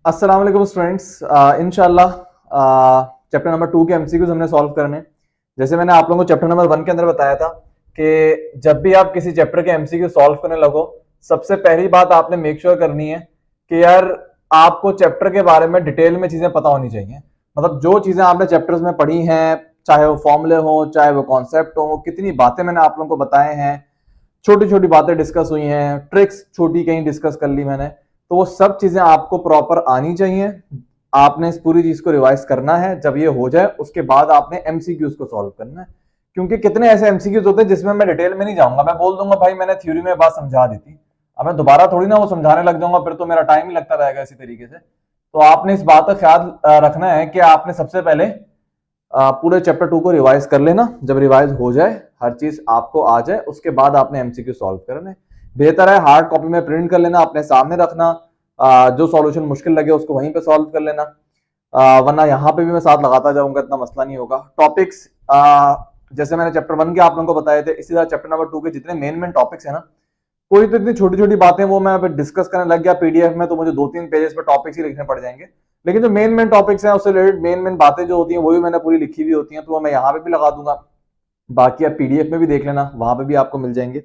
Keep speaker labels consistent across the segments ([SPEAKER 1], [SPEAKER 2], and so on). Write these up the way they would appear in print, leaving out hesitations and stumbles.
[SPEAKER 1] अस्सलाम वालेकुम स्टूडेंट्स। इंशाल्लाह चैप्टर नंबर 2 के एमसीक्यूज हमने सॉल्व करने। जैसे मैंने आप लोगों को चैप्टर नंबर 1 के अंदर बताया था कि जब भी आप किसी चैप्टर के एमसीक्यू सॉल्व करने लगो, सबसे पहली बात आपने मेक श्योर करनी है कि यार आपको चैप्टर के बारे में डिटेल में चीजें पता होनी चाहिए। मतलब जो चीजें आपने चैप्टर्स में पढ़ी हैं, चाहे वो फॉर्मूले हो, चाहे वो कॉन्सेप्ट हो, कितनी बातें मैंने आप लोगों को बताए हैं, छोटी छोटी बातें डिस्कस हुई हैं, ट्रिक्स छोटी कहीं डिस्कस कर ली मैंने, तो वो सब चीजें आपको प्रॉपर आनी चाहिए। आपने इस पूरी चीज को रिवाइज करना है। जब ये हो जाए उसके बाद आपने एमसीक्यूज को सॉल्व करना है, क्योंकि कितने ऐसे एमसीक्यूज होते हैं जिसमें मैं डिटेल में नहीं जाऊंगा। मैं बोल दूंगा भाई मैंने थ्योरी में बात समझा दी थी, अब मैं दोबारा थोड़ी ना वो समझाने लग जाऊंगा, फिर तो मेरा टाइम ही लगता रहेगा इसी तरीके से। तो आपने इस बात का ख्याल रखना है कि आपने सबसे पहले पूरे चैप्टर 2 को रिवाइज कर लेना। जब रिवाइज हो जाए, हर चीज आपको आ जाए, उसके बाद आपने एमसीक्यू सॉल्व करना है। बेहतर है हार्ड कॉपी में प्रिंट कर लेना, अपने सामने रखना, जो सॉल्यूशन मुश्किल लगे उसको वहीं पे सॉल्व कर लेना, वरना यहाँ पे भी मैं साथ लगाता जाऊंगा, इतना मसला नहीं होगा। टॉपिक्स जैसे मैंने चैप्टर 1 के आप लोगों को बताए थे, इसी तरह चैप्टर नंबर 2 के जितने मेन मेन टॉपिक्स है ना, कोई तो इतनी छोटी छोटी बातें वो मैं अभी डिस्कस करने लग गया पीडीएफ में तो मुझे 2-3 पेजेस पे टॉपिक्स ही लिखने पड़ जाएंगे। लेकिन जो मेन मेन टॉपिक्स हैं उससे रिलेटेड मेन मेन बातें जो होती हैं वो भी मैंने पूरी लिखी हुई होती हैं, तो वो मैं यहाँ पे भी लगा दूंगा। बाकी आप पीडीएफ में भी देख लेना, वहां पे भी आपको मिल जाएंगे।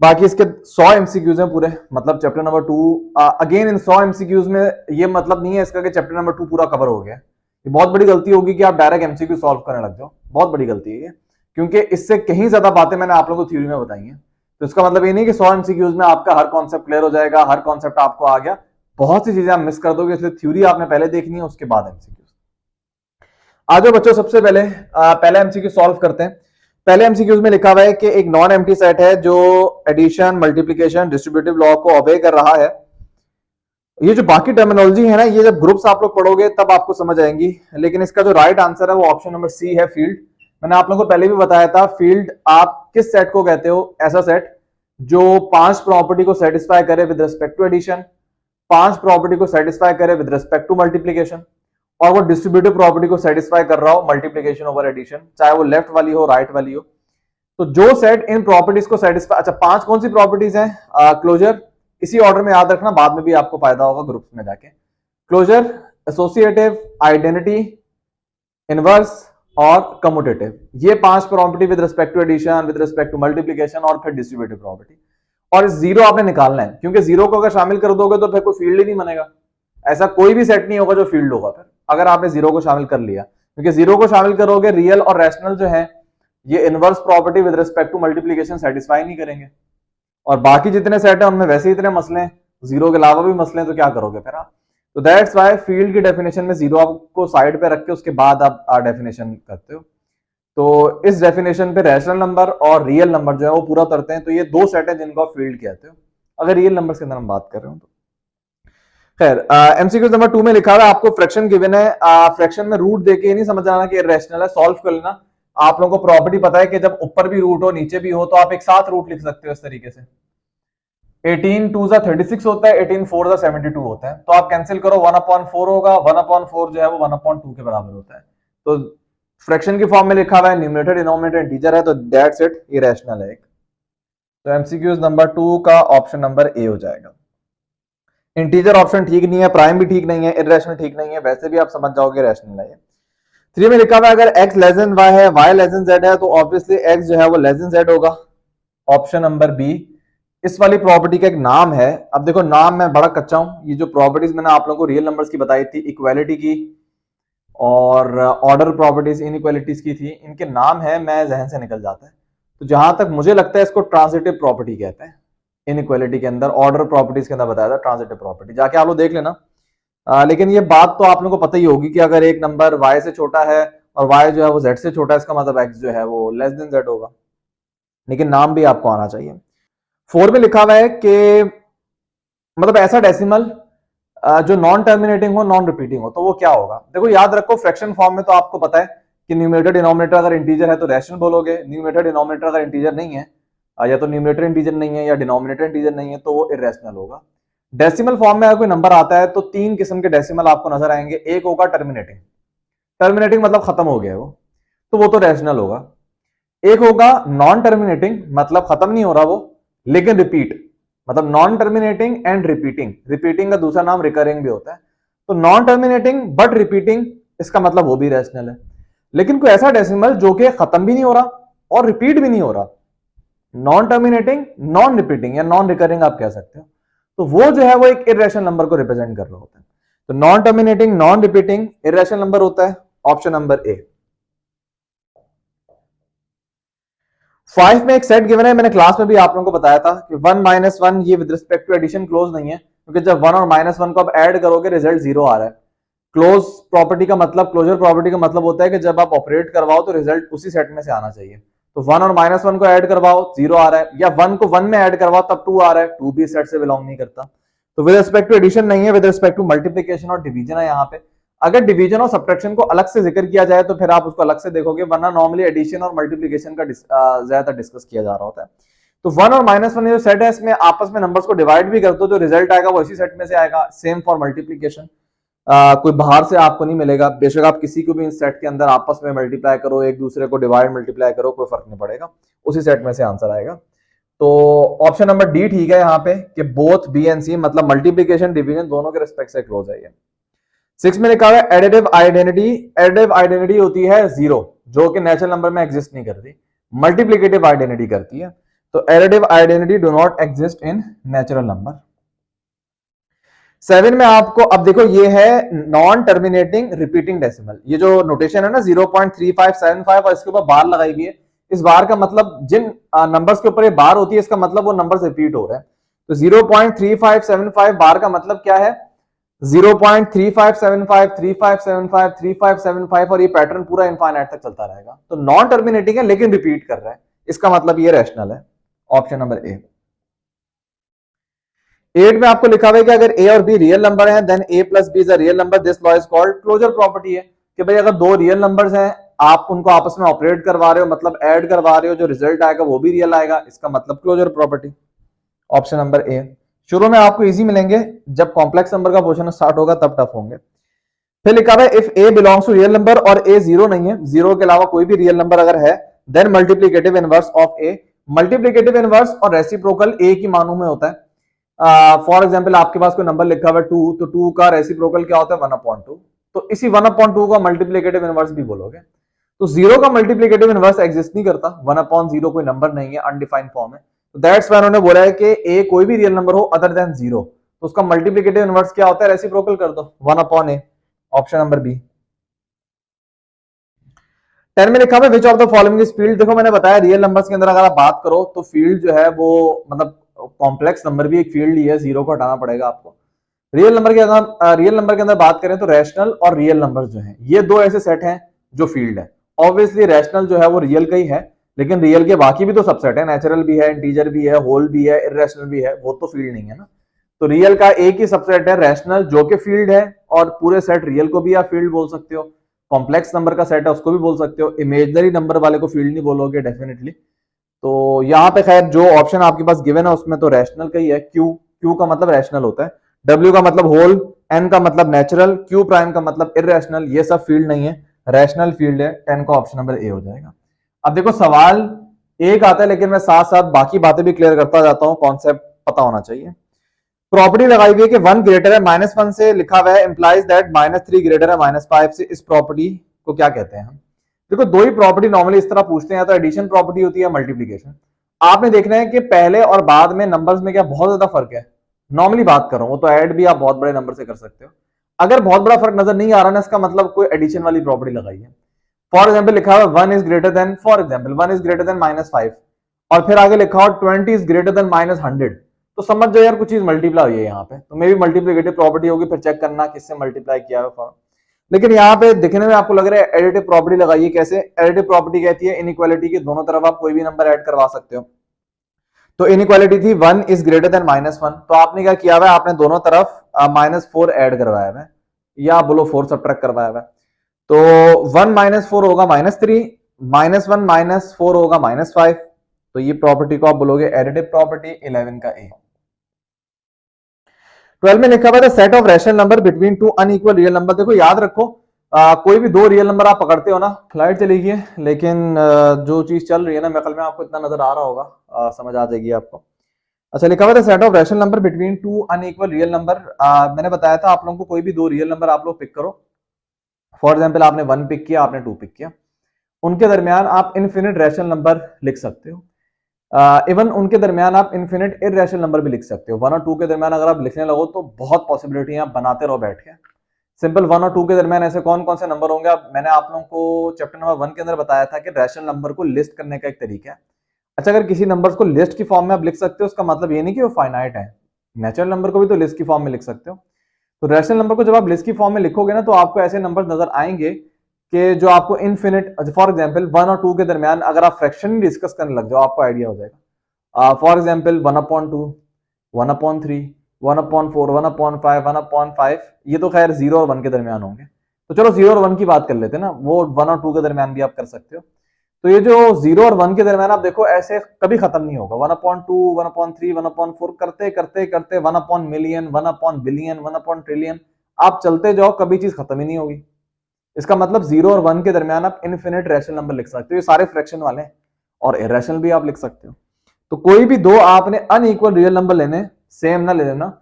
[SPEAKER 1] बाकी इसके 100 एमसीक्यूज हैं पूरे, मतलब chapter number 2। Again in 100 MCQs में ये मतलब नहीं है इसका कि चैप्टर नंबर 2 पूरा कवर हो गया। ये बहुत बड़ी गलती होगी कि आप डायरेक्ट एमसीक्यू सॉल्व करने लग जाओ, बहुत बड़ी गलती है ये, क्योंकि इससे कहीं ज्यादा बातें मैंने आप लोगों को थ्योरी में बताई हैं। तो इसका मतलब ये नहीं कि 100 एमसीक्यूज में आपका हर कॉन्सेप्ट क्लियर हो जाएगा, हर कॉन्सेप्ट आपको आ गया। बहुत सी चीजें आप मिस कर दोगे, इसलिए थ्योरी आपने पहले देखनी है, उसके बाद एमसीक्यूज। आ जाओ बच्चों, सबसे पहले पहले एमसीक्यू सॉल्व करते हैं। पहले एमसीक्यूज में लिखा हुआ है कि एक नॉन एम्प्टी सेट है जो एडिशन, मल्टीप्लिकेशन, डिस्ट्रीब्यूटिव लॉ को ओबे कर रहा है। ये जो बाकी टर्मिनोलॉजी है ना, ये जब ग्रुप्स आप लोग पढ़ोगे तब आपको समझ आएंगी, लेकिन इसका जो राइट आंसर है वो ऑप्शन नंबर सी है, फील्ड। मैंने आप लोगों को पहले भी बताया था, फील्ड आप किस सेट को कहते हो? ऐसा सेट जो 5 प्रॉपर्टी को सेटिस्फाई करे with respect to addition, 5 property को सेटिस्फाई करे विद रिस्पेक्ट टू मल्टीप्लिकेशन, और वो डिस्ट्रीब्यूटिव प्रॉपर्टी को सेटिस्फाई कर रहा हो मल्टीप्लिकेशन ओवर एडिशन, चाहे वो लेफ्ट वाली हो राइट वाली हो। तो जो सेट इन प्रॉपर्टीज को सेटिस्फाई, अच्छा 5 कौन सी प्रॉपर्टीज हैं? क्लोजर, इसी ऑर्डर में याद रखना, बाद में भी आपको फायदा होगा ग्रुप्स में जाके। क्लोजर, एसोसिएटिव, आइडेंटिटी, इनवर्स और कम्यूटेटिव, ये 5 property with respect to addition, with respect to multiplication और फिर डिस्ट्रीब्यूटिव प्रॉपर्टी। और इस जीरो आपने निकालना है, क्योंकि जीरो को अगर शामिल कर दोगे तो फिर कोई फील्ड ही नहीं बनेगा। ऐसा कोई भी सेट नहीं होगा जो फील्ड होगा फिर, अगर आपने जीरो को शामिल कर लिया, क्योंकि जीरो को शामिल करोगे रियल और रैशनल जो है ये inverse property with respect to multiplication satisfy नहीं करेंगे। और बाकी जितने सेट है उनमें वैसे ही इतने मसले हैं, जीरो के अलावा भी मसले हैं, तो क्या करोगे फिर आप? तो दैट्स वाई फील्ड की डेफिनेशन में जीरो आपको साइड पे रख के उसके बाद आप डेफिनेशन करते हो। तो इस डेफिनेशन पे रैशनल नंबर और रियल नंबर जो है वो पूरा करते हैं। तो ये 2 सेट है जिनको आप फील्ड कहते हो, अगर रियल नंबर के अंदर हम बात कर रहे हो तो। खैर, एमसीक्यू नंबर 2 में लिखा हुआ है आपको फ्रैक्शन गिवन है। फ्रैक्शन में रूट देके नहीं समझ आना कि इररेशनल है, सॉल्व कर लेना। आप लोगों को प्रॉपर्टी पता है कि जब ऊपर भी रूट हो नीचे भी हो तो आप एक साथ रूट लिख सकते हो इस तरीके से। 18 2 36 होता है, 18 4 72 होता है, तो आप कैंसिल करो, 1/4 होगा, 1/4 जो है वो 1/2 के बराबर होता है। तो फ्रैक्शन की फॉर्म में लिखा हुआ है, न्यूमरेटर डिनोमिनेटर इंटीजर है, तो दैट्स इट, इरेशनल है एक। तो एमसीक्यूज नंबर 2 का ऑप्शन नंबर ए हो जाएगा। इंटीजर ऑप्शन ठीक नहीं है, प्राइम भी ठीक नहीं है, इरेशनल ठीक नहीं है, वैसे भी आप समझ जाओगे रैशनल है। 3 में लिखा हुआ है अगर x लेस देन y है, y लेस देन z है, तो ऑब्वियसली x जो है वो लेस देन z होगा, ऑप्शन नंबर बी। इस वाली प्रॉपर्टी का एक नाम है, अब देखो नाम मैं बड़ा कच्चा हूं, ये जो प्रॉपर्टीज मैंने आप लोगों को रियल नंबर्स की बताई थी, इक्वालिटी की और ऑर्डर प्रॉपर्टीज इनइक्वालिटीज की थी, इनके नाम है मैं जहन से निकल जाता है। तो जहां तक मुझे लगता है इसको ट्रांजिटिव प्रॉपर्टी कहते हैं। इनइक्वालिटी के अंदर, ऑर्डर प्रॉपर्टीज के अंदर बताया था ट्रांजिटिव प्रॉपर्टी, जाके आप लोग देख लेना। लेकिन ये बात तो आप लोगों को पता ही होगी कि अगर एक नंबर y से छोटा है और y जो है वो z से छोटा है, इसका मतलब x जो है वो लेस देन z होगा, लेकिन नाम भी आपको आना चाहिए। 4 में लिखा हुआ है कि मतलब ऐसा डेसिमल जो नॉन टर्मिनेटिंग हो, नॉन रिपीटिंग हो, तो वो क्या होगा? देखो याद रखो, फ्रैक्शन फॉर्म में तो आपको पता है कि न्यूमरेटर डिनोमिनेटर अगर इंटीजर है तो रैशनल बोलोगे, न्यूमरेटर डिनोमिनेटर अगर इंटीजर नहीं है, या तो न्यूमरेटर इंटीजर नहीं है या डिनोमिनेटर इंटीजर नहीं है, तो वो इरेशनल होगा। डेसिमल फॉर्म में अगर कोई नंबर आता है तो 3 किस्म के डेसिमल आपको नजर आएंगे। एक होगा टर्मिनेटिंग, टर्मिनेटिंग मतलब खत्म हो गया वो, तो वो तो रैशनल होगा। एक होगा नॉन टर्मिनेटिंग, मतलब खत्म नहीं हो रहा वो लेकिन रिपीट, मतलब non terminating and repeating, repeating का दूसरा नाम रिकरिंग भी होता है। तो नॉन टर्मिनेटिंग बट रिपीटिंग, इसका मतलब वो भी रैशनल है। लेकिन कोई ऐसा डेसिमल जो कि खत्म भी नहीं हो रहा और रिपीट भी नहीं हो रहा, नॉन टर्मिनेटिंग नॉन रिपीटिंग या नॉन रिकरिंग आप कह सकते हो, तो वो जो है वो एक इर्रेशनल नंबर को रिप्रेजेंट कर रहा होता है। तो non terminating non repeating irrational number होता है ऑप्शन नंबर ए। 5 में एक सेट गिवन है, मैंने क्लास में भी आप लोगों को बताया था कि 1 माइनस 1 ये with respect to addition close नहीं है, क्योंकि जब 1 और माइनस 1 को आप ऐड करोगे रिजल्ट 0 आ रहा है। क्लोज प्रॉपर्टी का मतलब, क्लोजर प्रॉपर्टी का मतलब होता है कि जब आप ऑपरेट करवाओ तो रिजल्ट उसी सेट में से आना चाहिए। तो 1 और माइनस 1 को ऐड करवाओ 0 आ रहा है, या 1 को 1 में ऐड करवाओ तब 2 आ रहा है, 2 भी सेट से बिलोंग नहीं करता। तो विद रिस्पेक्ट टू एडिशन नहीं है, विद रिस्पेक्ट टू मल्टीप्लीकेशन और डिवीजन है यहाँ पे। अगर डिवीजन और सब्ट्रैक्शन को अलग से जिक्र किया जाए तो फिर आप उसको अलग से देखोगे, वरना नॉर्मली एडिशन और मल्टीप्लीकेशन का ज्यादा डिस्कस किया जा रहा होता है। तो 1 और माइनस 1 जो सेट है इसमें आपस में नंबर्स को डिवाइड भी कर दो, जो रिजल्ट आएगा वो इसी सेट में से आएगा। सेम फॉर मल्टीप्लीकेशन, कोई बाहर से आपको नहीं मिलेगा, बेशक आप किसी को भी इस सेट के अंदर आपस में मल्टीप्लाई करो, एक दूसरे को डिवाइड मल्टीप्लाई करो, कोई फर्क नहीं पड़ेगा, उसी सेट में से आंसर आएगा। तो ऑप्शन नंबर डी ठीक है यहाँ पे कि बोथ बी एंड सी, मतलब मल्टीप्लीकेशन डिवीजन दोनों के रिस्पेक्ट से क्लोज है ये। 6 में लिखा हुआ है एडिटिव आइडेंटिटी। एडिटिव आइडेंटिटी होती है 0, जो कि नेचुरल नंबर में एग्जिस्ट नहीं करती, मल्टीप्लिकेटिव आइडेंटिटी करती है। तो additive identity do not exist in natural number. 7 में आपको अब देखो ये है नॉन टर्मिनेटिंग रिपीटिंग डेसिमल, ये जो नोटेशन है ना 0.3575 और इसके ऊपर बार लगाई हुई है, इस बार का मतलब जिन नंबर्स के ऊपर ये बार होती है इसका मतलब वो नंबर्स रिपीट हो रहे हैं। तो 0.3575 बार का मतलब क्या है, 0.3575 3575 3575 और ये पैटर्न पूरा इनफाइनाइट तक चलता रहेगा। तो नॉन टर्मिनेटिंग है लेकिन रिपीट कर रहा है, इसका मतलब ये रैशनल है, ऑप्शन नंबर ए। 8 में आपको लिखा हुआ है कि अगर ए और बी रियल नंबर है then a plus b is a real number, this law is called closure property है कि भाई अगर दो रियल नंबर्स हैं आप उनको आपस में ऑपरेट करवा रहे हो, मतलब ऐड करवा रहे हो, जो रिजल्ट आएगा वो भी रियल आएगा, इसका मतलब closure property, option number a. शुरू में आपको इजी मिलेंगे, जब कॉम्प्लेक्स नंबर का क्वेश्चन स्टार्ट होगा तब टफ होंगे। फिर लिखा हुआ है if a belongs to real number और ए जीरो नहीं है, जीरो के अलावा कोई भी रियल नंबर अगर है then multiplicative inverse of a. Multiplicative inverse और रेसिप्रोकल ए की मानों में होता है। फॉर एग्जाम्पल आपके पास कोई नंबर लिखा हुआ है 2, तो 2 का रेसिप्रोकल क्या होता है 1/2, तो इसी 1/2 का मल्टीप्लिकेटिव इनवर्स भी बोलोगे। तो जीरो का मल्टीप्लिकेटिव इनवर्स एग्जिस्ट नहीं करता, 1/0 कोई नंबर नहीं है, अनडिफाइंड फॉर्म है। तो दैट्स व्हाई उन्होंने बोला है कि ए कोई भी रियल नंबर हो अदर देन जीरो, तो उसका मल्टीप्लिकेटिव इनवर्स क्या होता है, रेसिप्रोकल कर दो 1/a, ऑप्शन नंबर बी। 10 में लिखा हुआ है which of the following is field. देखो मैंने बताया रियल नंबर्स के अंदर अगर आप बात करो तो फील्ड जो है वो मतलब कॉम्प्लेक्स नंबर भी एक फील्ड ही है, जीरो को हटाना पड़ेगा आपको। रियल नंबर के अंदर बात करें तो रैशनल और रियल नंबर जो है ये दो ऐसे सेट हैं जो फील्ड है। ऑब्वियसली रैशनल जो है वो रियल का ही है, लेकिन रियल के बाकी भी तो सबसेट है, नेचुरल भी है, इंटीजर भी है, होल भी है, इररेशनल भी है, वो तो फील्ड नहीं है ना। तो रियल का एक ही सबसेट है रैशनल जो कि फील्ड है, और पूरे सेट रियल को भी आप फील्ड बोल सकते हो, कॉम्प्लेक्स नंबर का सेट है उसको भी बोल सकते हो, इमेजिनरी नंबर वाले को फील्ड नहीं बोलोगे डेफिनेटली। तो यहाँ पे खैर जो ऑप्शन आपके पास गिवन है उसमें तो रैशनल का ही है, क्यू, क्यू का मतलब रैशनल होता है, डब्ल्यू का मतलब होल, एन का मतलब नेचुरल, क्यू प्राइम का मतलब इररेशनल, ये सब फील्ड नहीं है, रैशनल फील्ड है। 10 का ऑप्शन नंबर ए हो जाएगा। अब देखो सवाल एक आता है लेकिन मैं साथ साथ बाकी बातें भी क्लियर करता जाता हूं, कॉन्सेप्ट पता होना चाहिए। प्रॉपर्टी लगाई हुई है कि 1 ग्रेटर है -1 से, लिखा हुआ है इंप्लाइज दैट -3 ग्रेटर है -5 से, इस प्रॉपर्टी को क्या कहते हैं हम। देखो दो ही प्रॉपर्टी नॉर्मली इस तरह पूछते हैं, या तो एडिशन प्रॉपर्टी होती है मल्टीप्लीकेशन। आपने देखना है कि पहले और बाद में नंबर्स में क्या बहुत ज्यादा फर्क है, नॉर्मली बात कर रहा हूं, वो तो ऐड भी आप बहुत बड़े नंबर से कर सकते हो। अगर बहुत बड़ा फर्क नजर नहीं आ रहा ना, इसका मतलब कोई एडिशन वाली प्रॉपर्टी लगाई है। फॉर एग्जाम्पल लिखा हुआ 1 is greater than, for example 1 is greater than -5 और फिर आगे लिखा हुआ 20 इज ग्रेटर देन -100, तो समझ जाओ यार कुछ चीज मल्टीप्लाई हुई है यहाँ पे, तो मे भी मल्टीप्लिकेटिव प्रॉपर्टी होगी, फिर चेक करना किससे मल्टीप्लाई किया है। लेकिन यहाँ पे दिखने में आपको लग रहा है एडिटिव प्रॉपर्टी लगाइए, कैसे एडिटिव प्रॉपर्टी कहती है इनइक्वालिटी के दोनों तरफ आप कोई भी नंबर ऐड करवा सकते हो। तो इनइक्वालिटी थी 1 इज ग्रेटर देन -1, तो आपने क्या किया हुआ है, आपने दोनों तरफ -4 ऐड करवाया है, या बोलो 4 सब्ट्रैक्ट करवाया है। तो 1 -4 होगा -3, -1 -4 होगा -5, तो ये प्रॉपर्टी को आप बोलोगे एडिटिव प्रॉपर्टी, 11 का ए। 12 में लिखा हुआ है set of rational number between two unequal real number. देखो याद रखो कोई भी दो रियल नंबर आप पकड़ते हो ना, फ्लाइट चली गई है लेकिन जो चीज चल रही है ना मेरे ख्याल में आपको इतना नजर आ रहा होगा, समझ आ जाएगी आपको। अच्छा, लिखा हुआ था set of rational number between two unequal real number. मैंने बताया था आप लोगों को कोई भी दो रियल नंबर आप लोग पिक करो। फॉर एग्जाम्पल आपने 1 पिक किया, आपने 2 पिक किया, उनके दरमियान आप इनफिनिट रैशनल नंबर लिख सकते हो। इवन उनके दरमियान आप इनफिनिट इररेशनल नंबर भी लिख सकते हो। 1 और 2 के दरमियान अगर आप लिखने लगो तो बहुत पॉसिबिलिटी है, आप बनाते रहो बैठ के। सिंपल 1 और 2 के दरमियान ऐसे कौन कौन से नंबर होंगे, मैंने आप लोगों को चैप्टर नंबर 1 के अंदर बताया था कि रैशनल नंबर को लिस्ट करने का एक तरीका है। अच्छा, अगर किसी नंबर्स को लिस्ट की फॉर्म में आप लिख सकते हो, उसका मतलब ये नहीं कि वो फाइनाइट है। नेचुरल नंबर को भी तो लिस्ट की फॉर्म में लिख सकते हो। तो रैशनल नंबर को जब आप लिस्ट की फॉर्म में लिखोगे ना, तो आपको ऐसे नंबर नजर आएंगे कि जो आपको इनफिनिट, फॉर एग्जाम्पल 1 और 2 के दरमियान अगर आप फ्रैक्शन डिस्कस करने लग जाओ, आपको आइडिया हो जाएगा। फॉर एग्जाम्पल 1/2, 1/3, 1/4, 1/5, 1/5, ये तो खैर 0 और 1 के दरमियान होंगे। तो चलो 0 और 1 की बात कर लेते हैं ना, वो 1 और 2 के दरमियान भी आप कर सकते हो। तो ये जो 0 और 1 के दरमियान आप देखो ऐसे कभी खत्म नहीं होगा। 1/2, 1/3, 1/4 करते करते करते 1/मिलियन, 1/बिलियन, 1/ट्रिलियन, आप चलते जाओ, कभी चीज खत्म ही नहीं होगी। इसका मतलब 0 और 1 के दरमियान आप इनफिनिट रैशनल नंबर लिख सकते हो। ये सारे फ्रैक्शन वाले हैं, और इरेशनल भी आप लिख सकते हो। तो कोई भी दो आपने अनइक्वल रियल नंबर लेने, सेम ना ले लेना,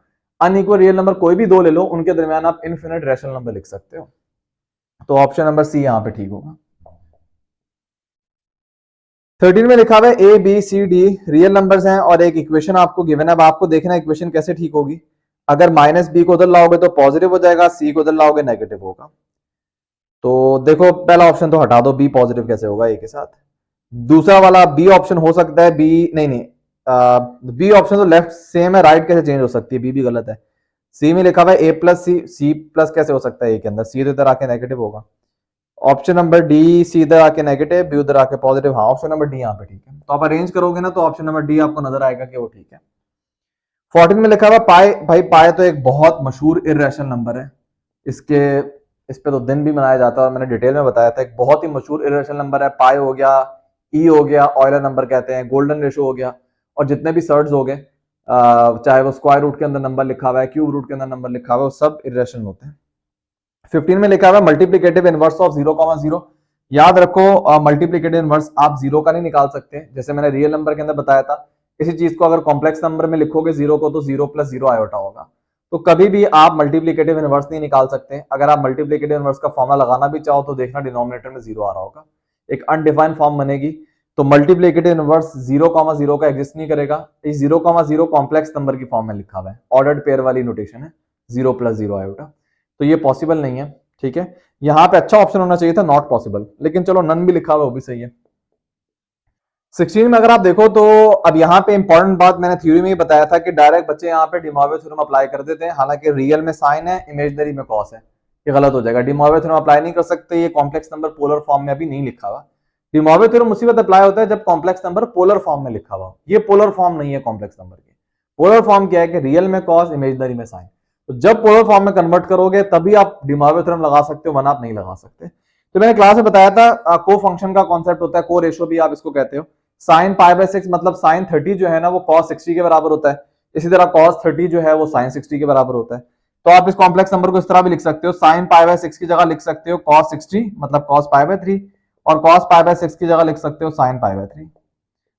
[SPEAKER 1] अनइक्वल रियल नंबर कोई भी दो ले लो, उनके दरमियान आप इनफिनिट रैशनल नंबर लिख सकते हो। तो ऑप्शन नंबर सी यहां पे ठीक होगा। 13 में लिखा हुआ है a b c d real numbers हैं और एक इक्वेशन आपको गिवन है। अब आपको देखना है इक्वेशन कैसे ठीक होगी। अगर माइनस बी को उधर लाओगे तो पॉजिटिव हो जाएगा, सी को उधर लाओगे नेगेटिव होगा। तो देखो पहला ऑप्शन तो हटा दो, बी पॉजिटिव कैसे होगा ए के साथ। दूसरा वाला बी ऑप्शन हो सकता है, बी नहीं नहीं, बी ऑप्शन तो लेफ्ट सेम है, राइट कैसे चेंज हो सकती है, बी भी गलत है। सी में लिखा हुआ है ए प्लस सी, सी प्लस कैसे हो सकता है ए के अंदर, सी तो इधर आके नेगेटिव होगा। ऑप्शन नंबर डी, सी इधर आके नेगेटिव, बी उधर आके पॉजिटिव। हाँ, ऑप्शन नंबर डी यहाँ पे ठीक है। तो आप अरेंज करोगे ना, तो ऑप्शन नंबर डी आपको नजर आएगा कि वो ठीक है। 14 में लिखा हुआ पाई, भाई पाई तो एक बहुत मशहूर इरेशनल नंबर है। इसके इस पे तो दिन भी मनाया जाता है और मैंने डिटेल में बताया था। एक बहुत ही मशहूर इरेशनल नंबर है। पाई हो गया, ई हो गया, ऑयलर नंबर कहते हैं, गोल्डन रेशो हो गया, और जितने भी सर्ड्स हो गए, चाहे वो स्क्वायर रूट के अंदर नंबर लिखा हुआ है, क्यूब रूट के अंदर नंबर लिखा हुआ है, वो सब इरेशनल होते हैं। 15 में लिखा हुआ है मल्टीप्लीकेटिव इनवर्स ऑफ 0,0। याद रखो मल्टीप्लीकेटिव इनवर्स आप जीरो का नहीं निकाल सकते, जैसे मैंने रियल नंबर के अंदर बताया था। किसी चीज को अगर कॉम्प्लेक्स नंबर में लिखोगे जीरो को, तो 0 + 0 आयोटा होगा। तो कभी भी आप मल्टीप्लीकेटिव इनवर्स नहीं निकाल सकते। अगर आप मल्टीप्लीकेटिव इनवर्स का फॉर्मुला लगाना भी चाहो तो देखना डिनोमिनेटर में 0 आ रहा होगा, एक अनडिफाइंड फॉर्म बनेगी। तो मल्टीप्लीकेटिव इनवर्स 0,0 का एग्जिस्ट नहीं करेगा। इस 0,0 कॉम्प्लेक्स नंबर की फॉर्म में लिखा हुआ है, ऑर्डर्ड पेयर वाली नोटेशन है, 0 + 0 आयोटा। तो ये पॉसिबल नहीं है, ठीक है। यहां पे अच्छा ऑप्शन होना चाहिए था नॉट पॉसिबल, लेकिन चलो नन भी लिखा हुआ वो भी सही है। 16 में अगर आप देखो तो अब यहाँ पे इंपॉर्टेंट बात मैंने थ्योरी में ही बताया था कि डायरेक्ट बच्चे यहाँ पे डिमॉर्वे थ्योरम अप्लाई कर देते हैं। हालांकि रियल में साइन है, इमेजनरी में कॉस है, ये गलत हो जाएगा। डिमॉर्वे थ्योरम अप्लाई नहीं कर सकते, ये कॉम्प्लेक्स नंबर पोलर फॉर्म में अभी नहीं लिखा हुआ। डिमॉर्वे थ्योरम उसी वक्त अप्लाई होता है जब कॉम्प्लेक्स नंबर पोलर फॉर्म में लिखा हुआ। ये पोलर फॉर्म नहीं है कॉम्प्लेक्स नंबर की। पोलर फॉर्म क्या है कि रियल में कॉस, इमेजनरी में साइन। तो जब पोलर फॉर्म में कन्वर्ट करोगे तभी आप डिमॉर्वे थ्योरम लगा सकते हो, वरना आप नहीं लगा सकते। तो मैंने क्लास में बताया था को फंक्शन का कॉन्सेप्ट होता है, को रेशो भी आप इसको कहते हो। साइन π/6 मतलब साइन 30 जो है ना वो cos 60 के बराबर होता है। इसी तरह cos 30 जो है वो साइन 60 के बराबर होता है। तो आप इस कॉम्प्लेक्स नंबर को इस तरह भी लिख सकते हो, साइन π/6 की जगह लिख सकते हो cos 60 मतलब cos π/3, और cos π/6 की जगह लिख सकते हो साइन π/3,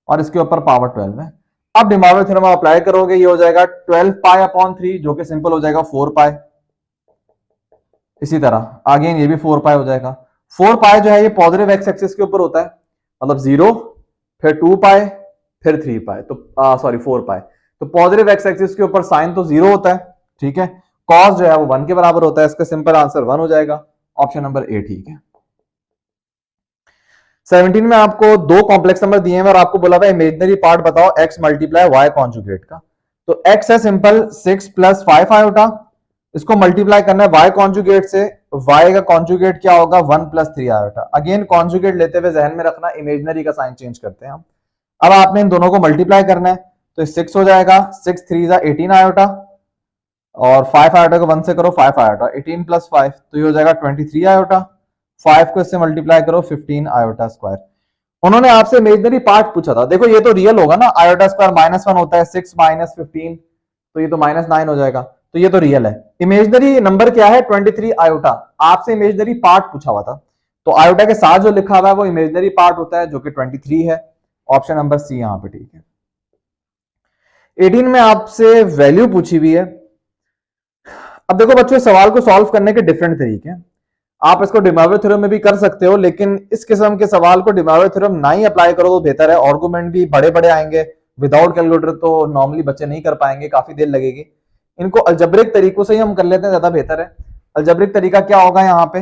[SPEAKER 1] और इसके ऊपर पावर 12 है। अब डिमॉर्वे थ्योरम अप्लाई करोगे, ये हो जाएगा 12π/3 जो कि सिंपल हो जाएगा 4π। इसी तरह आगे ये भी 4π हो जाएगा। 4π जो है ये पॉजिटिव एक्स एक्सिस के ऊपर होता है, मतलब 0, फिर 2π, फिर 3π, तो सॉरी 4π। तो पॉजिटिव एक्स एक्सिस के ऊपर साइन तो 0 होता है, ठीक है। कॉस जो है वो 1 के बराबर होता है, इसका सिंपल आंसर 1 हो जाएगा। ऑप्शन नंबर ए ठीक है। 17 में आपको दो कॉम्प्लेक्स नंबर दिए हैं और आपको बोला हुआ इमेजिनरी पार्ट बताओ x मल्टीप्लाई y कॉन्जुगेट का। तो x है सिंपल 6 + 5 आयोटा, इसको मल्टीप्लाई करना है y कॉन्जुगेट से। y का कॉन्जुगेट क्या होगा, 1 + 3 आयोटा। अगेन कॉन्जुगेट लेते हुए जहन में रखना इमेजिनरी का साइन चेंज करते हैं हम। अब आपने इन दोनों को मल्टीप्लाई करना है, तो 6 हो जाएगा, 6 × 3 = 18 आयोटा, और 5 आयोटा को 1 से करो, 5 आयोटा, 18 + 5 तो ये हो जाएगा 23 आयोटा। 5 को इससे मल्टीप्लाई करो, 15 आयोटा स्क्वायर। उन्होंने आपसे इमेजिनरी पार्ट पूछा था, देखो ये तो रियल होगा ना, आयोटा स्क्वायर -1 होता है, 6 - 15 तो ये तो -9 हो जाएगा, तो ये तो रियल है। इमेजिनरी नंबर क्या है, 23 आयोटा। आपसे इमेजिनरी पार्ट पूछा हुआ था, तो आयोटा के साथ जो लिखा हुआ है वो इमेजिनरी पार्ट होता है, जो कि 23 है। ऑप्शन नंबर सी यहां पे ठीक है। 18 में आपसे वैल्यू पूछी हुई है। अब देखो बच्चों, सवाल को सॉल्व करने के डिफरेंट तरीके हैं। आप इसको डिमॉर्गन थ्योरम में भी कर सकते हो, लेकिन इस किस्म के सवाल को डिमॉर्गन थ्योरम ना ही अप्लाई करो तो बेहतर है। आर्गुमेंट भी बड़े बड़े आएंगे, विदाउट कैलकुलेटर तो नॉर्मली बच्चे नहीं कर पाएंगे, काफी देर लगेगी। इनको अलजेब्रिक तरीकों से ही हम कर लेते हैं, ज्यादा बेहतर है। अलजेब्रिक तरीका क्या होगा यहाँ पे?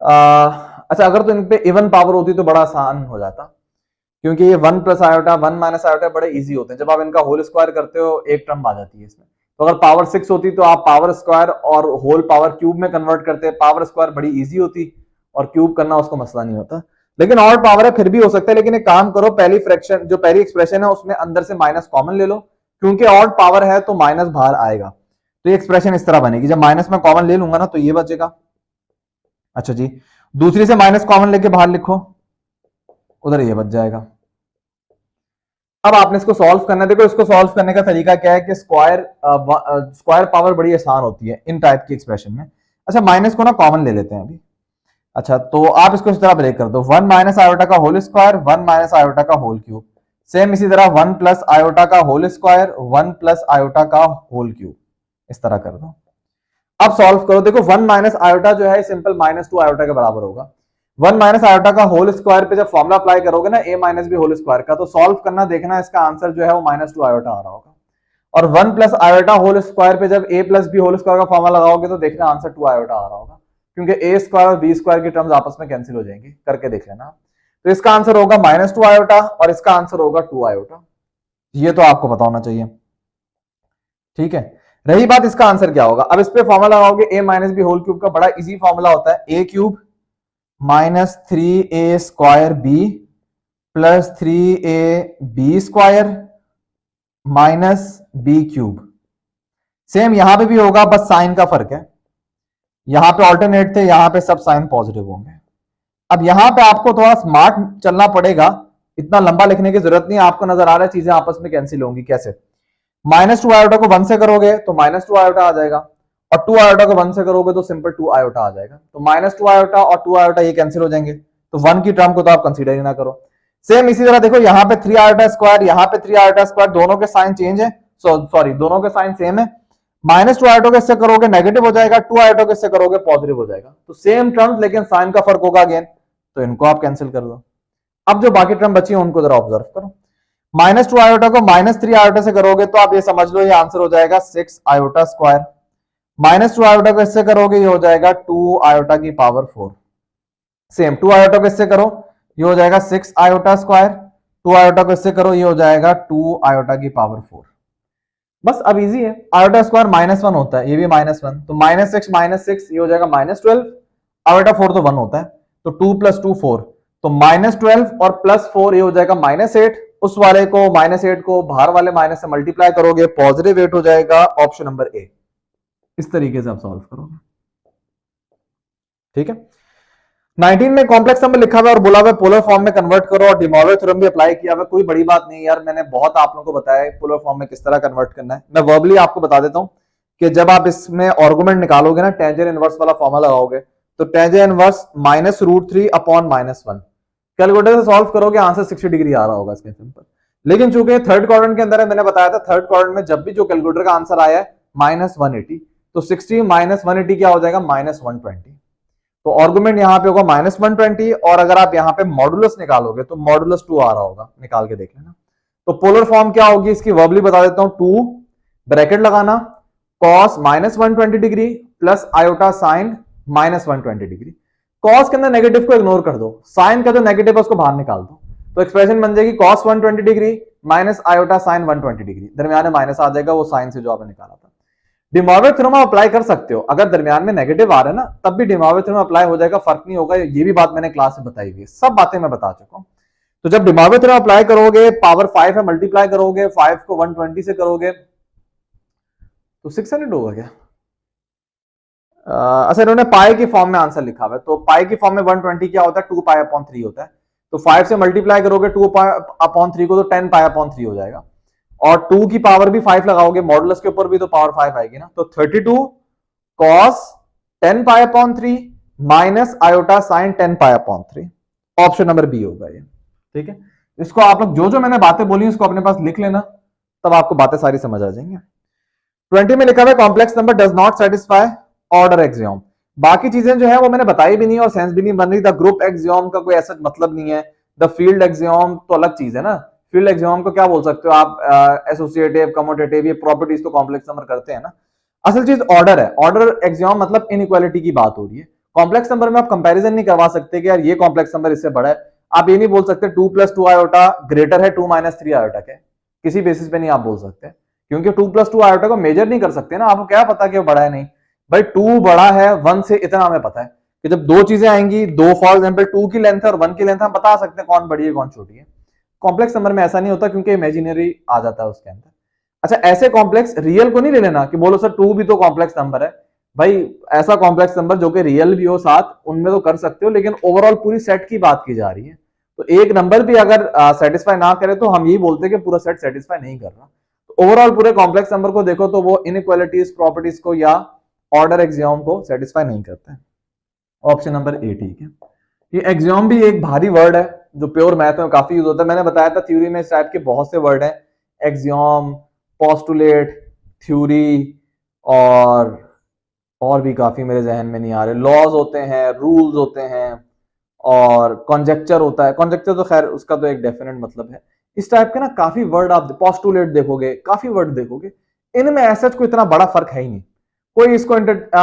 [SPEAKER 1] अच्छा, अगर तो इन पे इवन पावर होती तो बड़ा आसान हो जाता, क्योंकि ये 1 प्लस आयोटा 1 माइनस आयोटा बड़े इजी होते हैं। जब आप इनका होल स्क्वायर करते हो एक टर्म आ जाती है इसमें। तो अगर पावर 6 होती तो आप पावर स्क्वायर और होल पावर क्यूब में कन्वर्ट करते। पावर स्क्वायर बड़ी इजी होती और क्यूब करना उसको मसला नहीं होता। लेकिन और पावर है फिर भी हो सकता है, लेकिन एक काम करो, पहली फ्रैक्शन जो पहली एक्सप्रेशन है उसमें अंदर से माइनस कॉमन ले लो, क्योंकि ऑड पावर है तो माइनस बाहर आएगा। तो ये एक्सप्रेशन इस तरह बनेगी, जब माइनस में कॉमन ले लूंगा ना तो ये बचेगा। अच्छा जी, दूसरी से माइनस कॉमन लेके बाहर लिखो, उधर ये बच जाएगा। अब आपने इसको सॉल्व करना है। देखो इसको सॉल्व करने का तरीका क्या है कि स्क्वायर पावर बड़ी आसान होती है इन टाइप की एक्सप्रेशन में। अच्छा, माइनस को ना कॉमन ले लेते हैं अभी। अच्छा, तो आप इसको इस तरह ब्रेक कर दो, 1 माइनस आयोटा का होल स्क्वायर 1 माइनस आयोटा का होल क्यूब। सेम इसी तरह 1 प्लस आयोटा का होल स्क्वायर 1 प्लस आयोटा का होल क्यूब, इस तरह कर दो। अब सॉल्व करो। देखो 1 माइनस आयोटा जो है सिंपल -2 आयोटा के बराबर होगा। 1 माइनस आयोटा का होल स्क्वायर पे जब फॉर्मुला अप्लाई करोगे ना a minus b whole square का, तो सॉल्व करना, देखना इसका आंसर जो है वो -2 आयोटा आ रहा होगा। और 1 प्लस आयोटा होल स्क्वायर पे जब a plus b whole square का फॉर्मुला लगाओगे तो देखना आंसर 2 आयोटा आ रहा होगा, क्योंकि a स्क्वायर और b स्क्वायर की टर्म्स आपस में कैंसिल हो जाएंगी। करके देख लेना। तो इसका आंसर होगा -2 आयोटा और इसका आंसर होगा 2 आयोटा। ये तो आपको पता होना चाहिए, ठीक है। रही बात इसका आंसर क्या होगा, अब इस पे फॉर्मुला लगाओगे a minus b whole cube का, बड़ा इजी फॉर्मुला होता है a cube minus 3a square b plus 3ab square minus b cube. Same यहां पे भी होगा, बस साइन का फर्क है। यहां पे ऑल्टरनेट थे, यहां पे सब साइन पॉजिटिव होंगे। अब यहां पे आपको थोड़ा स्मार्ट चलना पड़ेगा, इतना लंबा लिखने की जरूरत नहीं है। आपको नजर आ रहा है चीजें आपस में कैंसिल होंगी कैसे। -2 आयोटा को 1 से करोगे तो -2 आयोटा आ जाएगा, और 2 आयोटा को 1 से करोगे तो सिंपल 2 आयोटा आ जाएगा। तो -2 आयोटा और 2 आयोटा ये कैंसिल हो जाएंगे, तो 1 की टर्म को तो आप कंसीडर ही ना करो। सेम इसी तरह देखो, यहाँ पे 3 आयोटा स्क्वायर, यहाँ पे 3 आयोटा स्क्वायर, दोनों के साइन चेंज है, सॉरी दोनों के साइन सेम है। -2 आयोटा को इससे करोगे नेगेटिव हो जाएगा, 2 आयोटा को इससे करोगे पॉजिटिव हो जाएगा। तो सेम टर्म्स लेकिन साइन का फर्क होगा अगेन, तो इनको आप कैंसिल कर दो। अब जो बाकी टर्म बची है उनको जरा ऑब्जर्व करो। -2 आयोटा को -3 आयोटा से करोगे तो आप ये समझ लो ये आंसर हो जाएगा 6 आयोटा स्क्वायर। -2 आयोटा को इससे करोगे ये हो जाएगा 2 आयोटा की पावर 4। सेम 2 आयोटा को इससे करो ये हो जाएगा 6 आयोटा स्क्वायर, 2 आयोटा को इससे करो ये हो जाएगा 2 आयोटा की पावर 4। बस अब इजी है, आयोटा स्क्वायर -1 होता है, ये भी -1, तो -6 ये हो जाएगा -12। आयोटा 4 तो 1 होता है, तो 2 + 2 4, तो -12 और +4 ये हो जाएगा -8। उस वाले को -8 को बाहर वाले माइनस से मल्टीप्लाई करोगे, पॉजिटिव 8 हो जाएगा। ऑप्शन नंबर ए। इस तरीके से आप सॉल्व करोगे, ठीक है। 19 में कॉम्प्लेक्स नंबर लिखा हुआ और बोला हुआ पोलर फॉर्म में कन्वर्ट करो, और डिमॉर्गन थ्योरम भी अप्लाई किया हुआ। कोई बड़ी बात नहीं यार, मैंने बहुत आप लोगों को बताया है पोलर फॉर्म में किस तरह कन्वर्ट करना है। मैं वर्बली आपको बता देता हूं कि जब आप इसमें आर्गुमेंट निकालोगे ना, टेंजेंट इनवर्स वाला फॉर्मूला लगाओगे, तो टेंजेंट इनवर्स -√3/-1। कैलकुलेटर से सॉल्व करोगे आंसर 60 डिग्री आ रहा होगा इसके सिंपल। लेकिन चूंकि थर्ड क्वाड्रेंट के अंदर है, मैंने बताया था थर्ड क्वाड्रेंट में जब भी जो कैलकुलेटर का आंसर आया है -180, तो 60 -180 क्या हो जाएगा, -120। तो आर्गुमेंट यहां पे होगा -120, और अगर आप यहां पे मॉडुलस निकालोगे तो मॉडुलस 2 आ रहा होगा, निकाल के देख लेना। तो पोलर फॉर्म क्या होगी इसकी, वर्बली बता देता हूं। 2 ब्रैकेट लगाना, cos -120 degree plus iota sign -120 degree. cos के अंदर नेगेटिव को इग्नोर कर दो, साइन का जो नेगेटिव है उसको बाहर निकाल दो, तो एक्सप्रेशन बन जाएगी cos 120 degree minus iota sign 120 degree. दरमियान में माइनस आ जाएगा, वो साइन से जो आपने निकाला था। डिमॉर्गन थ्योरम आप अप्लाई कर सकते हो, अगर दरमियान में नेगेटिव आ रहा है ना तब भी डिमॉर्गन थ्योरम अप्लाई हो जाएगा, फर्क नहीं होगा। ये भी बात मैंने क्लास में बताई हुई है, सब बातें मैं बता चुका हूं। तो जब डिमॉर्गन थ्योरम अप्लाई करोगे, पावर 5 है, मल्टीप्लाई करोगे, 5 को 120 से करोगे तो 600 होगा क्या? अच्छा, इन्होंने पाई की फॉर्म में आंसर लिखा हुआ है, तो पाई की फॉर्म में 120 क्या होता है, 2π/3 होता है। तो 5 से मल्टीप्लाई करोगे 2π/3 को, तो 10π/3 हो जाएगा। और 2 की पावर भी 5 लगाओगे, मॉडुलस के ऊपर भी तो पावर 5 आएगी ना, तो 32 cos 10π/3 minus iota sine 10π/3। Option number B होगा ये, ठीक है। इसको आप लोग जो जो मैंने बातें बोली उसको अपने पास लिख लेना, तब आपको बातें सारी समझ आ जाएंगी। 20 में लिखा हुआ है complex number does not satisfy order axiom. बाकी चीजें जो है वो मैंने बताई भी नहीं और सेंस भी नहीं बन रही। द ग्रुप एक्सियोम का कोई ऐसा मतलब नहीं है। द फील्ड एक्सियोम तो अलग चीज है ना। फील्ड एक्सियोम को क्या बोल सकते हो आप, एसोसिएटिव, कम्यूटेटिव, ये प्रॉपर्टीज तो कॉम्प्लेक्स नंबर करते हैं ना। असल चीज ऑर्डर है। ऑर्डर एक्सियोम मतलब इनइक्वालिटी की बात हो रही है। कॉम्प्लेक्स नंबर में आप कंपैरिजन नहीं करवा सकते कि यार ये कॉम्प्लेक्स नंबर इससे बड़ा है। आप ये नहीं बोल सकते 2+2 आयोटा ग्रेटर है 2-3 आयोटा के, किसी बेसिस पे नहीं आप बोल सकते, क्योंकि 2+2 आयोटा को मेजर नहीं कर सकते ना। आपको क्या पता कि वो बड़ा है नहीं। भाई 2 बड़ा है 1 से, इतना हमें पता है कि जब दो चीजें आएंगी, दो फॉर एग्जाम्पल 2 की लेंथ है और 1 की लेंथ, हम बता सकते हैं कौन बड़ी है कौन छोटी है। कॉम्प्लेक्स नंबर में ऐसा नहीं होता क्योंकि इमेजिनरी आ जाता है उसके अंदर। अच्छा, ऐसे कॉम्प्लेक्स रियल को नहीं ले लेना कि बोलो सर 2 भी तो कॉम्प्लेक्स नंबर है। भाई ऐसा कॉम्प्लेक्स नंबर जो कि रियल भी हो साथ, उनमें तो कर सकते हो, लेकिन ओवरऑल पूरी सेट की बात की जा रही है। तो एक नंबर भी अगर सेटिस्फाई ना करे तो हम यही बोलते हैं कि पूरा सेट सेटिस्फाई नहीं कर रहा। तो ओवरऑल पूरे कॉम्प्लेक्स नंबर को देखो तो वो इनइक्वालिटीज, प्रॉपर्टीज को या ऑर्डर एक्सियोम को सेटिस्फाई नहीं करते हैं। ऑप्शन नंबर ए ठीक है। ये एक्सियोम भी एक भारी वर्ड है जो प्योर मैथ में काफी यूज होता है। मैंने बताया था थ्योरी में इस टाइप के बहुत से वर्ड हैं, एक्सियोम, पोस्टुलेट, थ्योरी, और भी काफी मेरे जहन में नहीं आ रहे। लॉज होते हैं, रूल्स होते हैं, और कॉन्जेक्चर होता है। कॉन्जेक्चर तो खैर उसका तो एक डेफिनेट मतलब है। इस टाइप के ना काफी वर्ड आप पोस्टुलेट देखोगे, काफी वर्ड देखोगे, इनमें ऐसा कोई इतना बड़ा फर्क है ही नहीं। कोई इसको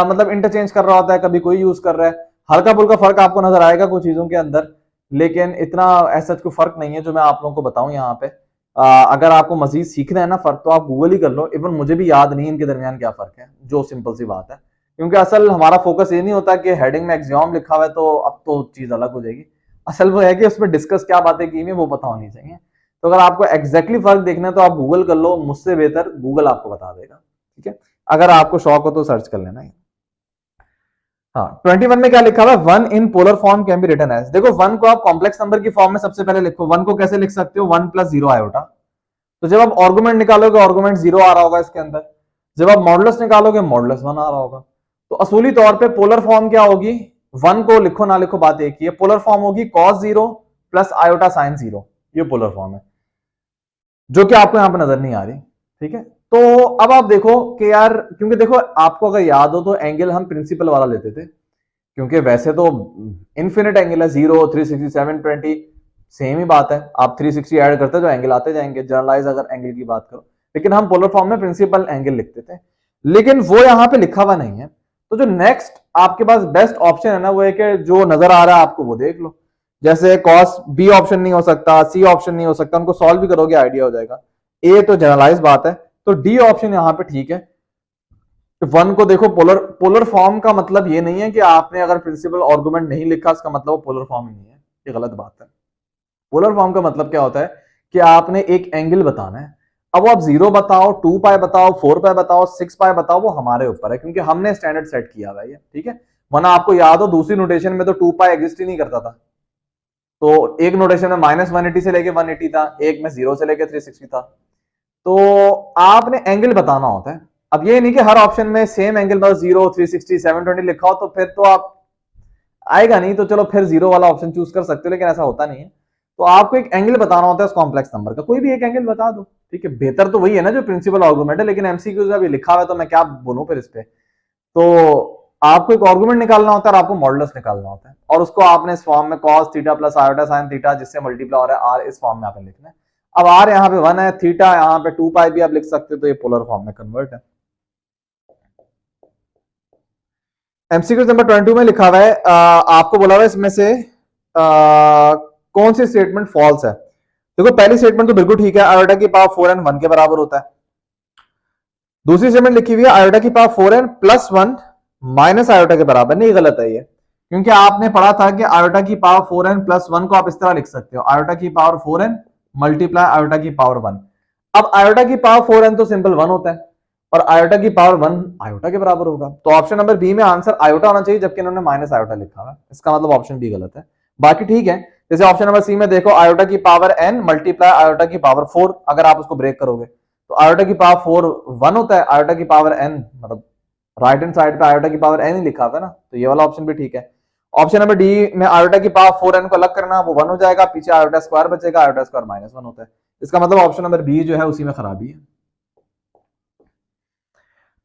[SPEAKER 1] मतलब इंटरचेंज कर रहा होता है, कभी कोई यूज कर रहा है, हल्का फुल्का फर्क आपको नजर आएगा कुछ चीजों के अंदर, लेकिन इतना ऐसा कोई फर्क नहीं है जो मैं आप लोगों को बताऊं यहाँ पे। अगर आपको मजीद सीखना है ना फर्क, तो आप गूगल ही कर लो। इवन मुझे भी याद नहीं इनके दरमियान क्या फर्क है, जो सिंपल सी बात है। क्योंकि असल हमारा फोकस ये नहीं होता कि हेडिंग में एग्जाम लिखा हुआ है तो अब तो चीज अलग हो जाएगी। असल वो है कि उसमें डिस्कस क्या बातें की हुई वो पता होनी चाहिए। तो अगर आपको एग्जैक्टली फर्क देखना है तो आप गूगल कर लो, मुझसे बेहतर गूगल आपको बता देगा। ठीक है, अगर आपको शौक हो तो सर्च कर लेना है। हाँ, 21 में क्या लिखा हुआ है, 1 in polar form can be written as. देखो 1 को आप कॉम्प्लेक्स नंबर की फॉर्म में सबसे पहले लिखो। 1 को कैसे लिख सकते हो, 1+0 आयोटा। तो जब आप आर्गुमेंट निकालोगे, आर्गुमेंट 0 आ रहा होगा इसके अंदर। जब आप मॉडुलस निकालोगे, मॉडुलस 1 आ रहा होगा। तो असूली तौर पे पोलर फॉर्म क्या होगी, 1 को लिखो ना लिखो बात एक ही है। पोलर फॉर्म होगी cos 0 प्लस आयोटा साइन 0। ये पोलर फॉर्म है, जो कि आपको यहां पर नजर नहीं आ रही। ठीक है, तो अब आप देखो कि यार, क्योंकि देखो आपको अगर याद हो तो एंगल हम प्रिंसिपल वाला लेते थे, क्योंकि वैसे तो इन्फिनिट एंगल है, 0, 360, 720 सेम ही बात है। आप 360 ऐड करते तो एंगल आते जाएंगे, जनरलाइज अगर एंगल की बात करो। लेकिन हम पोलर फॉर्म में प्रिंसिपल एंगल लिखते थे, लेकिन वो यहां पे लिखा हुआ नहीं है। तो जो नेक्स्ट आपके पास बेस्ट ऑप्शन है ना, वो है कि जो नजर आ रहा है आपको वो देख लो। जैसे कॉस बी ऑप्शन नहीं हो सकता, सी ऑप्शन नहीं हो सकता, उनको सॉल्व भी करोगे आइडिया हो जाएगा। ए तो जनरलाइज बात है, तो डी ऑप्शन यहां पे ठीक है। 1 को देखो, पोलर पोलर फॉर्म का मतलब ये नहीं है कि आपने अगर प्रिंसिपल आर्गुमेंट नहीं लिखा इसका मतलब वो पोलर फॉर्म ही नहीं है, ये गलत बात है। पोलर फॉर्म का मतलब क्या होता है कि आपने एक एंगल बताना है। अब आप 0 बताओ, 2 पाई बताओ, 4 पाई बताओ, 6 पाई बताओ, वो हमारे ऊपर है, क्योंकि हमने स्टैंडर्ड सेट किया हुआ है। ठीक है, वरना आपको याद हो दूसरी नोटेशन में तो 2 पाई एग्जिस्ट ही नहीं करता था। तो एक नोटेशन में -180 से लेके 180 था, एक में 0 से लेके 360 था। तो आपने एंगल बताना होता है। अब ये नहीं कि हर ऑप्शन में सेम एंगल मतलब 0, 360, 720 लिखा हो, तो फिर तो आप आएगा नहीं। तो चलो फिर 0 वाला ऑप्शन चूज कर सकते हो, लेकिन ऐसा होता नहीं है। तो आपको एक एंगल बताना होता है उस कॉम्प्लेक्स नंबर का, कोई भी एक एंगल बता दो। ठीक है, बेहतर तो वही है ना जो प्रिंसिपल आर्गुमेंट है, लेकिन एमसीक्यूज में अभी लिखा हुआ है तो मैं क्या बोलूं फिर इस पे। तो आपको एक आर्गुमेंट निकालना होता है और आपको मॉडुलस निकालना होता है, और उसको आपने इस फॉर्म में cos theta plus iota sine theta, जिससे मल्टीप्लाई हो रहा है आर, इस फॉर्म में आपने लिखना है। अब आर यहाँ पे 1 है, थीटा यहाँ पे 2 पाई भी आप लिख सकते हो, तो ये पोलर फॉर्म में कन्वर्ट है। एमसीक्यू नंबर 22 में लिखा हुआ है, आपको बोला हुआ है इसमें से कौन सी स्टेटमेंट फॉल्स है। देखो पहली स्टेटमेंट तो बिल्कुल ठीक है, आयोटा की पावर 4n 1 के बराबर होता है। दूसरी स्टेटमेंट लिखी हुई है आयोटा की power 4n plus 1 minus iota के बराबर, नहीं गलत है ये, क्योंकि आपने पढ़ा था कि आयोटा की पावर 4n प्लस 1 को आप इस तरह लिख सकते हो, आयोटा की पावर 4n मल्टीप्लाई आयोटा की पावर 1। अब आयोटा की पावर 4n तो सिंपल 1 होता है, और आयोटा की पावर 1 आयोटा के बराबर होगा। तो ऑप्शन नंबर बी में आंसर आयोटा होना चाहिए, जबकि इन्होंने माइनस आयोटा लिखा है, इसका मतलब ऑप्शन बी गलत है। बाकी ठीक है, जैसे ऑप्शन नंबर सी में देखो, आयोटा की पावर n मल्टीप्लाई आयोटा की पावर 4, अगर आप उसको ब्रेक करोगे तो आयोटा की पावर 4 1 होता है, आयोटा की पावर n मतलब राइट हैंड साइड पे आयोटा की पावर n ही लिखा हुआ है ना, तो ये वाला ऑप्शन भी ठीक है। ऑप्शन नंबर डी में आयोटा की पावर 4n को अलग करना, वो 1 हो जाएगा, पीछे आयोटा स्क्वायर बचेगा, आयोटा स्क्वायर -1 होता है। इसका मतलब ऑप्शन नंबर बी जो है उसी में खराबी है।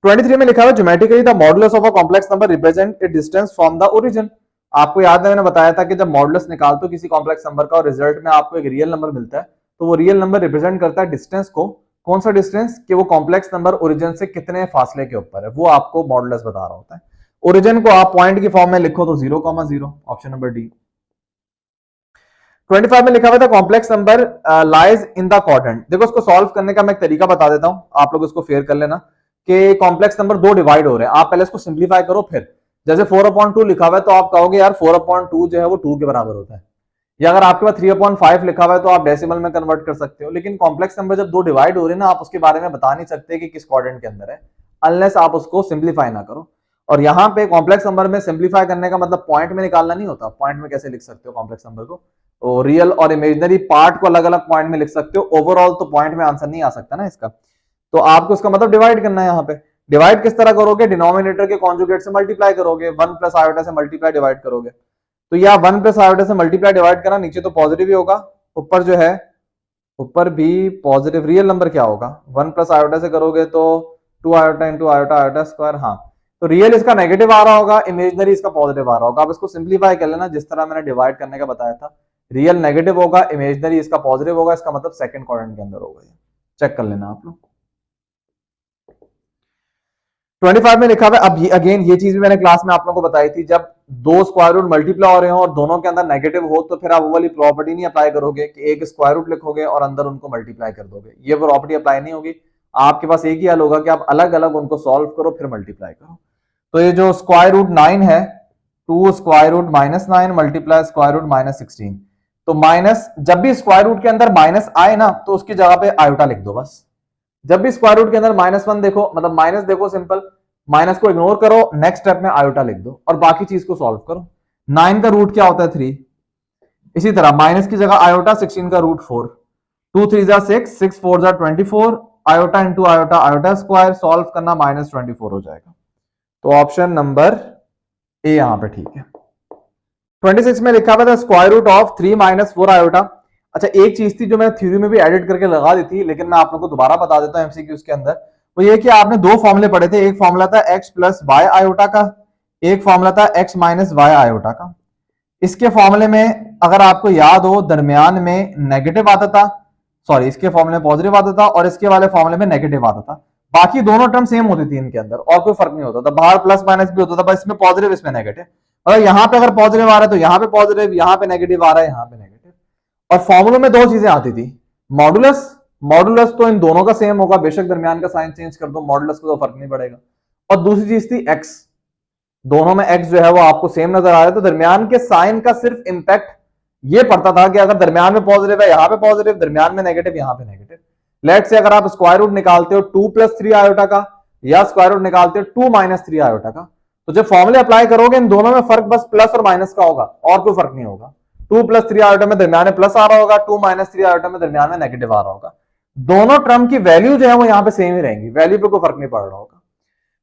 [SPEAKER 1] 23 में लिखा हुआ geometrically the modulus of a complex number represent a distance from the origin. आपको याद है मैंने बताया था कि जब मॉडुलस निकालते हो किसी कॉम्प्लेक्स नंबर का और रिजल्ट में आपको एक रियल नंबर मिलता है, तो वो रियल नंबर रिप्रेजेंट करता है डिस्टेंस को। कौन सा डिस्टेंस? कि वो कॉम्प्लेक्स नंबर ओरिजिन से कितने फासले के ऊपर है, वो आपको मॉडुलस बता रहा होता है। ओरिजिन को आप पॉइंट की फॉर्म में लिखो तो 0,0, ऑप्शन नंबर डी। 25 में लिखा हुआ था complex number lies in the quadrant. देखो इसको सॉल्व करने का मैं एक तरीका बता देता हूं, आप लोग इसको फेयर कर लेना कि कॉम्प्लेक्स नंबर दो डिवाइड हो रहे हैं। आप पहले इसको सिंप्लीफाई करो, फिर जैसे 4/2 लिखा हुआ है तो आप कहोगे यार 4/2 जो है वो 2 के बराबर होता है, या अगर आपके पास 3/5 लिखा हुआ है तो आप डेसिमल में कन्वर्ट कर सकते हो। लेकिन कॉम्प्लेक्स नंबर जब दो डिवाइड हो रहे हैं ना, आप उसके बारे में बता नहीं सकते कि किस क्वाड्रेंट के अंदर है अनलेस आप उसको सिंप्लीफाई ना करो। और यहाँ पे कॉम्प्लेक्स नंबर में सिंप्लीफाई करने का मतलब पॉइंट में निकालना नहीं होता। पॉइंट में कैसे लिख सकते हो कॉम्प्लेक्स नंबर को? तो रियल और इमेजिनरी पार्ट को अलग अलग पॉइंट में लिख सकते हो, ओवरऑल तो पॉइंट में आंसर नहीं आ सकता ना इसका। तो आपको इसका मतलब डिवाइड करना है। यहाँ पे डिवाइड किस तरह करोगे? डिनोमिनेटर के कॉन्जुगेट से मल्टीप्लाई करोगे, 1 प्लस आयोटा से मल्टीप्लाई डिवाइड करोगे। तो यह 1 प्लस आयोटा से मल्टीप्लाई डिवाइड करना, नीचे तो पॉजिटिव ही होगा, ऊपर जो है ऊपर भी पॉजिटिव। रियल नंबर क्या होगा? 1 प्लस आयोटा से करोगे तो 2 iota into iota, iota square. हाँ, तो रियल इसका नेगेटिव आ रहा होगा, इमेजिनरी इसका पॉजिटिव आ रहा होगा। आप इसको सिंप्लीफाई कर लेना जिस तरह मैंने डिवाइड करने का बताया था। रियल नेगेटिव होगा, इमेजिनरी इसका पॉजिटिव होगा, इसका मतलब सेकंड क्वाड्रेंट के अंदर होगा। चेक कर लेना आप लोग। 25 में लिखा हुआ है, अब अगेन ये चीज भी मैंने क्लास में आप लोगों को बताई थी, जब दो स्क्वायर रूट मल्टीप्लाई हो रहे हो और दोनों के अंदर नेगेटिव हो तो फिर आप वो वाली प्रॉपर्टी नहीं अप्लाई करोगे कि एक स्क्वायर रूट लिखोगे और अंदर उनको मल्टीप्लाई कर दोगे। ये प्रॉपर्टी अप्लाई नहीं होगी। आपके पास एक ही हल होगा कि आप अलग अलग उनको सॉल्व करो फिर मल्टीप्लाई करो। तो ये जो स्क्वायर रूट 9 है, 2 square root -9 multiply square root -16। तो माइनस, जब भी स्क्वायर रूट के अंदर माइनस आए ना तो उसकी जगह पे आयोटा लिख दो बस। जब भी स्क्वायर रूट के अंदर -1 देखो, मतलब माइनस देखो, सिंपल माइनस को इग्नोर करो, नेक्स्ट स्टेप में आयोटा लिख दो और बाकी चीज को सॉल्व करो। 9 का रूट क्या होता है? 3। इसी तरह माइनस की जगह आयोटा, 16 का रूट 4, 2 3 जा 6, 6 4 जा 24, iota into iota, iota square, solve करना -24 हो जाएगा। तो ऑप्शन नंबर ए यहां पे ठीक है। 26 में लिखा हुआ था स्क्वायर रूट ऑफ 3 - 4 आयोटा। अच्छा, एक चीज थी जो मैं थ्योरी में भी एडिट करके लगा दी थी, लेकिन मैं आप लोगों को दोबारा बता देता हूं एमसीक्यूज के अंदर। वो ये कि आपने दो फॉर्मूले पढ़े थे, एक फॉर्मूला था x प्लस वाई आयोटा का, एक फॉर्मूला था x माइनस वाई आयोटा का। इसके फॉर्मूले में अगर आपको याद हो, दरमियान में नेगेटिव आता था, सॉरी इसके फॉर्मूले में पॉजिटिव आता था और इसके वाले फॉर्मूले में नेगेटिव आता था। बाकी दोनों टर्म सेम होती थी इनके अंदर और कोई फर्क नहीं होता था, बाहर प्लस माइनस भी होता था, बस इसमें पॉजिटिव इसमें नेगेटिव। और यहाँ पे अगर पॉजिटिव आ रहा है तो यहाँ पे पॉजिटिव, यहाँ पे नेगेटिव आ रहा है, यहाँ पे नेगेटिव। और फॉर्मूलों में दो चीजें आती थी, मॉडुलस, मॉडुलस तो इन दोनों का सेम होगा, बेशक दरमियान का साइन चेंज कर दो, मॉडुलस को तो फर्क नहीं पड़ेगा। और दूसरी चीज थी एक्स, दोनों में एक्स जो है वो आपको सेम नजर आ रहा है, तो दरमियान के साइन का सिर्फ इंपैक्ट ये पड़ता था कि अगर दरमियान में पॉजिटिव है यहाँ पे पॉजिटिव, दरमियान में नेगेटिव यहाँ पे नेगेटिव। लेट से अगर आप स्क्वायर रूट निकालते हो 2 + 3 आयोटा का या स्क्वायर रूट निकालते हो 2 - 3 आयोटा का, तो जब फॉर्मूले अप्लाई करोगे इन दोनों में फर्क बस प्लस और माइनस का होगा और कोई फर्क नहीं होगा। 2 + 3 आयोटा में दरमियान में प्लस आ रहा होगा, 2 - 3 आयोटा में दरमियान में नेगेटिव आ रहा होगा। दोनों टर्म की वैल्यू जो है वो यहाँ पे सेम ही रहेंगी, वैल्यू पे कोई फर्क नहीं पड़ रहा होगा।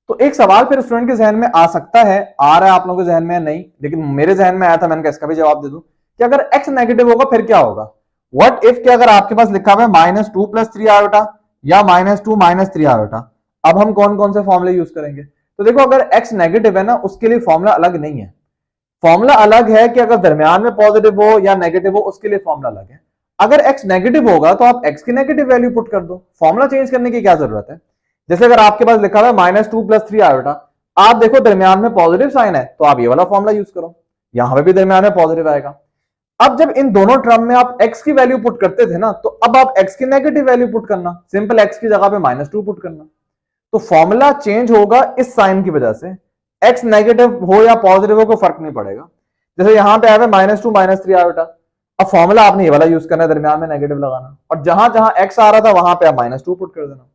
[SPEAKER 1] तो एक सवाल फिर स्टूडेंट के जहन में आ सकता है, आ रहा है आप लोगों के जहन में नहीं, लेकिन मेरे जहन में आया था, मैंने कहा इसका भी जवाब दे दूं कि अगर x नेगेटिव होगा फिर क्या होगा। व्हाट इफ कि अगर आपके पास लिखा हुआ है -2 + 3 आयोटा या -2 - 3 आयोटा, अब हम कौन कौन से फॉर्मूले यूज करेंगे? तो देखो, अगर x नेगेटिव है ना उसके लिए फॉर्मूला अलग नहीं है। फॉर्मूला अलग है कि अगर दरमियान में पॉजिटिव हो या नेगेटिव हो उसके लिए फॉर्मूला अलग है। अगर x नेगेटिव होगा तो आप x की नेगेटिव वैल्यू पुट कर दो, फॉर्मूला चेंज करने की क्या जरूरत है। जैसे अगर आपके पास लिखा हुआ है -2 + 3 आयोटा, आप देखो दरमियान में पॉजिटिव साइन है तो आप ये वाला फॉर्मूला यूज करो, यहां पे भी दरमियान में पॉजिटिव आएगा। अब जब इन दोनों टर्म में आप x की वैल्यू पुट करते थे ना, तो अब आप x की नेगेटिव वैल्यू पुट करना, सिंपल x की जगह पे -2 पुट करना, तो फॉर्मूला चेंज होगा इस साइन की वजह से। x नेगेटिव हो या पॉजिटिव हो कोई फर्क नहीं पड़ेगा। जैसे यहां पे आया -2 - 3 आयोटा, अब फॉर्मूला आपने ये वाला यूज करना है, दरमियान में नेगेटिव लगाना, और जहां जहां x आ रहा था वहां पे आप -2 पुट कर देना।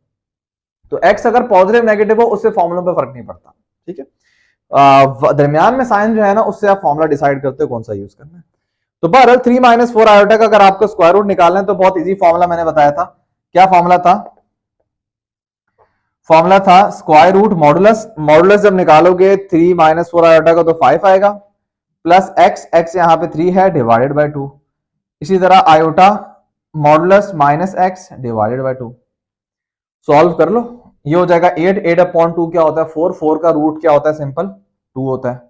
[SPEAKER 1] तो x अगर पॉजिटिव नेगेटिव हो उससे फॉर्मूला पे फर्क नहीं पड़ता, ठीक है। दरमियान में साइन जो है ना उससे आप फॉर्मूला डिसाइड करते हो कौन सा यूज करना है। तो बहरहाल 3 - 4 आयोटा का अगर आपको स्क्वायर रूट निकालना है तो बहुत इजी फॉर्मूला मैंने बताया था। क्या फॉर्मूला था? फॉर्मूला था स्क्वायर रूट मॉडुलस, मॉडुलस जब निकालोगे 3 - 4 आयोटा का तो 5 आएगा, प्लस एक्स, एक्स यहाँ पे 3 है, डिवाइडेड बाय 2। इसी तरह iota modulus -x divided by 2। Solve कर लो, ये हो जाएगा 8, 8/2 क्या होता है 4, 4 का रूट क्या होता है सिंपल 2 होता है।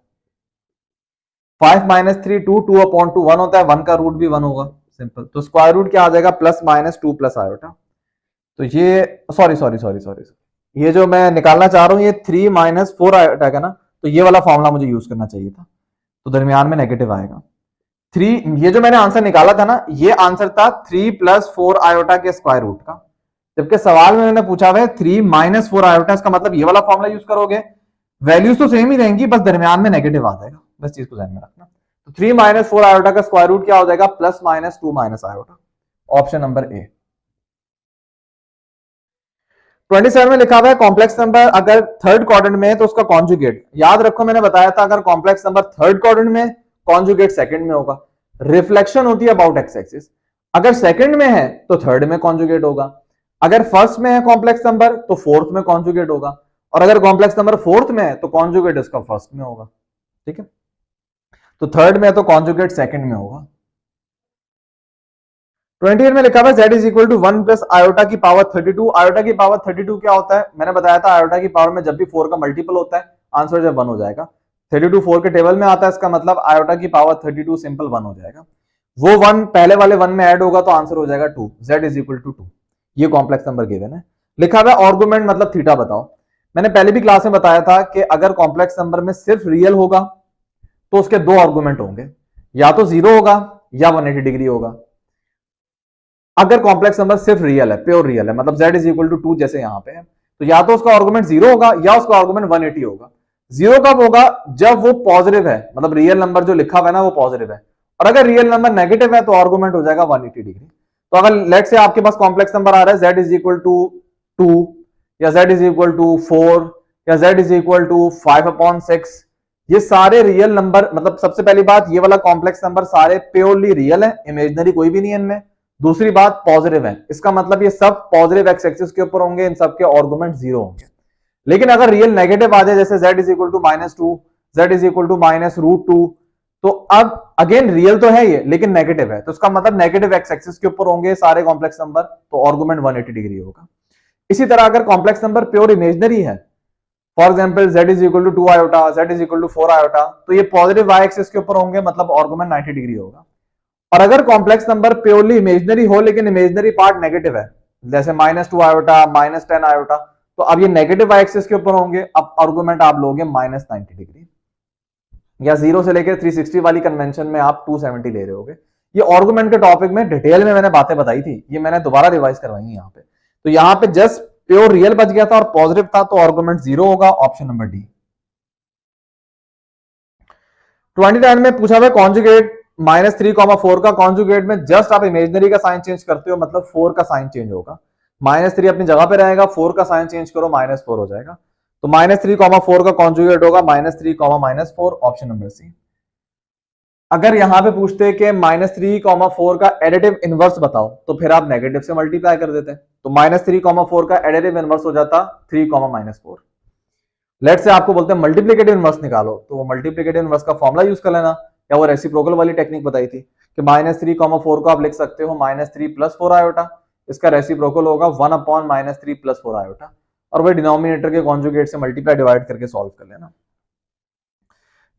[SPEAKER 1] 5 - 3 2, 2/2 1 होता है, 1 का रूट भी 1 होगा सिंपल। तो स्क्वायर रूट क्या आ जाएगा +-2 प्लस आयोटा। तो ये सॉरी सॉरी सॉरी सॉरी ये जो मैं निकालना चाह रहा हूं ये 3 - 4 आयोटा का ना, तो ये वाला फॉर्मूला मुझे यूज करना चाहिए था, तो दरमियान में नेगेटिव आएगा। 3 ये जो मैंने आंसर निकाला था ना, ये आंसर था 3 + 4 आयोटा के स्क्वायर रूट का, जबकि सवाल में मैंने पूछा हुआ है 3 - 4 आयोटा, इसका मतलब ये वाला फॉर्मूला यूज करोगे, वैल्यूज तो सेम ही रहेंगी, बस दरमियान में नेगेटिव आ जाएगा, बस चीज को ध्यान में रखना। तो 3 - 4 आयोटा का स्क्वायर रूट क्या हो जाएगा +-2 आयोटा, ऑप्शन नंबर ए। 27 में लिखा हुआ है कॉम्प्लेक्स नंबर अगर थर्ड क्वाड्रेंट में है तो उसका कॉन्जुगेट, याद रखो मैंने बताया था अगर कॉम्प्लेक्स नंबर थर्ड क्वाड्रेंट में कॉन्जुगेट सेकंड में होगा। रिफ्लेक्शन होती है अबाउट एक्स एक्सिस, अगर सेकंड में है तो थर्ड में कॉन्जुगेट होगा, अगर फर्स्ट में है कॉम्प्लेक्स नंबर तो फोर्थ में कॉन्जुगेट होगा, और अगर कॉम्प्लेक्स नंबर फोर्थ में है तो कॉन्जुगेट इसका फर्स्ट में होगा। ठीक है, तो थर्ड में है तो कॉन्जुगेट सेकंड में होगा। 28 में लिखा हुआ z is equal to 1 plus iota की पावर 32। आयोटा की पावर 32 क्या होता है, मैंने बताया था आयोटा की पावर में जब भी 4 का मल्टीपल होता है आंसर जब 1 हो जाएगा। 32 4 के टेबल में आता है, इसका मतलब आयोटा की पावर 32 सिंपल 1 हो जाएगा। वो 1 पहले वाले 1 में ऐड होगा तो आंसर हो जाएगा 2, z इज इक्वल टू 2। ये कॉम्प्लेक्स नंबर गिवन है। लिखा हुआ आर्गुमेंट मतलब थीटा बताओ। मैंने पहले भी क्लास में बताया था कि अगर कॉम्प्लेक्स नंबर में सिर्फ रियल होगा तो उसके दो आर्गुमेंट होंगे, या तो 0 होगा या 180 डिग्री होगा। अगर कॉम्प्लेक्स नंबर सिर्फ रियल है, प्योर रियल है, मतलब z इज इक्वल टू 2 जैसे यहां पे है, तो या तो उसका आर्गुमेंट 0 होगा या उसका आर्गुमेंट 180 होगा। 0 कब होगा, जब वो पॉजिटिव है, मतलब रियल नंबर जो लिखा हुआ है ना वो पॉजिटिव है, और अगर रियल नंबर नेगेटिव है तो आर्गुमेंट हो जाएगा 180 डिग्री। तो अगर लेट से आपके पास कॉम्प्लेक्स नंबर आ रहा है z इज इक्वल टू 2 या z इज इक्वल टू 4 या z इज इक्वल टू 5/6, ये सारे रियल नंबर, मतलब सबसे पहली बात ये वाला कॉम्प्लेक्स नंबर सारे प्योरली रियल है, इमेजिनरी कोई भी नहीं है इनमें। दूसरी बात पॉजिटिव है, इसका मतलब ये सब पॉजिटिव एक्स एक्सिस के ऊपर होंगे, इन सब के आर्गुमेंट 0 होंगे। लेकिन अगर रियल नेगेटिव आ जाए जैसे z is equal to -2, z is equal to -√2, तो अब अगेन रियल तो है ये लेकिन नेगेटिव है, तो इसका मतलब नेगेटिव एक्स एक्सिस के ऊपर होंगे सारे कॉम्प्लेक्स नंबर, तो आर्गुमेंट 180 डिग्री होगा। इसी तरह अगर कॉम्प्लेक्स नंबर प्योर इमेजिनरी है, for example z is equal to 2 iota, z is equal to 4 iota, तो ये पॉजिटिव y एक्सिस के ऊपर होंगे, मतलब आर्गुमेंट 90 डिग्री होगा। और अगर कॉम्प्लेक्स नंबर प्योरली इमेजिनरी हो लेकिन इमेजिनरी पार्ट नेगेटिव है, जैसे -2 आयोटा, -10 आयोटा, तो अब ये नेगेटिव एक्सिस के ऊपर होंगे, अब आर्गुमेंट आप लोगे -90 डिग्री, या 0 से लेकर 360 वाली कन्वेंशन में आप 270 ले रहे होगे। ये आर्गुमेंट के टॉपिक में डिटेल में मैंने बातें बताई थी, ये मैंने दोबारा रिवाइज करवाई है यहाँ पे। तो यहाँ पे जस्ट प्योर रियल बच गया था और पॉजिटिव था, तो आर्गुमेंट 0 होगा, ऑप्शन नंबर डी। 29 में पूछा हुआ कॉन्जुगेट -3, 4 का कॉन्जुगेट में जस्ट आप इमेजिनरी का साइन चेंज करते हो, मतलब 4 का साइन चेंज होगा, -3 अपनी जगह पे रहेगा, 4 का साइन चेंज करो -4 हो जाएगा। तो -3, 4 का कॉन्जुगेट होगा -3, -4, ऑप्शन नंबर सी। अगर यहां पे पूछते कि -3, 4 का एडिटिव इनवर्स बताओ, तो फिर आप नेगेटिव से मल्टीप्लाई कर देते, तो -3, 4 का एडिटिव इनवर्स हो जाता 3, -4। लेट से आपको बोलते हैं मल्टीप्लिकेटिव इनवर्स निकालो, तो वो मल्टीप्लिकेटिव इनवर्स का फॉर्मूला यूज कर लेना, या वो रेसिप्रोकल वाली टेक्निक बताई थी कि -3, 4 को आप लिख सकते हो -3 + 4 आयोटा, इसका रेसिप्रोकल होगा 1/-3 + 4 आयोटा, और वही डिनोमिनेटर के कॉन्जुगेट से मल्टीप्लाई डिवाइड करके सॉल्व कर लेना।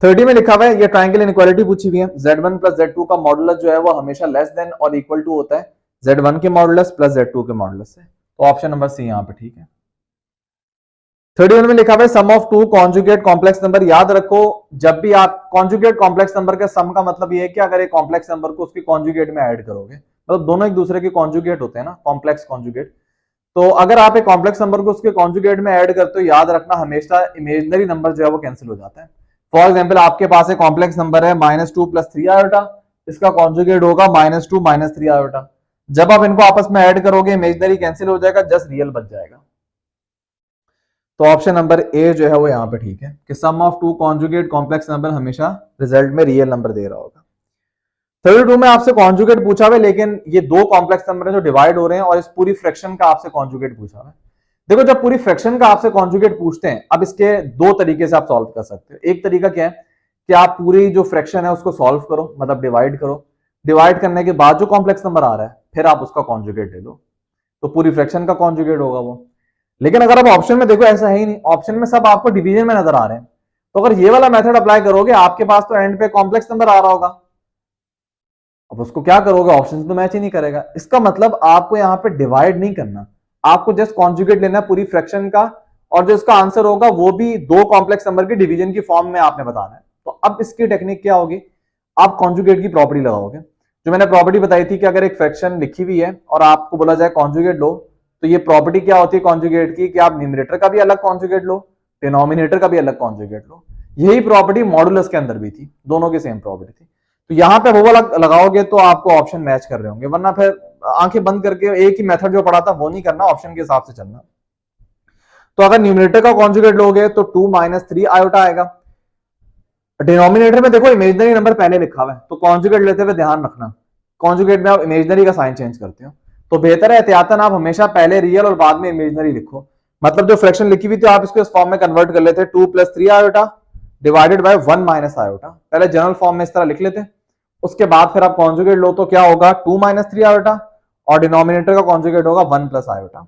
[SPEAKER 1] 30 में लिखा हुआ है, ये ट्रायंगल इनइक्वालिटी पूछी हुई है, z1 + z2 का मॉडुलस जो है वो हमेशा लेस देन और इक्वल टू होता है z1 के मॉडुलस + z2 के मॉडुलस से, तो ऑप्शन नंबर सी यहाँ पे ठीक है। 31 में लिखा हुआ है sum of two conjugate complex number. याद रखो जब भी आप कॉन्जुगेट कॉम्प्लेक्स नंबर के सम का मतलब ये है कि अगर एक कॉम्प्लेक्स नंबर को उसके कॉन्जुगेट में ऐड करोगे, मतलब दोनों एक दूसरे के कॉन्जुगेट होते हैं ना, कॉम्प्लेक्स कॉन्जुगेट, तो अगर आप एक कॉम्प्लेक्स नंबर को उसके कॉन्जुगेट में ऐड करते हो, याद रखना हमेशा इमेजिनरी नंबर जो है वो कैंसिल हो जाता है। फॉर एग्जाम्पल आपके पास एक कॉम्प्लेक्स नंबर है -2 + 3 आयोटा, इसका कॉन्जुगेट होगा -2 - 3 आयोटा, जब आप इनको आपस में ऐड करोगे इमेजिनरी कैंसिल हो जाएगा, जस्ट रियल बच जाएगा। तो ऑप्शन नंबर ए जो है वो यहाँ पे ठीक है कि sum of two conjugate complex number हमेशा रिजल्ट में रियल नंबर दे रहा होगा। 32 में आपसे कॉन्जुगेट पूछा हुआ है, लेकिन ये दो कॉम्प्लेक्स नंबर है जो डिवाइड हो रहे हैं, और इस पूरी फ्रैक्शन का आपसे कॉन्जुगेट पूछा हुआ है। देखो जब पूरी फ्रैक्शन का आपसे कॉन्जुगेट पूछते हैं, अब इसके दो तरीके से आप सॉल्व कर सकते हो। एक तरीका क्या है कि आप पूरी जो फ्रैक्शन है उसको सॉल्व करो, मतलब डिवाइड करो, डिवाइड करने के बाद जो कॉम्प्लेक्स नंबर आ रहा है फिर आप उसका कॉन्जुगेट ले लो, तो पूरी फ्रैक्शन का कॉन्जुगेट होगा वो। लेकिन अगर आप ऑप्शन में देखो ऐसा है ही नहीं, ऑप्शन में सब आपको डिवीजन में नजर आ रहे हैं। तो अगर ये वाला मेथड अप्लाई करोगे आपके पास तो एंड पे कॉम्प्लेक्स नंबर आ रहा होगा, अब उसको क्या करोगे, ऑप्शन तो मैच ही नहीं करेगा। इसका मतलब आपको यहाँ पे डिवाइड नहीं करना, आपको जस्ट कॉन्जुगेट लेना पूरी फ्रैक्शन का, और जो इसका आंसर होगा वो भी दो कॉम्प्लेक्स नंबर के डिवीजन की फॉर्म में आपने बताना है। तो अब इसकी टेक्निक क्या होगी, आप कॉन्जुगेट की प्रॉपर्टी लगाओगे। जो मैंने प्रॉपर्टी बताई थी कि अगर एक फ्रैक्शन लिखी हुई है और आपको बोला जाए कॉन्जुगेट लो, तो ये प्रॉपर्टी क्या होती है कॉन्जुगेट की, कि आप न्यूमरेटर का भी अलग कॉन्जुगेट लो, डिनोमिनेटर का भी अलग कॉन्जुगेट लो। यही प्रॉपर्टी मॉडुलस के अंदर भी थी, दोनों की सेम प्रॉपर्टी थी। तो यहां पे वो वाला लगाओगे तो आपको ऑप्शन मैच कर रहे होंगे, वरना फिर आंखें बंद करके एक ही मेथड जो पढ़ा था वो नहीं करना, ऑप्शन के हिसाब से चलना। तो अगर न्यूमरेटर का कॉन्जुगेट लोगे तो 2 - 3 आयोटा आएगा। डिनोमिनेटर में देखो इमेजिनरी नंबर पहले लिखा हुआ है, तो कॉन्जुगेट लेते हुए ध्यान रखना, कॉन्जुगेट में आप इमेजिनरी का साइन चेंज करते हो, तो बेहतर है एहतियातन आप हमेशा पहले रियल और बाद में इमेजिनरी लिखो। मतलब जो फ्रैक्शन लिखी हुई थी आप इसको इस फॉर्म में कन्वर्ट कर लेते, 2 + 3 आयोटा डिवाइडेड बाय 1 - आयोटा, पहले जनरल फॉर्म में इस तरह लिख लेते। उसके बाद फिर आप कॉन्जुगेट लो तो क्या होगा, 2 - 3 आयोटा, और डिनोमिनेटर का कॉन्जुगेट होगा 1 + आयोटा।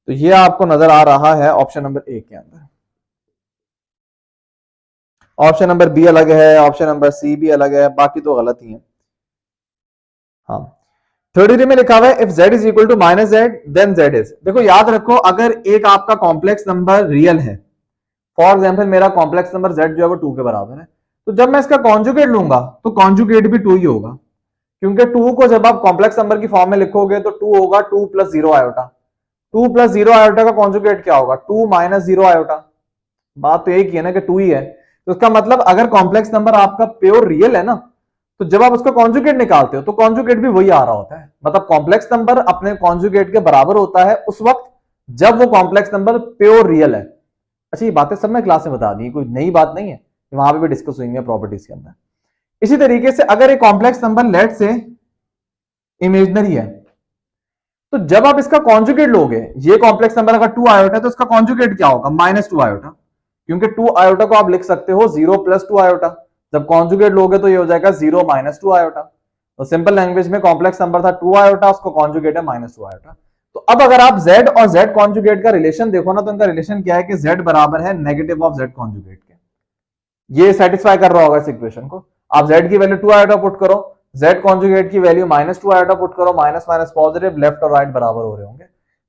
[SPEAKER 1] तो ये आपको नजर आ रहा है ऑप्शन नंबर ए के अंदर। ऑप्शन नंबर बी अलग है, ऑप्शन नंबर सी भी अलग है, बाकी तो गलत ही है। हाँ, 33 में लिखा हुआ है if z is equal to -z then z is. देखो याद रखो, अगर एक आपका कॉम्प्लेक्स नंबर रियल है, फॉर एग्जाम्पल मेरा कॉम्प्लेक्स नंबर z जो है वो 2 के बराबर है, तो जब मैं इसका कॉन्जुगेट लूंगा तो कॉन्जुगेट भी 2 ही होगा, क्योंकि 2 को जब आप कॉम्प्लेक्स नंबर की फॉर्म में लिखोगे तो 2 होगा 2 + 0 आयोटा। 2 + 0 आयोटा का कॉन्जुगेट क्या होगा, 2 - 0 आयोटा। बात तो एक ही है ना कि 2 ही है, तो इसका मतलब अगर कॉम्प्लेक्स नंबर आपका प्योर रियल है ना, तो जब आप उसका कॉन्जुगेट निकालते हो तो कॉन्जुगेट भी वही आ रहा होता है। मतलब कॉम्प्लेक्स नंबर अपने कॉन्जुगेट के बराबर होता है उस वक्त जब वो कॉम्प्लेक्स नंबर प्योर रियल है। अच्छा, ये बातें सब मैं क्लास में बता दी, कोई नई बात नहीं है, वहां पे भी डिस्कस हुई है प्रॉपर्टीज के अंदर। इसी तरीके से अगर एक कॉम्प्लेक्स नंबर लेट से इमेजनरी है, तो जब आप इसका कॉन्जुगेट लोगे, ये कॉम्प्लेक्स नंबर अगर 2 आयोटा है तो इसका कॉन्जुगेट क्या होगा, -2 आयोटा, क्योंकि 2 आयोटा को आप लिख सकते हो 0 + 2 आयोटा। जब कॉन्जुगेट लोगे तो ये हो जाएगा 0 - 2 आयोटा। तो सिंपल लैंग्वेज में कॉम्प्लेक्स नंबर था 2 आयोटा, उसको कॉन्जुगेट है -2 आयोटा। तो अब अगर आप z और z कॉन्जुगेट का रिलेशन देखो ना, तो इनका रिलेशन क्या है कि z बराबर है नेगेटिव ऑफ z कॉन्जुगेट के। ये सेटिस्फाई कर रहा होगा इस इक्वेशन को। आप z की वैल्यू 2 आयोटा पुट करो, z कॉन्जुगेट की वैल्यू -2 आयोटा पुट करो, माइनस माइनस पॉजिटिव, लेफ्ट और राइट बराबर हो रहे होंगे।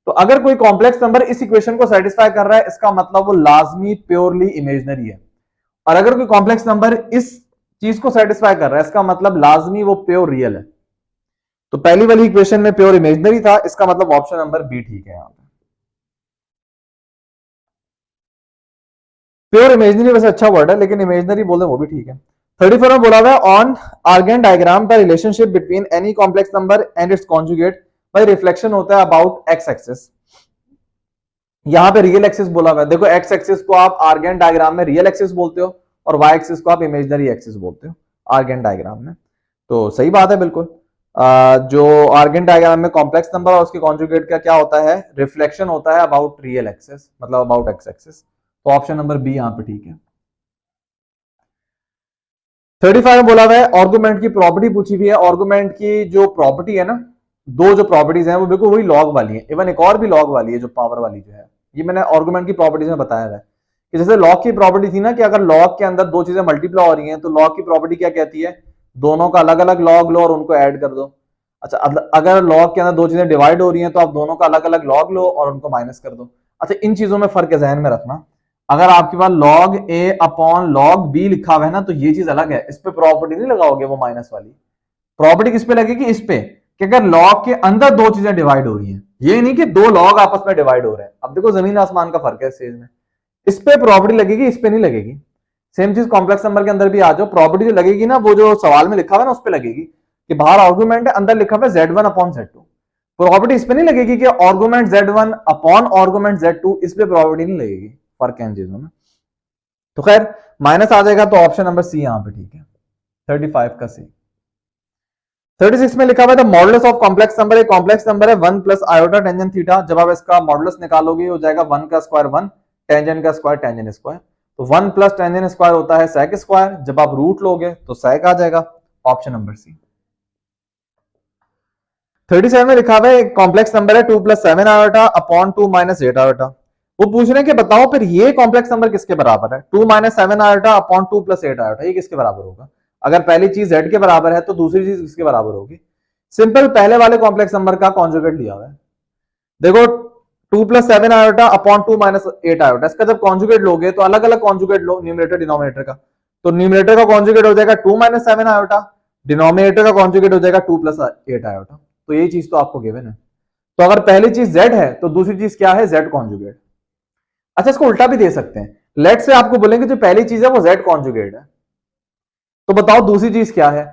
[SPEAKER 1] तो अगर कोई कॉम्प्लेक्स नंबर इस इक्वेशन को सेटिस्फाई कर रहा है, इसका मतलब वो लाजमी प्योरली इमेजनरी है। और अगर कोई कॉम्प्लेक्स नंबर इस चीज को सेटिस्फाई कर रहा है, इसका मतलब लाजमी वो प्योर रियल है। तो पहली वाली इक्वेशन में प्योर इमेजनरी था, इसका मतलब ऑप्शन नंबर बी ठीक है। यहां पे प्योर इमेजनरी वैसे अच्छा वर्ड है, लेकिन इमेजनरी बोल दें वो भी ठीक है। 34 में बोला हुआ है on Argand diagram the relationship between any complex number and its conjugate by reflection होता है अबाउट एक्स एक्सिस। यहां पे रियल एक्सिस बोला हुआ है, देखो एक्स एक्सिस को आप आर्गन डायग्राम में रियल एक्सिस बोलते हो और वाई एक्सिस को आप इमेजनरी एक्सिस बोलते हो आर्गन डायग्राम में। तो सही बात है बिल्कुल। जो आर्गन डायग्राम में कॉम्प्लेक्स नंबर और उसके कॉन्जुगेट का क्या होता है, रिफ्लेक्शन होता है अबाउट रियल एक्सिस, मतलब अबाउट एक्स एक्सिस। तो ऑप्शन नंबर बी यहां पे ठीक है। 35 में बोला हुआ है आर्गुमेंट की प्रॉपर्टी पूछी हुई है। आर्गुमेंट की जो प्रॉपर्टी है ना, दो जो प्रॉपर्टीज हैं वो बिल्कुल वही लॉग वाली है, इवन एक और भी लॉग वाली है जो पावर वाली जो है। ये मैंने आर्गुमेंट की प्रॉपर्टीज में बताया है कि जैसे लॉग की प्रॉपर्टी थी ना कि अगर लॉग के अंदर दो चीजें मल्टीप्लाई हो रही हैं तो लॉग की प्रॉपर्टी क्या कहती है, दोनों का अलग अलग लॉग लो और उनको ऐड कर दो। अच्छा, अगर लॉग के अंदर दो चीजें डिवाइड हो रही हैं तो आप दोनों का अलग अलग लॉग लो और उनको माइनस कर दो। अच्छा, इन चीजों में फर्क है, जहन में रखना। अगर आपके पास log a upon log b लिखा हुआ है ना, तो ये चीज अलग है, इस पे प्रॉपर्टी नहीं लगाओगे वो माइनस वाली। प्रॉपर्टी किस पे लगेगी, इस पे, कि अगर log के अंदर दो चीजें डिवाइड हो रही हैं, ये नहीं कि दो log आपस में डिवाइड हो रहे हैं। अब देखो जमीन आसमान का फर्क है इस चीज में, इस पे प्रॉपर्टी लगेगी, इस पे नहीं लगेगी। सेम चीज कॉम्प्लेक्स नंबर के अंदर भी आ जाओ, प्रॉपर्टी जो लगेगी ना वो जो सवाल में लिखा हुआ है ना उस पे लगेगी, कि बाहर आर्गुमेंट है अंदर लिखा हुआ है z1 अपॉन z2। प्रॉपर्टी इस पे नहीं लगेगी कि argument z1 upon argument z2, इस पे प्रॉपर्टी नहीं लगेगी। फर्क है इन चीजों में। तो खैर माइनस आ जाएगा, तो ऑप्शन नंबर सी यहां पे ठीक है, 35 का सी। 36 में लिखा हुआ है मॉडुलस ऑफ कॉम्प्लेक्स नंबर, एक कॉम्प्लेक्स नंबर है 1 + आयोटा टेंजेंट थीटा। जब आप इसका मॉडुलस निकालोगे हो जाएगा 1 का स्क्वायर 1, टेंजेंट का स्क्वायर टेंजेंट स्क्वायर। तो 1 + टेंजेंट स्क्वायर होता है सेक स्क्वायर, जब आप रूट लोगे तो सेक आ जाएगा, ऑप्शन नंबर सी। 37 में लिखा हुआ है कॉम्प्लेक्स नंबर है 2 + 7 आयोटा अपॉन 2 - 8 आयोटा। वो पूछ रहे हैं कि बताओ फिर ये कॉम्प्लेक्स नंबर किसके बराबर है, 2 minus 7 iota upon 2 plus 8 iota, ये किसके बराबर होगा। अगर पहली चीज z के बराबर है तो दूसरी चीज किसके बराबर होगी। सिंपल, पहले वाले कॉम्प्लेक्स नंबर का कॉन्जुगेट लिया हुआ है। देखो 2 plus 7 iota upon 2 minus 8 iota, इसका जब कॉन्जुगेट लोगे तो अलग अलग कॉन्जुगेट लो, न्यूमरेटर डिनोमिनेटर का। तो न्यूमरेटर का कॉन्जुगेट हो जाएगा 2 माइनस 7 आयोटा, डिनोमिनेटर का कॉन्जुगेट हो जाएगा 2 प्लस 8 आयोटा। तो ये चीज तो आपको गिवन है। तो अगर पहली चीज z है तो दूसरी चीज क्या है, z कॉन्जुगेट। अच्छा, इसको उल्टा भी दे सकते हैं। लेट से आपको बोलेंगे जो पहली चीज है वो z कॉन्जुगेट है, तो बताओ दूसरी चीज क्या है।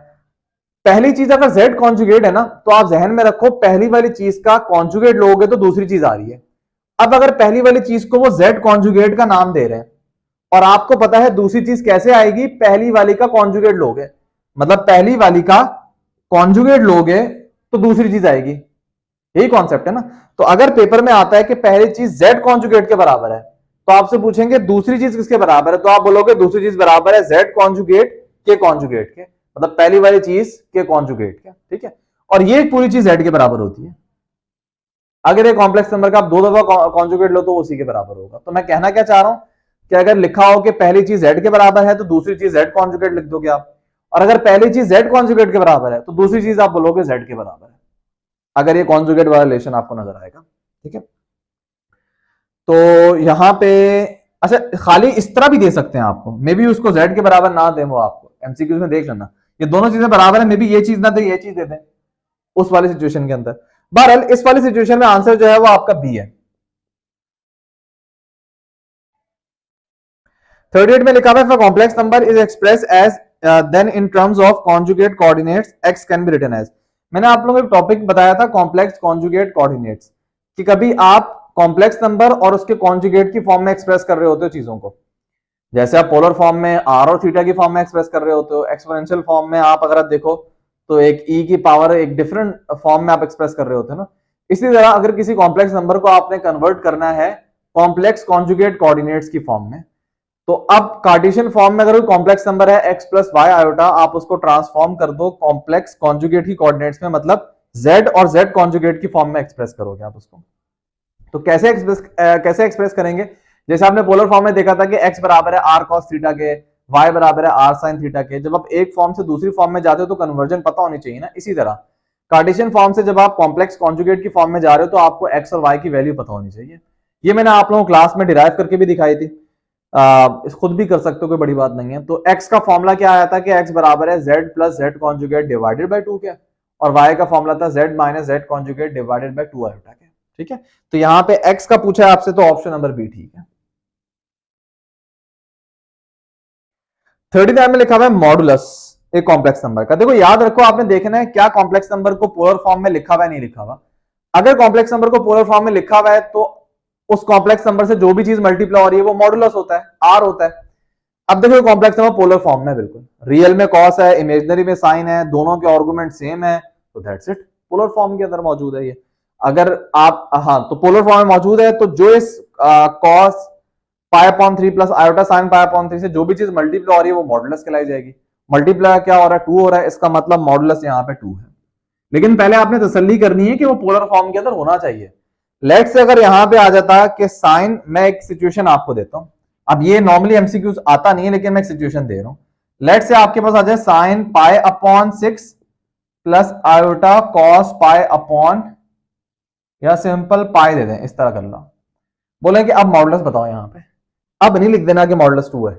[SPEAKER 1] पहली चीज अगर z कॉन्जुगेट है ना, तो आप जहन में रखो पहली वाली चीज का कॉन्जुगेट लोगे तो दूसरी चीज आ रही है। अब अगर पहली वाली चीज को वो z कॉन्जुगेट का नाम दे रहे हैं और आपको पता है दूसरी चीज कैसे आएगी, पहली वाली का कॉन्जुगेट लोगे, मतलब पहली वाली का कॉन्जुगेट लोगे तो दूसरी चीज आएगी, यही कॉन्सेप्ट है ना। तो अगर पेपर में आता है कि पहली चीज z कॉन्जुगेट के बराबर है तो आपसे पूछेंगे दूसरी चीज किसके बराबर है, तो आप बोलोगे दूसरी चीज बराबर है z कॉन्जुगेट के कॉन्जुगेट के, मतलब पहली वाली चीज के कॉन्जुगेट के, ठीक है। और ये पूरी चीज z के बराबर होती है। अगर ये कॉम्प्लेक्स नंबर का आप 2 दफा कॉन्जुगेट लो तो उसी के बराबर होगा। तो मैं कहना क्या चाह रहा हूं कि अगर लिखा हो कि पहली चीज z के बराबर है तो दूसरी चीज z कॉन्जुगेट लिख दोगे आप, और अगर पहली चीज z कॉन्जुगेट के बराबर है तो दूसरी चीज आप बोलोगे z के बराबर है, अगर ये कॉन्जुगेट वाला रिलेशन आपको नजर आएगा, ठीक है। तो यहां पे अच्छा, खाली इस तरह भी दे सकते हैं आपको, मे बी उसको z के बराबर ना दे, वो आपको एमसीक्यूज में देख लेना, ये दोनों चीजें बराबर है, मे बी ये चीज ना दे ये चीज दे दें उस वाली सिचुएशन के अंदर। बहरहाल इस वाली सिचुएशन में आंसर जो है वो आपका बी है। 38 में लिखा हुआ है complex number is express as then in terms of conjugate coordinates x can be written as. मैंने आप लोगों को एक टॉपिक बताया था कॉम्प्लेक्स कॉन्जुगेट कोऑर्डिनेट्स, कि कभी आप कॉम्प्लेक्स नंबर और उसके कॉन्जुगेट की फॉर्म में एक्सप्रेस कर रहे होते हो चीजों को, जैसे आप पोलर फॉर्म में r और थीटा की फॉर्म में एक्सप्रेस कर रहे होते हो, एक्सपोनेंशियल फॉर्म में आप अगर आप देखो तो एक e की पावर एक डिफरेंट फॉर्म में आप एक्सप्रेस कर रहे होते हो ना। इसी तरह अगर किसी कॉम्प्लेक्स नंबर को आपने कन्वर्ट करना है कॉम्प्लेक्स कॉन्जुगेट कोऑर्डिनेट्स की फॉर्म में, तो अब कार्टेशियन फॉर्म में अगर कोई कॉम्प्लेक्स नंबर है x प्लस वाई आयोटा, आप उसको ट्रांसफॉर्म कर दो कॉम्प्लेक्स कॉन्जुगेट की कोऑर्डिनेट्स में, मतलब z और z कॉन्जुगेट की फॉर्म में एक्सप्रेस करोगे आप उसको। तो कैसे एक्सप्रेस करेंगे, जैसे आपने पोलर फॉर्म में देखा था कि x बराबर है r cos थीटा के, y बराबर है r sin थीटा के। जब आप एक फॉर्म से दूसरी फॉर्म में जाते हो तो कन्वर्जन पता होनी चाहिए ना। इसी तरह कार्टेशियन फॉर्म से जब आप कॉम्प्लेक्स कॉन्जुगेट की फॉर्म में जा रहे हो तो आपको x और y की वैल्यू पता होनी चाहिए। ये मैंने आप लोगों को क्लास में डिराइव करके भी दिखाई थी, खुद भी कर सकते हो, कोई बड़ी बात नहीं है। तो x का फॉर्मूला क्या आया था कि x बराबर है z plus z conjugate divided by 2 के, और y का फॉर्मूला था z minus z conjugate divided by 2 iota के, ठीक है। तो यहां पे x का पूछा है आपसे तो ऑप्शन नंबर बी ठीक है। 39 में लिखा हुआ है मॉडुलस एक कॉम्प्लेक्स नंबर का। देखो याद रखो, आपने देखना है क्या कॉम्प्लेक्स नंबर को पोलर फॉर्म में लिखा हुआ है नहीं लिखा हुआ। अगर कॉम्प्लेक्स नंबर को पोलर फॉर्म में लिखा हुआ है तो उस कॉम्प्लेक्स नंबर से जो भी चीज मल्टीप्लाई हो रही है वो मॉडुलस होता है, आर होता है। अब देखो कॉम्प्लेक्स नंबर पोलर फॉर्म में, बिल्कुल रियल में कॉस है, इमेजिनरी में साइन है, दोनों के आर्गुमेंट सेम है, तो दैट्स इट, पोलर फॉर्म के अंदर मौजूद है ये। अगर आप तो पोलर फॉर्म में मौजूद है, तो जो इस cos pi upon 3 plus iota sine pi upon 3 से जो भी चीज मल्टीप्लाई हो रही है वो मॉडुलस कहलाई जाएगी। मल्टीप्लाई क्या हो रहा है, 2 हो रहा है, इसका मतलब मॉडुलस यहाँ पे 2 है। लेकिन पहले आपने तसल्ली करनी है कि वो पोलर फॉर्म के अंदर होना चाहिए। लेट से अगर यहां पे आ जाता कि साइन, मैं एक सिचुएशन आपको देता हूं, अब ये नॉर्मली एमसीक्यूज आता नहीं है लेकिन मैं एक सिचुएशन दे रहा हूं। लेट से आपके पास आ जाए sine pi upon 6 plus iota cos pi upon, या सिंपल पाई दे दें, इस तरह कर लो। बोले कि अब मॉडुलस बताओ यहां पे, अब नहीं लिख देना कि मॉडुलस 2 है।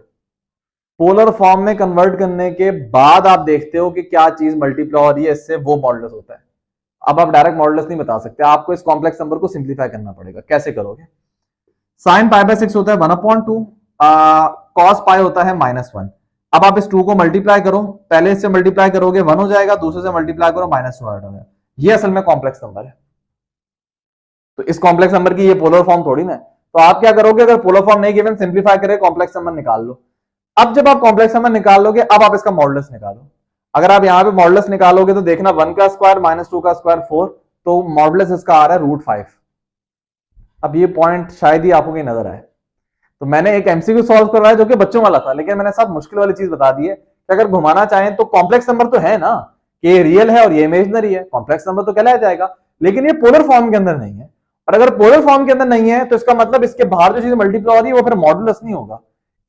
[SPEAKER 1] पोलर फॉर्म में कन्वर्ट करने के बाद आप देखते हो कि क्या चीज मल्टीप्लाई हो रही है इससे, वो मॉडुलस होता है। अब आप डायरेक्ट मॉडुलस नहीं बता सकते, आपको इस कॉम्प्लेक्स नंबर को सिंप्लीफाई करना पड़ेगा। कैसे करोगे, साइन पाई बाय 6 होता है 1/2, कॉस पाई होता है -1। अब आप इस 2 को मल्टीप्लाई करो, पहले इससे मल्टीप्लाई करोगे 1 हो जाएगा, दूसरे से मल्टीप्लाई करो -2 हो जाएगा। ये असल में कॉम्प्लेक्स नंबर है। तो इस कॉम्प्लेक्स नंबर की ये पोलर फॉर्म थोड़ी ना है। तो आप क्या करोगे, अगर पोलर फॉर्म नहीं गिवन, सिंप्लीफाई करके कॉम्प्लेक्स नंबर निकाल लो। अब जब आप कॉम्प्लेक्स नंबर निकाल लोगे, अब आप इसका मॉडुलस निकालो। अगर आप यहां पे मॉडुलस निकालोगे तो देखना 1 का स्क्वायर -2 का स्क्वायर 4, तो मॉडुलस इसका आ रहा है √5। अब ये पॉइंट शायद ही आपको कहीं नजर आए। तो मैंने एक एमसीक्यू सॉल्व करवाया जो कि बच्चों वाला था, लेकिन मैंने सब मुश्किल वाली चीज बता दी है कि अगर घुमाना चाहें तो कॉम्प्लेक्स नंबर तो है ना, कि ये रियल है और ये इमेजिनरी है, कॉम्प्लेक्स नंबर तो कहलाया जाएगा, लेकिन ये पोलर फॉर्म के अंदर नहीं है। और अगर पोलर फॉर्म के अंदर नहीं है तो इसका मतलब इसके बाहर जो चीज मल्टीप्लाई हो रही है वो फिर मॉडुलस नहीं होगा।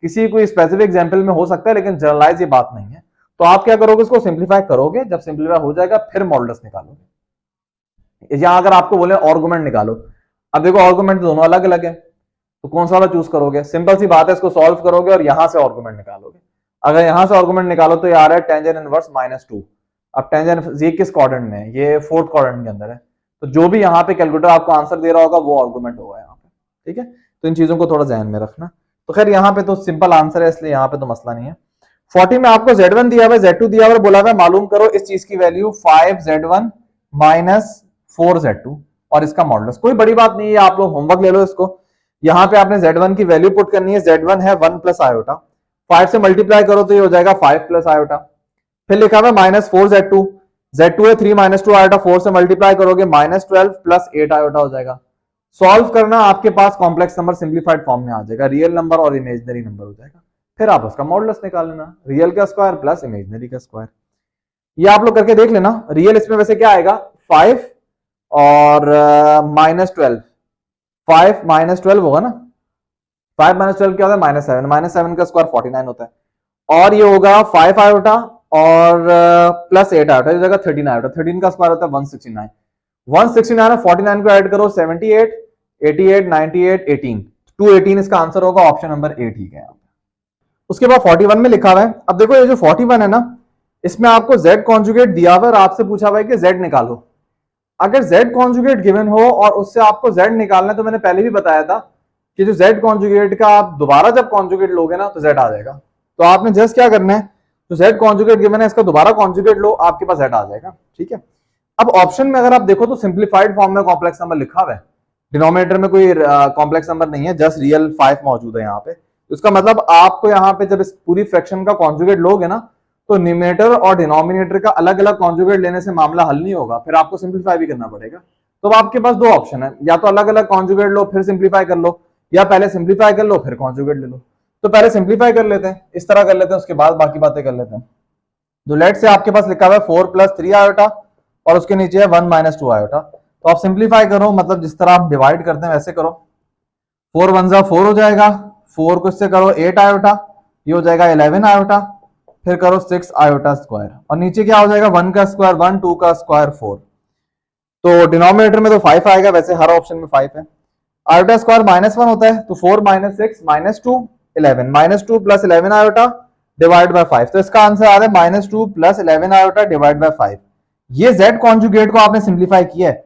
[SPEAKER 1] किसी कोई स्पेसिफिक एग्जांपल में हो सकता है, लेकिन जनरलाइज ये बात नहीं है। तो आप क्या करोगे, इसको सिंप्लीफाई करोगे, जब सिंप्लीफाई हो जाएगा फिर मॉडुलस निकालोगे। या अगर आपको बोले आर्गुमेंट निकालो, अब देखो आर्गुमेंट दोनों अलग अलग है, तो कौन सा वाला चूज करोगे? सिंपल सी बात है, इसको सॉल्व करोगे और यहां से आर्गुमेंट निकालोगे। अगर यहां से आर्गुमेंट निकालो तो ये आ रहा है टेंजेंट इनवर्स -2। अब टेंजेंट ये किस क्वाड्रेंट में है? ये फोर्थ क्वाड्रेंट के अंदर है। तो जो भी यहाँ पे कैलकुलेटर आपको आंसर दे रहा होगा वो आर्गुमेंट होगा यहाँ पे, ठीक है। तो इन चीजों को थोड़ा ध्यान में रखना। तो खैर यहाँ पे तो सिंपल आंसर है, इसलिए यहाँ पे तो मसला नहीं है। 40 में आपको Z1 दिया हुआ है, Z2 दिया हुआ है, बोला हुआ है मालूम करो इस चीज की वैल्यू 5Z1 -4Z2 और इसका मॉडुलस। कोई बड़ी बात नहीं है, आप लोग होमवर्क ले लो इसको। यहाँ पे आपने Z1 की वैल्यू पुट करनी है। Z1 है 1 + आयोटा, 5 से मल्टीप्लाई करो तो ये हो जाएगा 5 + आयोटा। फिर लिखा हुआ -4Z2, Z2 है 3 - 2 आयोटा, 4 से मल्टीप्लाई करोगे -12 + 8 आयोटा हो जाएगा। सॉल्व करना, आपके पास कॉम्प्लेक्स नंबर सिंप्लीफाइड फॉर्म में आ जाएगा, रियल नंबर और इमेजिनरी नंबर हो जाएगा। फिर आप उसका मॉडुलस निकाल लेना, रियल का स्क्वायर प्लस इमेजिनरी का स्क्वायर। ये आप लोग करके देख लेना। रियल इसमें वैसे क्या आएगा, 5 और -12, 5 - 12 होगा ना, 5 - 12 क्या होता है -7, -7 का स्क्वायर 49 होता है। और ये होगा 5 आयोटा और प्लस 8 आयोटा, जगह 13 आयोटा, 13 का स्क्वायर होता है 169। 169 और 49 को ऐड करो 78, 88, 98, 18, 218 इसका आंसर होगा, ऑप्शन नंबर ए ठीक है। उसके बाद 41 में लिखा हुआ है, अब देखो ये जो 41 है ना, इसमें आपको Z कॉन्जुगेट दिया हुआ है और आपसे पूछा हुआ है कि Z निकालो। अगर Z कॉन्जुगेट गिवन हो और उससे आपको Z निकालना है, तो मैंने पहले भी बताया था कि जो Z कॉन्जुगेट का आप दोबारा जब कॉन्जुगेट लोगे ना तो Z आ जाएगा। तो आपने जस्ट क्या करना है, तो Z कॉन्जुगेट गिवन है, इसका दोबारा कॉन्जुगेट लो, आपके पास Z आ जाएगा, ठीक है। अब ऑप्शन में अगर आप देखो तो सिंप्लीफाइड फॉर्म में कॉम्प्लेक्स नंबर लिखा हुआ है, डिनोमिनेटर में कोई कॉम्प्लेक्स नंबर नहीं है, जस्ट रियल 5 मौजूद है यहाँ पे। उसका मतलब आपको यहाँ पे जब इस पूरी फ्रैक्शन का कॉन्जुगेट लोगे ना, तो न्यूमरेटर और डिनोमिनेटर का अलग अलग कॉन्जुगेट लेने से मामला हल नहीं होगा, फिर आपको सिंप्लीफाई भी करना पड़ेगा। तो आपके पास दो ऑप्शन है, या तो अलग अलग कॉन्जुगेट लो फिर सिंप्लीफाई कर लो, या पहले सिंप्लीफाई कर लो फिर कॉन्जुगेट ले लो। तो पहले सिंप्लीफाई कर लेते हैं, इस तरह कर लेते हैं, उसके बाद बाकी बातें कर लेते हैं। तो लेट से आपके पास लिखा हुआ है 4 + 3 आयोटा और उसके नीचे है 1 - 2 आयोटा। तो आप सिंप्लीफाई करो, मतलब जिस तरह आप डिवाइड करते हैं वैसे करो। 4 × 1 = 4 हो जाएगा, 4 को इससे करो 8 आयोटा, ये हो जाएगा 11 आयोटा, फिर करो 6 आयोटा स्क्वायर, और नीचे क्या हो जाएगा 1 का स्क्वायर 1, 2 का स्क्वायर 4। तो डिनोमिनेटर में तो 5 आएगा, वैसे हर ऑप्शन में 5 है। आयोटा स्क्वायर -1 होता है, तो 4 - 6 - 2 11, -2 + 11 आयोटा डिवाइड बाय 5। तो इसका आंसर आ रहा है -2 + 11 आयोटा डिवाइड बाय 5। ये Z कॉन्जुगेट को आपने सिंप्लीफाई किया है,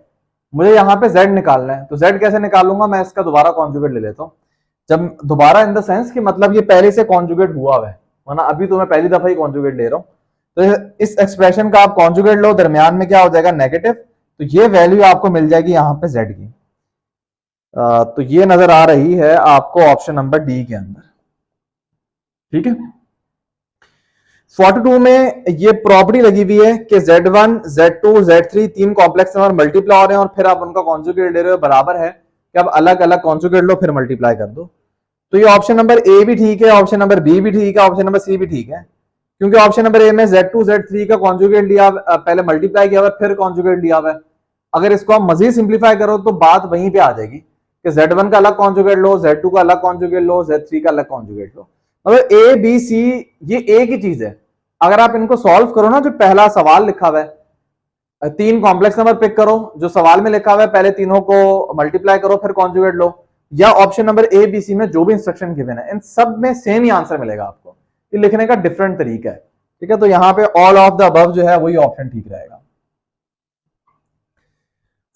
[SPEAKER 1] मुझे यहाँ पे Z निकालना है। तो Z कैसे निकालूंगा, मैं इसका दोबारा कॉन्जुगेट ले लेता हूँ। जब दोबारा इन द सेंस कि मतलब ये पहले से कॉन्जुगेट हुआ है, वरना अभी तो मैं पहली दफा ही कॉन्जुगेट ले रहा हूँ। तो इस एक्सप्रेशन का आप कॉन्जुगेट लो, दरमियान में क्या हो जाएगा नेगेटिव, तो ये वैल्यू आपको मिल जाएगी यहाँ पे Z की। तो ये नजर आ रही है आपको ऑप्शन नंबर डी के अंदर, ठीक है। 42 में ये प्रॉपर्टी लगी हुई है कि Z1, Z2, Z3 तीन कॉम्प्लेक्स नंबर मल्टीप्लाई हो रहे हैं और फिर आप उनका कॉन्जुगेट ले रहे हो, बराबर है कि आप अलग अलग कॉन्जुगेट लो फिर मल्टीप्लाई कर दो। तो ये ऑप्शन नंबर ए भी ठीक है, ऑप्शन नंबर बी भी ठीक है, ऑप्शन नंबर सी भी ठीक है, क्योंकि ऑप्शन नंबर ए में Z2, Z3 का कॉन्जुगेट लिया, पहले मल्टीप्लाई किया हुआ फिर कॉन्जुगेट लिया हुआ है। अगर इसको आप मजीद सिंप्लीफाई करो तो बात वहीं पे आ जाएगी कि Z1 का अलग कॉन्जुगेट लो, Z2 का अलग कॉन्जुगेट लो, Z3 का अलग कॉन्जुगेट लो। मतलब ए बी सी ये एक ही चीज है। अगर आप इनको सॉल्व करो ना, जो पहला सवाल लिखा हुआ है, तीन कॉम्प्लेक्स नंबर पिक करो जो सवाल में लिखा हुआ है, पहले तीनों को मल्टीप्लाई करो फिर कॉन्जुगेट लो, या option number a b c में जो भी इंस्ट्रक्शन गिवन है, इन सब में सेम ही आंसर मिलेगा आपको। ये लिखने का डिफरेंट तरीका है, ठीक है। तो यहाँ पे ऑल ऑफ द अबव जो है वही ऑप्शन ठीक रहेगा।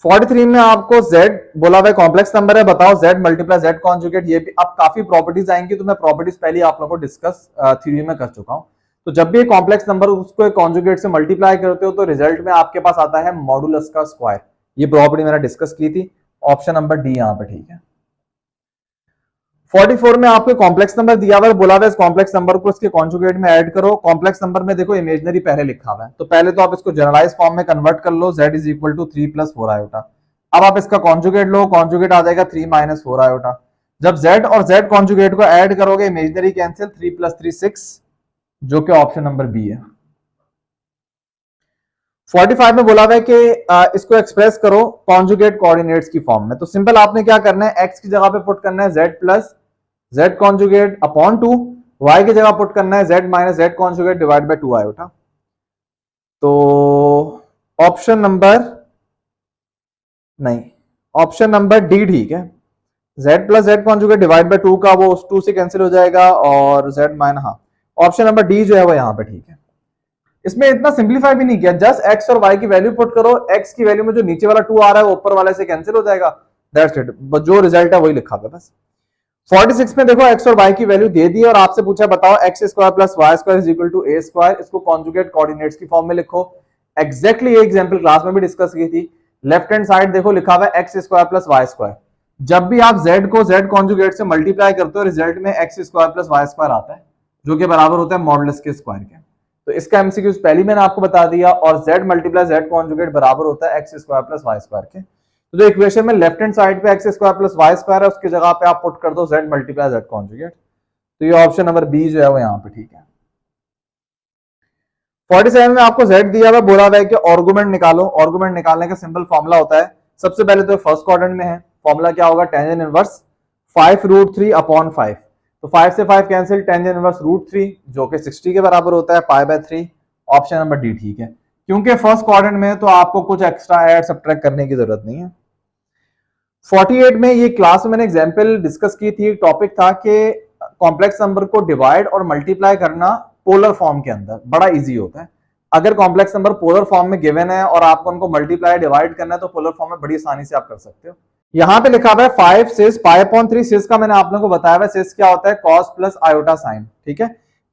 [SPEAKER 1] 43 में आपको Z बोला हुआ कॉम्प्लेक्स नंबर है, बताओ Z मल्टीप्लाई Z कॉन्जुगेट। ये भी अब काफी प्रॉपर्टीज आएंगी, तो मैं प्रॉपर्टीज पहले आप लोगों को डिस्कस थ्योरी में कर चुका हूं। तो जब भी कॉम्प्लेक्स नंबर उसको एक कॉन्जुगेट से मल्टीप्लाई करते हो तो रिजल्ट में आपके पास आता है मॉडुलस का स्क्वायर। ये प्रॉपर्टी मैंने डिस्कस की थी, ऑप्शन नंबर डी यहाँ पे ठीक है। 44 में आपको कॉम्प्लेक्स नंबर दिया हुआ है, बोला हुआ है इस कॉम्प्लेक्स नंबर को इसके कॉन्जुगेट में ऐड करो। कॉम्प्लेक्स नंबर में देखो इमेजिनरी पहले लिखा हुआ है, तो पहले तो आप इसको जनरलाइज फॉर्म में कन्वर्ट कर लो, Z = 3 + 4 आयोटा। अब आप इसका कॉन्जुगेट लो, कॉन्जुगेट आ जाएगा 3 - 4 आयोटा। जब Z और Z कॉन्जुगेट को ऐड करोगे, इमेजिनरी कैंसिल, 3 + 3 6, जो कि ऑप्शन नंबर बी है। 45 में बोला हुआ है कि इसको एक्सप्रेस करो कॉन्जुगेट कोऑर्डिनेट्स की फॉर्म में। तो सिंपल आपने क्या करना है, x की जगह पे पुट करना है z plus z conjugate upon 2, y की जगह पुट करना है z minus z conjugate divide by 2 iota. तो ऑप्शन नंबर नहीं, ऑप्शन नंबर डी ठीक है। z plus z conjugate divide by 2 का वो उस 2 से कैंसिल हो जाएगा और z माइनस, हाँ ऑप्शन नंबर डी जो है वो यहाँ पे ठीक है। इसमें इतना सिंप्लीफाई भी नहीं किया, जस्ट x और y की वैल्यू पुट करो, x की वैल्यू में जो नीचे वाला 2 आ रहा है वो ऊपर वाले से कैंसिल हो जाएगा, दैट्स इट, जो रिजल्ट है वही लिखा हुआ बस। 46 में देखो x और y की वैल्यू दे दी और आपसे पूछा बताओ x square plus y square is equal to a square, इसको कॉन्जुगेट कोऑर्डिनेट्स की फॉर्म में लिखो। एग्जैक्टली ये एग्जांपल क्लास में भी डिस्कस की थी। लेफ्ट हैंड साइड देखो लिखा हुआ है x square plus y square, जब भी आप z को z कॉन्जुगेट से मल्टीप्लाई करते हो रिजल्ट में x square plus y square आता है, जो कि बराबर होता है मॉडुलस के स्क्वायर के। तो इसका एमसीक्यूज पहले मैंने आपको बता दिया, और z मल्टीप्लाई z कॉन्जुगेट बराबर होता है x square plus y square के। तो जो इक्वेशन में लेफ्ट हैंड साइड पे x square plus y square है उसकी जगह पे आप पुट कर दो z मल्टीप्लाई z कॉन्जुगेट। तो ये ऑप्शन नंबर बी जो है वो यहाँ पे ठीक है। 47 में आपको z दिया हुआ, बोला हुआ है कि आर्गुमेंट निकालो। आर्गुमेंट निकालने का सिंपल फॉर्मूला होता है, सबसे पहले तो फर्स्ट क्वाड्रेंट में है, फॉर्मूला क्या होगा, टेंजेंट इनवर्स 5√3 अपॉन 5। तो 5 से 5 कैंसिल, टेंजेंट इनवर्स √3 जो कि 60 के बराबर होता है, pi by 3। Option number D ठीक है, क्योंकि फर्स्ट क्वाड्रेंट में तो आपको कुछ एक्स्ट्रा ऐड सब्ट्रैक्ट करने की जरूरत नहीं है। 48 में ये क्लास में मैंने एग्जांपल डिस्कस की थी, टॉपिक था कि कॉम्प्लेक्स नंबर को डिवाइड और मल्टीप्लाई करना पोलर फॉर्म के अंदर बड़ा इजी होता है। अगर कॉम्प्लेक्स नंबर पोलर फॉर्म में गिवन है और आपको उनको मल्टीप्लाई डिवाइड करना है तो पोलर फॉर्म में बड़ी आसानी से आप कर सकते हो। यहां पे लिखा हुआ है 5 सिस पाई अपॉन 3, सिस का मैंने आप लोगों को बताया हुआ है सिस क्या होता है, कॉस प्लस आयोटा साइन, ठीक है।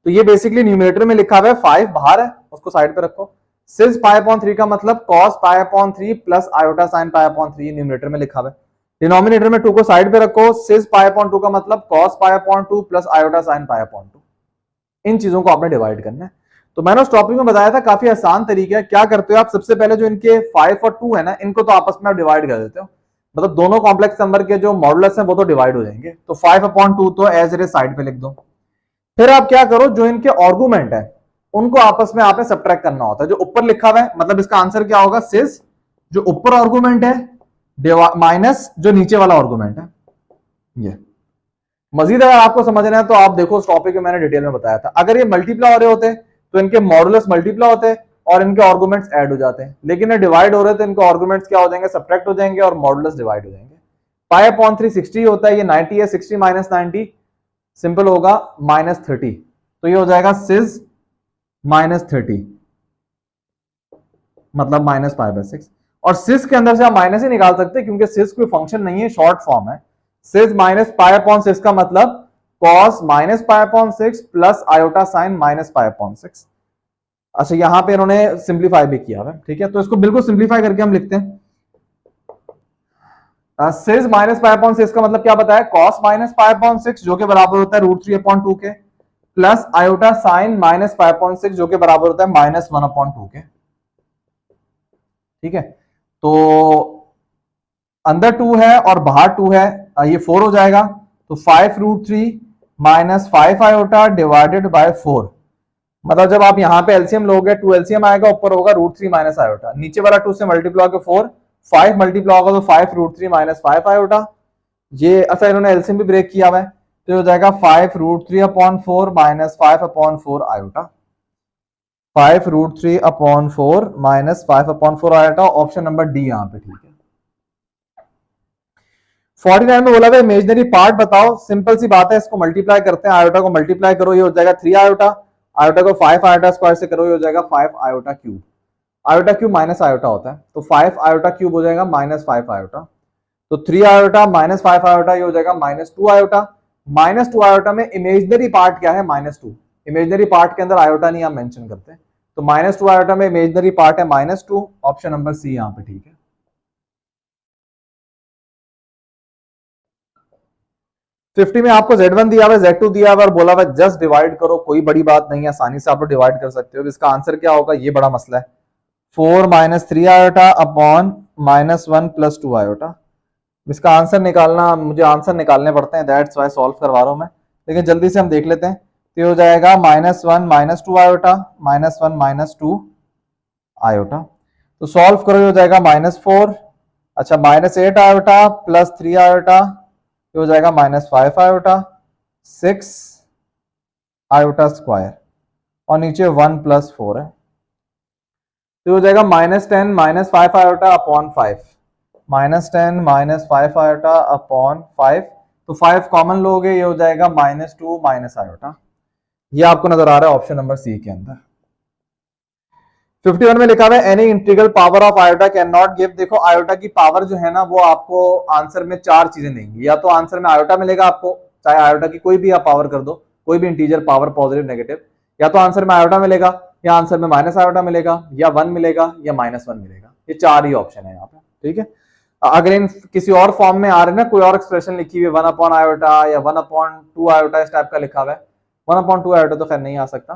[SPEAKER 1] तो ये बेसिकली न्यूमरेटर में लिखा हुआ है, 5 बाहर है उसको साइड पे रखो, सिस पाई अपॉन 3 का मतलब cos pi upon 3 plus iota sine pi upon 3 numerator में लिखा हुआ है। डिनोमिनेटर में 2 को साइड पे रखो, सिस पाई अपॉन 2 का मतलब cos pi upon 2 plus iota sine pi upon 2। इन चीजों को आपने डिवाइड करना है। तो मैंने उस टॉपिक में बताया था काफी आसान तरीका है। क्या करते हो आप, सबसे पहले जो इनके 5 और 2 है ना, इनको तो आपस में आप डिवाइड कर देते हो, मतलब दोनों कॉम्प्लेक्स नंबर के जो मॉडुलस हैं वो तो डिवाइड हो जाएंगे। तो 5 अपॉन 2 तो एज इट इज साइड पे लिख दो। फिर आप क्या करो, जो इनके आर्गुमेंट है उनको आपस में आपने सब्ट्रैक्ट करना होता है। जो ऊपर लिखा हुआ है मतलब इसका आंसर क्या होगा, सिस जो ऊपर आर्गुमेंट है माइनस जो नीचे वाला आर्गुमेंट है। ये मजीद अगर आपको समझना है तो आप देखो, उस टॉपिक में मैंने डिटेल में बताया था। अगर ये मल्टीप्लाई हो रहे होते तो इनके मॉडुलस मल्टीप्लाई होते और इनके आर्गुमेंट्स ऐड हो जाते हैं, लेकिन ये डिवाइड हो रहे थे, इनके आर्गुमेंट्स क्या हो जाएंगे, सब्ट्रैक्ट हो जाएंगे और मॉडुलस डिवाइड हो जाएंगे। पाई अपॉन 3 60 होता है, ये 90 है, 60 माइनस 90 सिंपल होगा माइनस 30। तो ये हो जाएगा सिस माइनस 30 मतलब माइनस पाई बाय 6। और सिस के अंदर से आप माइनस ही निकाल सकते हैं क्योंकि सिस कोई फंक्शन नहीं है, शॉर्ट फॉर्म है। सिस माइनस पाई अपॉन 6 का मतलब cos minus pi upon 6 plus iota sign minus pi upon 6। अच्छा यहां पे इन्होंने सिंप्लीफाई भी किया है, ठीक है। तो इसको बिल्कुल सिंप्लीफाई करके हम लिखते हैं, सिस माइनस पाई अपॉन 6 का मतलब क्या बताया, कॉस माइनस पाई अपॉन 6 जो कि बराबर होता है √3 अपॉन 2 के, plus iota sign minus pi upon 6 जो कि बराबर होता है -1 अपॉन 2 के, ठीक है। तो अंदर 2 है और बाहर 2 है, ये 4 हो जाएगा। तो 5√3 माइनस 5 आयोटा डिवाइडेड बाय 4, मतलब जब आप यहां पे एलसीएम लोगे 2 एलसीएम आएगा, ऊपर होगा √3 माइनस आयोटा, नीचे वाला 2 से मल्टीप्लाई होकर 4, 5 मल्टीप्लाई होगा तो 5√3 माइनस 5 आयोटा। ये अच्छा इन्होंने एलसीएम भी ब्रेक किया हुआ है, तो हो जाएगा 5√3 upon 4 minus 5 upon 4 iota, 5√3 upon 4 minus 5 upon 4 iota. Option number D यहाँ पे ठीक है। 49 में बोला है इमेजिनरी पार्ट बताओ, सिंपल सी बात है, इसको मल्टीप्लाई करते हैं, आयोटा को मल्टीप्लाई करो, ये हो जाएगा 3 आयोटा, आयोटा को 5 आयोटा स्क्वायर से करो, ये हो जाएगा 5 iota cube. Iota cube minus iota होता है, तो 5 आयोटा क्यूब हो जाएगा माइनस 5 आयोटा। तो 3 आयोटा माइनस 5 आयोटा, ये हो जाएगा -2 आयोटा। -2 आयोटा में इमेजिनरी पार्ट क्या है, -2। इमेजिनरी पार्ट के अंदर आयोटा नहीं आप मेंशन करते, तो -2 आयोटा में इमेजिनरी पार्ट है -2। ऑप्शन नंबर सी यहाँ पे ठीक है। 50 में आपको Z1 दिया हुआ है, Z2 दिया हुआ है और बोला हुआ है जस्ट डिवाइड करो, कोई बड़ी बात नहीं है, आसानी से आप लोग डिवाइड कर सकते हो। इसका आंसर क्या होगा, ये बड़ा मसला है, 4 minus 3 iota upon -1 plus 2 iota. इसका आंसर निकालना, मुझे आंसर निकालने पड़ते हैं, दैट्स वाई सॉल्व करवा रहा हूं मैं, लेकिन जल्दी से हम देख लेते हैं। तो ये हो जाएगा -1 -2 आयोटा, -1 -2 आयोटा। तो सॉल्व करो, ये हो जाएगा -4, अच्छा -8 आयोटा प्लस 3 आयोटा, ये हो जाएगा -5 आयोटा, 6 आयोटा स्क्वायर, और नीचे 1 + 4 है, तो हो जाएगा -10 -5 आयोटा अपॉन 5, -10 -5 आयोटा अपॉन 5, तो 5 कॉमन लोगे, ये हो जाएगा -2 माइनस आयोटा। ये आपको नजर आ रहा है ऑप्शन नंबर सी के अंदर। 51 में लिखा हुआ है any integral power of iota can not give. देखो आयोटा की पावर जो है ना वो आपको आंसर में 4 चीजें देंगी, या तो आंसर में आयोटा मिलेगा आपको, चाहे आयोटा की कोई भी आप पावर कर दो, कोई भी इंटीजर पावर पॉजिटिव नेगेटिव, या तो आंसर में आयोटा मिलेगा, या आंसर में माइनस आयोटा मिलेगा, या 1 मिलेगा, या -1 मिलेगा। ये 4 ही ऑप्शन है यहाँ पे, ठीक है। अगर इन किसी और फॉर्म में आ रहे ना, कोई और एक्सप्रेशन लिखी हुई है 1 आयोटा या 1/2 आयोटा, इस टाइप का लिखा हुआ है, 1/2 आयोटा तो खैर नहीं आ सकता,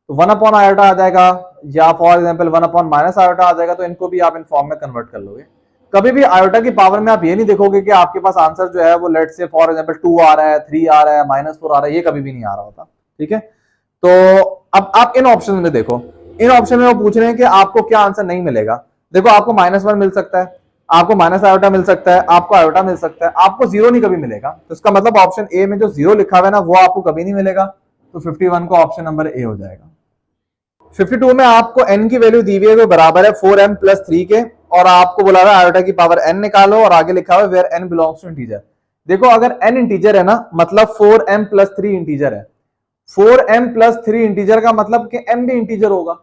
[SPEAKER 1] तो 1 आयोटा आ जाएगा, या फॉर एग्जाम्पल 1 आयोटा आ जाएगा, तो इनको भी आप इन फॉर्म में कन्वर्ट कर लोगे। कभी भी आयोटा की पावर में आप ये नहीं देखोगे कि आपके पास आंसर जो है वो लेट से फॉर एग्जाम्पल 2 आ रहा है, 3 आ रहा है, -4 आ रहा है, ये कभी भी नहीं आ रहा होता, ठीक है। तो अब आप इन ऑप्शन में देखो, इन ऑप्शन में वो पूछ रहे हैं कि आपको क्या आंसर नहीं मिलेगा। देखो आपको -1 मिल सकता है, आपको माइनस आयोटा मिल सकता है, आपको आयोटा मिल सकता है, आपको 0 नहीं कभी मिलेगा। तो इसका मतलब ऑप्शन ए में जो 0 लिखा हुआ है ना वो आपको कभी नहीं मिलेगा, तो 51 को ऑप्शन नंबर ए हो जाएगा। 52 में आपको n की वैल्यू दी हुई है वो बराबर है 4m + 3 के, और आपको बोला हुआ है आयोटा की पावर n निकालो, और आगे लिखा हुआ है where n belongs to integer. देखो अगर n इंटीजर है ना, मतलब 4m + 3 इंटीजर है, 4m + 3 इंटीजर का मतलब कि m भी इंटीजर होगा।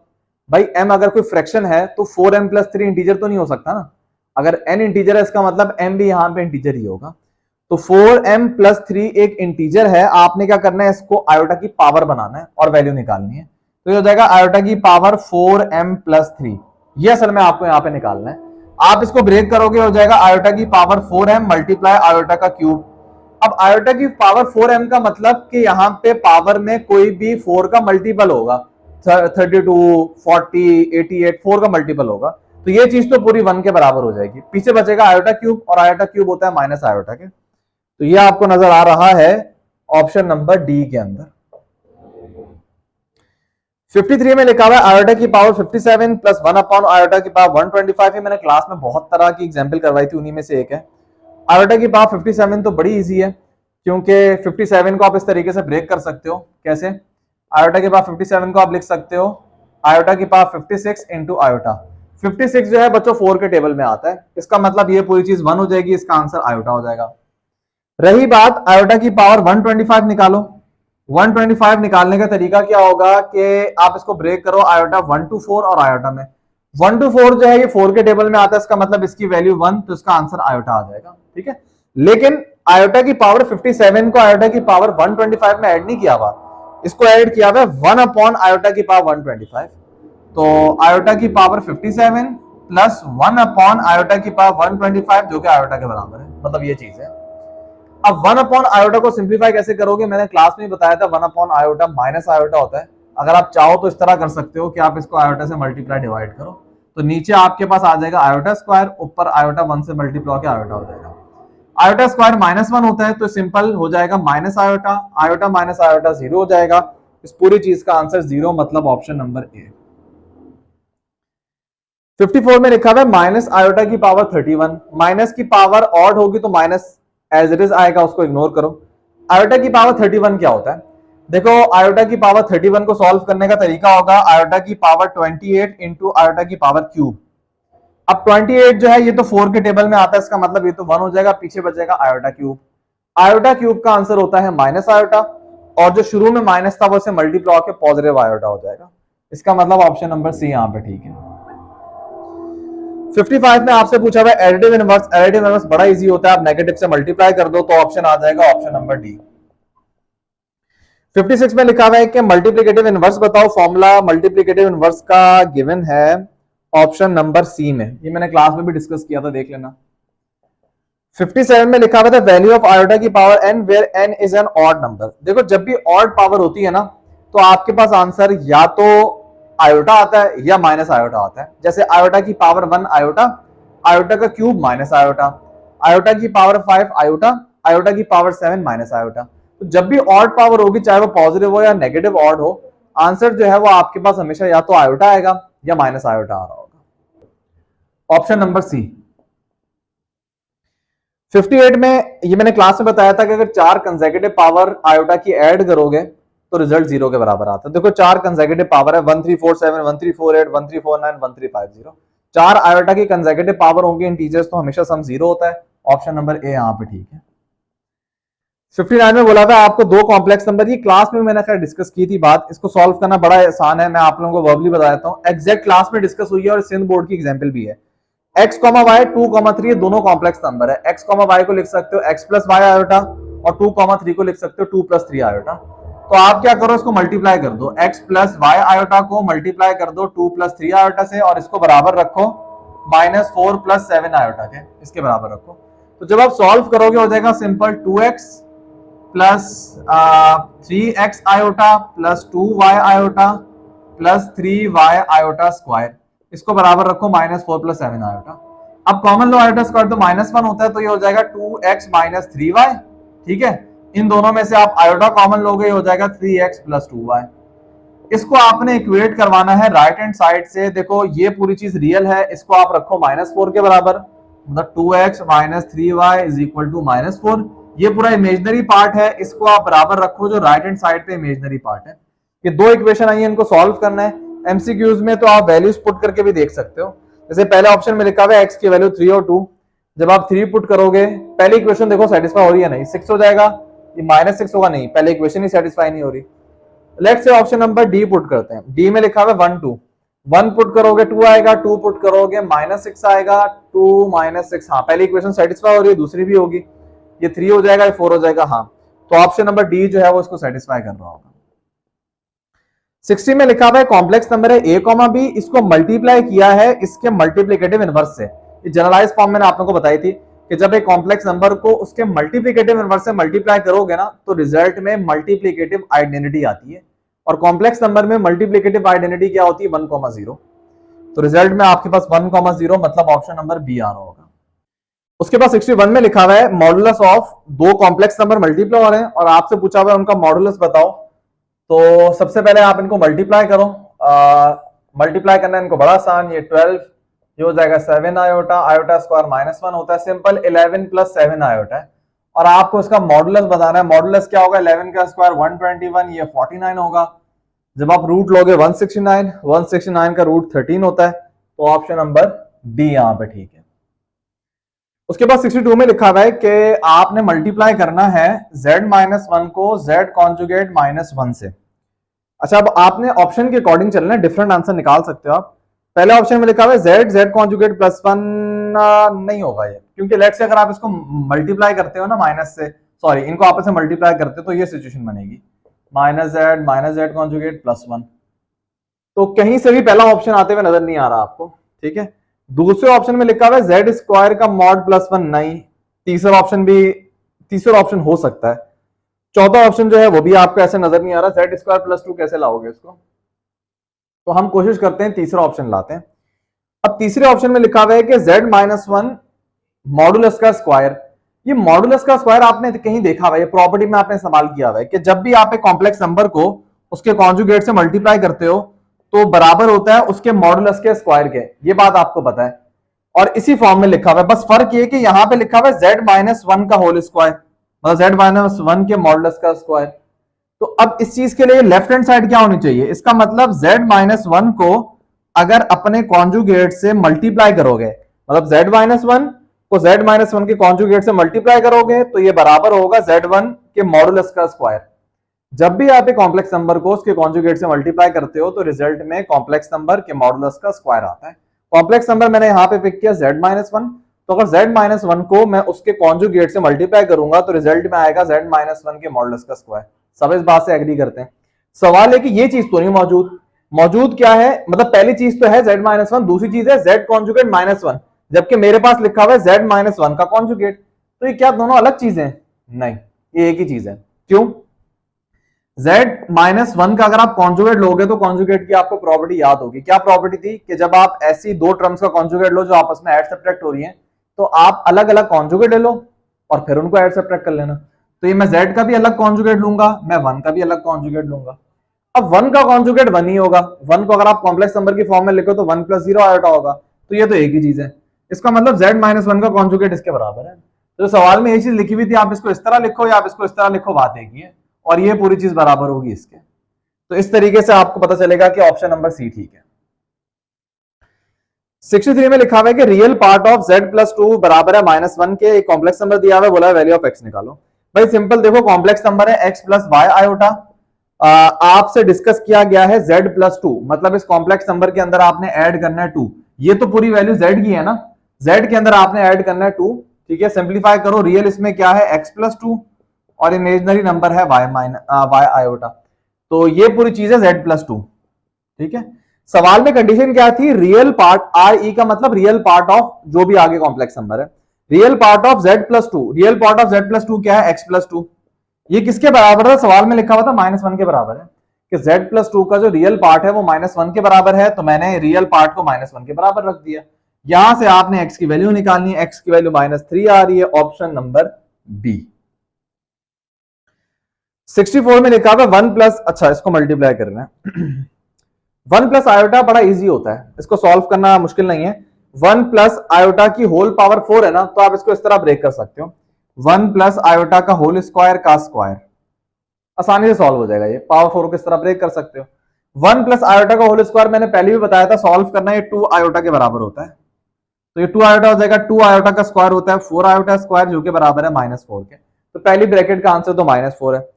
[SPEAKER 1] भाई m अगर कोई फ्रैक्शन है तो 4m + 3 इंटीजर तो नहीं हो सकता ना, अगर n इंटीजर है इसका मतलब m भी यहां पे इंटीजर ही होगा। तो 4m + 3 एक इंटीजर है, आपने क्या करना है, इसको आयोटा की पावर बनाना है और वैल्यू निकालनी है। तो ये हो जाएगा आयोटा की पावर 4m + 3, ये असल में आपको यहां पे निकालना है। आप इसको ब्रेक करोगे, हो जाएगा आयोटा की पावर 4m × आयोटा का क्यूब। अब आयोटा की पावर 4m का मतलब कि यहां पे पावर में कोई भी 4 का मल्टीपल होगा, 32 40 88 4 का मल्टीपल होगा, तो ये चीज तो पूरी 1 के बराबर हो जाएगी। पीछे बचेगा आयोटा क्यूब, और आयोटा क्यूब होता है माइनस आयोटा के, तो ये आपको नजर आ रहा है ऑप्शन नंबर डी के अंदर। 53 में लिखा हुआ है आयोटा की पावर 57 + 1 आयोटा की पावर 125 है। मैंने क्लास में बहुत तरह की एग्जाम्पल करवाई थी, उन्हीं में से एक है आयोटा की पावर 57। तो बड़ी इजी है, क्योंकि 57 को आप इस तरीके से ब्रेक कर सकते हो। कैसे? आयोटा की पावर 57 को आप लिख सकते हो आयोटा की पावर 56 × आयोटा। 56 जो है बच्चों 4 के टेबल में आता है, इसका मतलब ये पूरी चीज 1 हो जाएगी, इसका आंसर आयोटा हो जाएगा। रही बात आयोटा की पावर 125 निकालो, 125 निकालने का तरीका क्या होगा कि आप इसको ब्रेक करो आयोटा 1 to 4 और आयोटा में 1 to 4 जो है ये 4 के टेबल में आता है, इसका मतलब इसकी वैल्यू 1, तो इसका आंसर आयोटा आ जाएगा, ठीक है। लेकिन आयोटा की पावर 57 को आयोटा की पावर 125 में ऐड नहीं किया हुआ, इसको ऐड किया हुआ है 1 आयोटा की पावर 125। तो आयोटा की पावर 57 + 1 आयोटा की पावर 125 जो कि आयोटा के बराबर है, मतलब ये चीज है। अब 1 आयोटा को सिंप्लीफाई कैसे करोगे, मैंने क्लास में बताया था 1 आयोटा माइनस आयोटा होता है। अगर आप चाहो तो इस तरह कर सकते हो कि आप इसको आयोटा से मल्टीप्लाई डिवाइड करो, तो नीचे आपके पास आ जाएगा आयोटा स्क्वायर, ऊपर आयोटा 1 से मल्टीप्लाई होकर आयोटा हो जाएगा। आयोटा स्क्वायर -1 होता है, तो सिंपल हो जाएगा minus iota, iota minus iota 0 हो जाएगा। इस पूरी चीज का आंसर 0, मतलब ऑप्शन नंबर ए। 54 में लिखा हुआ है माइनस आयोटा की पावर 31। माइनस की पावर ऑड होगी तो माइनस एज इट इज आएगा, उसको इग्नोर करो। आयोटा की पावर 31 क्या होता है? देखो आयोटा की पावर 31 को सॉल्व करने का तरीका होगा आयोटा की पावर 28 × आयोटा की पावर क्यूब। अब 28 जो है ये तो 4 के टेबल में आता है, इसका मतलब ये तो 1 हो जाएगा, पीछे बचेगा आयोटा क्यूब। आयोटा क्यूब का आंसर होता है माइनस आयोटा, और जो शुरू में माइनस था वो से मल्टीप्लाई होकर पॉजिटिव आयोटा हो जाएगा। इसका मतलब ऑप्शन नंबर सी यहां पे ठीक है। 55 में आपसे पूछा हुआ है एडिटिव इनवर्स। एडिटिव इनवर्स बड़ा इजी होता है, आप नेगेटिव से मल्टीप्लाई कर दो तो ऑप्शन आ जाएगा ऑप्शन नंबर डी। 56 में लिखा हुआ है कि मल्टीप्लिकेटिव इनवर्स बताओ। फॉर्मूला मल्टीप्लिकेटिव इनवर्स का गिवन है ऑप्शन नंबर सी में, ये मैंने क्लास में भी डिस्कस किया था, देख लेना। 57 में लिखा हुआ था वैल्यू ऑफ आयोटा की power n where n is an odd number. देखो जब भी ऑड पावर होती है ना तो आपके पास आंसर या तो आयोटा आता है या माइनस आयोटा आता है। जैसे आयोटा की पावर 1 आयोटा, आयोटा का क्यूब माइनस आयोटा, आयोटा की पावर 5 आयोटा, आयोटा की पावर 7 माइनस आयोटा। तो जब भी ऑड पावर होगी, चाहे वो पॉजिटिव हो या नेगेटिव ऑड हो, आंसर जो है वो आपके पास हमेशा या तो आयोटा आएगा या माइनस आयोटा आ रहा होगा। Option number C. 58 में ये मैंने क्लास में बताया था कि अगर 4 कंसेक्यूटिव पावर आयोटा की ऐड करोगे तो रिजल्ट 0 के बराबर आता है। देखो 4 कंसेक्यूटिव पावर है 1347, 1348, 1349, 1350। 4 आयोटा की कंसेक्यूटिव पावर होंगे इंटीजर्स तो हमेशा सम 0 होता है। ऑप्शन नंबर ए यहाँ पे ठीक है। 59 में बोला था आपको दो कॉम्प्लेक्स नंबर, ये क्लास में मैंने खैर डिस्कस की थी बात, इसको सॉल्व करना बड़ा आसान है, मैं आप लोगों को वर्बली बता देता हूँ। एग्जैक्ट क्लास में डिस्कस हुई है और सिंध बोर्ड की एग्जांपल भी है। x, y, 2, 3 दोनों कॉम्प्लेक्स नंबर है। x, y को लिख सकते हो x प्लस वाई आयोटा और 2, 3 को लिख सकते हो 2 प्लस 3 आयोटा। तो आप क्या करो, इसको मल्टीप्लाई कर दो, x प्लस वाई आयोटा को मल्टीप्लाई कर दो 2 प्लस 3 आयोटा से और इसको बराबर रखो -4 प्लस 7 आयोटा के, इसके बराबर रखो। तो जब आप सॉल्व करोगे हो जाएगा simple 2x plus 3x iota plus 2y iota plus 3y iota square, इसको बराबर रखो -4 प्लस 7 आयोटा। अब कॉमन लो आयोटा स्क्वायर तो -1 होता है, तो ये हो जाएगा 2x माइनस 3y। ठीक है, इन दोनों में से आप आयोटा कॉमन लोगे, हो जाएगा 3x प्लस 2y। इसको आपने इक्वेट करवाना है राइट हैंड साइड से। देखो ये पूरी चीज रियल है, इसको आप रखो -4 के बराबर, मतलब 2x minus 3y is equal to -4। ये पूरा इमेजिनरी पार्ट है, इसको आप बराबर रखो जो राइट हैंड साइड पे इमेजिनरी पार्ट है। ये दो इक्वेशन आई है, इनको सॉल्व करना है। एमसीक्यूज में तो आप वैल्यूज पुट करके भी देख सकते हो। जैसे पहले ऑप्शन में लिखा हुआ है x की वैल्यू 3 और 2, जब आप 3 पुट करोगे, पहली इक्वेशन देखो सेटिस्फाई हो रही है नहीं, 6 हो जाएगा, ये -6 होगा नहीं, पहले इक्वेशन ही सेटिस्फाई नहीं हो रही। Let's say option number D put करते हैं। डी में लिखा हुआ है 1 2, 1 पुट करोगे 2 आएगा, 2 पुट करोगे -6 आएगा, 2 -6। हाँ पहली इक्वेशन सेटिस्फाई हो रही है, दूसरी भी होगी, ये 3 हो जाएगा, ये 4 हो जाएगा। हाँ तो ऑप्शन नंबर डी जो है वो इसको सेटिस्फाई कर रहा होगा। 60 में लिखा हुआ है कॉम्प्लेक्स नंबर है a, b, इसको मल्टीप्लाई किया है इसके मल्टीप्लिकेटिव इनवर्स से। ये जनरलाइज फॉर्म मैंने आप लोगों को बताई थी कि जब एक कॉम्प्लेक्स नंबर को उसके मल्टीप्लिकेटिव इनवर्स से मल्टीप्लाई करोगे ना तो रिजल्ट में मल्टीप्लिकेटिव आइडेंटिटी आती है, और कॉम्प्लेक्स नंबर में मल्टीप्लिकेटिव आइडेंटिटी क्या होती है 1,0। तो रिजल्ट में आपके पास 1,0 मतलब ऑप्शन नंबर बी आ रहा होगा। उसके बाद 61 में लिखा हुआ है मॉडुलस ऑफ दो कॉम्प्लेक्स नंबर मल्टीप्लाई हो रहे हैं और आपसे पूछा हुआ है उनका मॉडुलस बताओ। तो सबसे पहले आप इनको मल्टीप्लाई करो, मल्टीप्लाई करना है इनको बड़ा आसान, ये 12 ये हो जाएगा 7 आयोटा, आयोटा स्क्वायर -1 होता है, सिंपल 11 प्लस 7 आयोटा है। और आपको इसका मॉडुलस बताना है, मॉडुलस क्या होगा, 11 का स्क्वायर 121, ये 49 होगा। जब आप रूट लोगे 169, 169 का रूट 13 होता है, तो ऑप्शन नंबर डी यहाँ पे ठीक है। उसके बाद 62 में लिखा हुआ है कि आपने मल्टीप्लाई करना है z-1 को z कॉन्जुगेट -1 से। अच्छा अब आपने ऑप्शन के अकॉर्डिंग चलना है, डिफरेंट आंसर निकाल सकते हो आप। पहले ऑप्शन में लिखा हुआ है z कॉन्जुगेट +1 नहीं होगा ये, क्योंकि लेट्स से अगर आप इसको मल्टीप्लाई करते हो ना माइनस से, सॉरी इनको आपस में मल्टीप्लाई करते हो तो ये सिचुएशन बनेगी -z कॉन्जुगेट +1। तो कहीं से भी पहला ऑप्शन आते हुए नजर नहीं आ रहा आपको, ठीक है। दूसरे ऑप्शन में लिखा हुआ है जेड स्क्वायर का मॉड +1 नहीं, तीसरा ऑप्शन हो सकता है। चौथा ऑप्शन जो है वो भी आपको ऐसे नजर नहीं आ रहा, जेड स्क्वायर +2 कैसे लाओगे इसको, तो हम कोशिश करते हैं तीसरा ऑप्शन लाते हैं। अब तीसरे ऑप्शन में लिखा हुआ है कि z-1 मॉडुलस का स्क्वायर। ये मॉडुलस का स्क्वायर आपने कहीं देखा हुआ है, प्रॉपर्टी में आपने इस्तेमाल किया हुआ है कि जब भी आप एक कॉम्प्लेक्स नंबर को उसके कॉन्जुगेट से मल्टीप्लाई करते हो तो बराबर होता है उसके मॉडुलस के स्क्वायर के, ये बात आपको पता है। और इसी फॉर्म में लिखा हुआ है, बस फर्क ये कि यहां पे लिखा हुआ है z-1 का होल स्क्वायर, मतलब z-1 के मॉडुलस का स्क्वायर। तो अब इस चीज के लिए लेफ्ट हैंड साइड क्या होनी चाहिए, इसका मतलब z-1 को अगर अपने कॉन्जुगेट से मल्टीप्लाई करोगे, मतलब z-1 को z-1 के कॉन्जुगेट से मल्टीप्लाई करोगे तो ये बराबर होगा z1 के मॉडुलस का स्क्वायर। जब भी आप एक कॉम्प्लेक्स नंबर को उसके कॉन्जुगेट से मल्टीप्लाई करते हो तो रिजल्ट में कॉम्प्लेक्स नंबर के मॉडुलस का स्क्वायर आता है। कॉम्प्लेक्स नंबर मैंने यहां पे पिक किया z-1, तो अगर z-1 को मैं उसके कॉन्जुगेट से मल्टीप्लाई करूंगा तो रिजल्ट में आएगा z-1 के मॉडुलस का स्क्वायर। सब इस बात से एग्री करते हैं। सवाल है कि ये चीज तो नहीं मौजूद क्या है, मतलब पहली चीज तो है z-1, दूसरी चीज है z कॉन्जुगेट -1, जबकि मेरे पास लिखा हुआ है z-1 का कॉन्जुगेट। तो ये क्या दोनों अलग चीजें हैं? नहीं, ये एक ही चीज है। क्यों? z-1 का अगर आप कॉन्जुगेट लोगे तो कॉन्जुगेट की आपको प्रॉपर्टी याद होगी, क्या प्रॉपर्टी थी कि जब आप ऐसी दो टर्म्स का कॉन्जुगेट लो जो आपस में ऐड सब्ट्रैक्ट हो रही हैं तो आप अलग अलग कॉन्जुगेट ले लो और फिर उनको ऐड सब्ट्रैक्ट कर लेना। तो ये मैं z का भी अलग कॉन्जुगेट लूंगा, मैं 1 का भी अलग कॉन्जुगेट लूंगा। अब 1 का कॉन्जुगेट 1 ही होगा, 1 को अगर आप कॉम्प्लेक्स नंबर की फॉर्म में लिखो तो 1 + 0 आयोटा होगा, तो ये तो एक ही चीज है। इसका मतलब z माइनस वन का कॉन्जुगेट इसके बराबर है। तो सवाल में ये चीज लिखी हुई थी, आप इसको इस तरह लिखो या आप इसको इस तरह लिखो, बात एक ही है, और ये पूरी चीज बराबर होगी इसके। तो इस तरीके से आपको पता चलेगा कि ऑप्शन नंबर सी ठीक है। 63 में लिखा हुआ है कि real part of z plus two बराबर है -1 के, एक कॉम्प्लेक्स नंबर दिया हुआ है, बोला है वैल्यू ऑफ x निकालो। भाई सिंपल देखो, कॉम्प्लेक्स नंबर है x प्लस वाई आयोटा, आपसे डिस्कस किया गया है z प्लस टू, मतलब इस कॉम्प्लेक्स नंबर के अंदर आपने ऐड करना है 2। ये तो पूरी वैल्यू z की है ना, z के अंदर आपने ऐड करना है 2, ठीक है। सिंप्लीफाई करो, रियल इसमें क्या है x प्लस टू और इमेजिनरी नंबर है y आयोटा, तो ये पूरी चीज है z प्लस टू, ठीक है। सवाल में कंडीशन क्या थी, रियल पार्ट आर ई का मतलब रियल पार्ट ऑफ जो भी आगे कॉम्प्लेक्स नंबर है, real part of z plus two, real part of z plus two क्या है, x प्लस टू। ये किसके बराबर है, सवाल में लिखा हुआ था -1 के बराबर है, कि z प्लस टू का जो रियल पार्ट है वो -1 के बराबर है, तो मैंने रियल पार्ट को -1 के बराबर रख दिया। यहां से आपने x की वैल्यू निकालनी है, x की वैल्यू -3 आ रही है, ऑप्शन नंबर बी। 64 में लिखा हुआ 1 प्लस, अच्छा इसको मल्टीप्लाई करना है 1 प्लस आयोटा बड़ा इजी होता है, इसको सॉल्व करना मुश्किल नहीं है। 1 प्लस आयोटा की होल पावर 4 है ना, तो आप इसको इस तरह ब्रेक कर सकते हो, 1 प्लस आयोटा का होल स्क्वायर का स्क्वायर, आसानी से सॉल्व हो जाएगा। ये पावर 4 को इस तरह ब्रेक कर सकते हो। 1 प्लस आयोटा का होल स्क्वायर मैंने पहले भी बताया था, सॉल्व करना ये 2 आयोटा के बराबर होता है, तो ये 2 आयोटा हो जाएगा, 2 आयोटा का स्क्वायर होता है 4 आयोटा स्क्वायर, जो कि बराबर है -4 के। तो पहली ब्रैकेट का आंसर तो -4 है।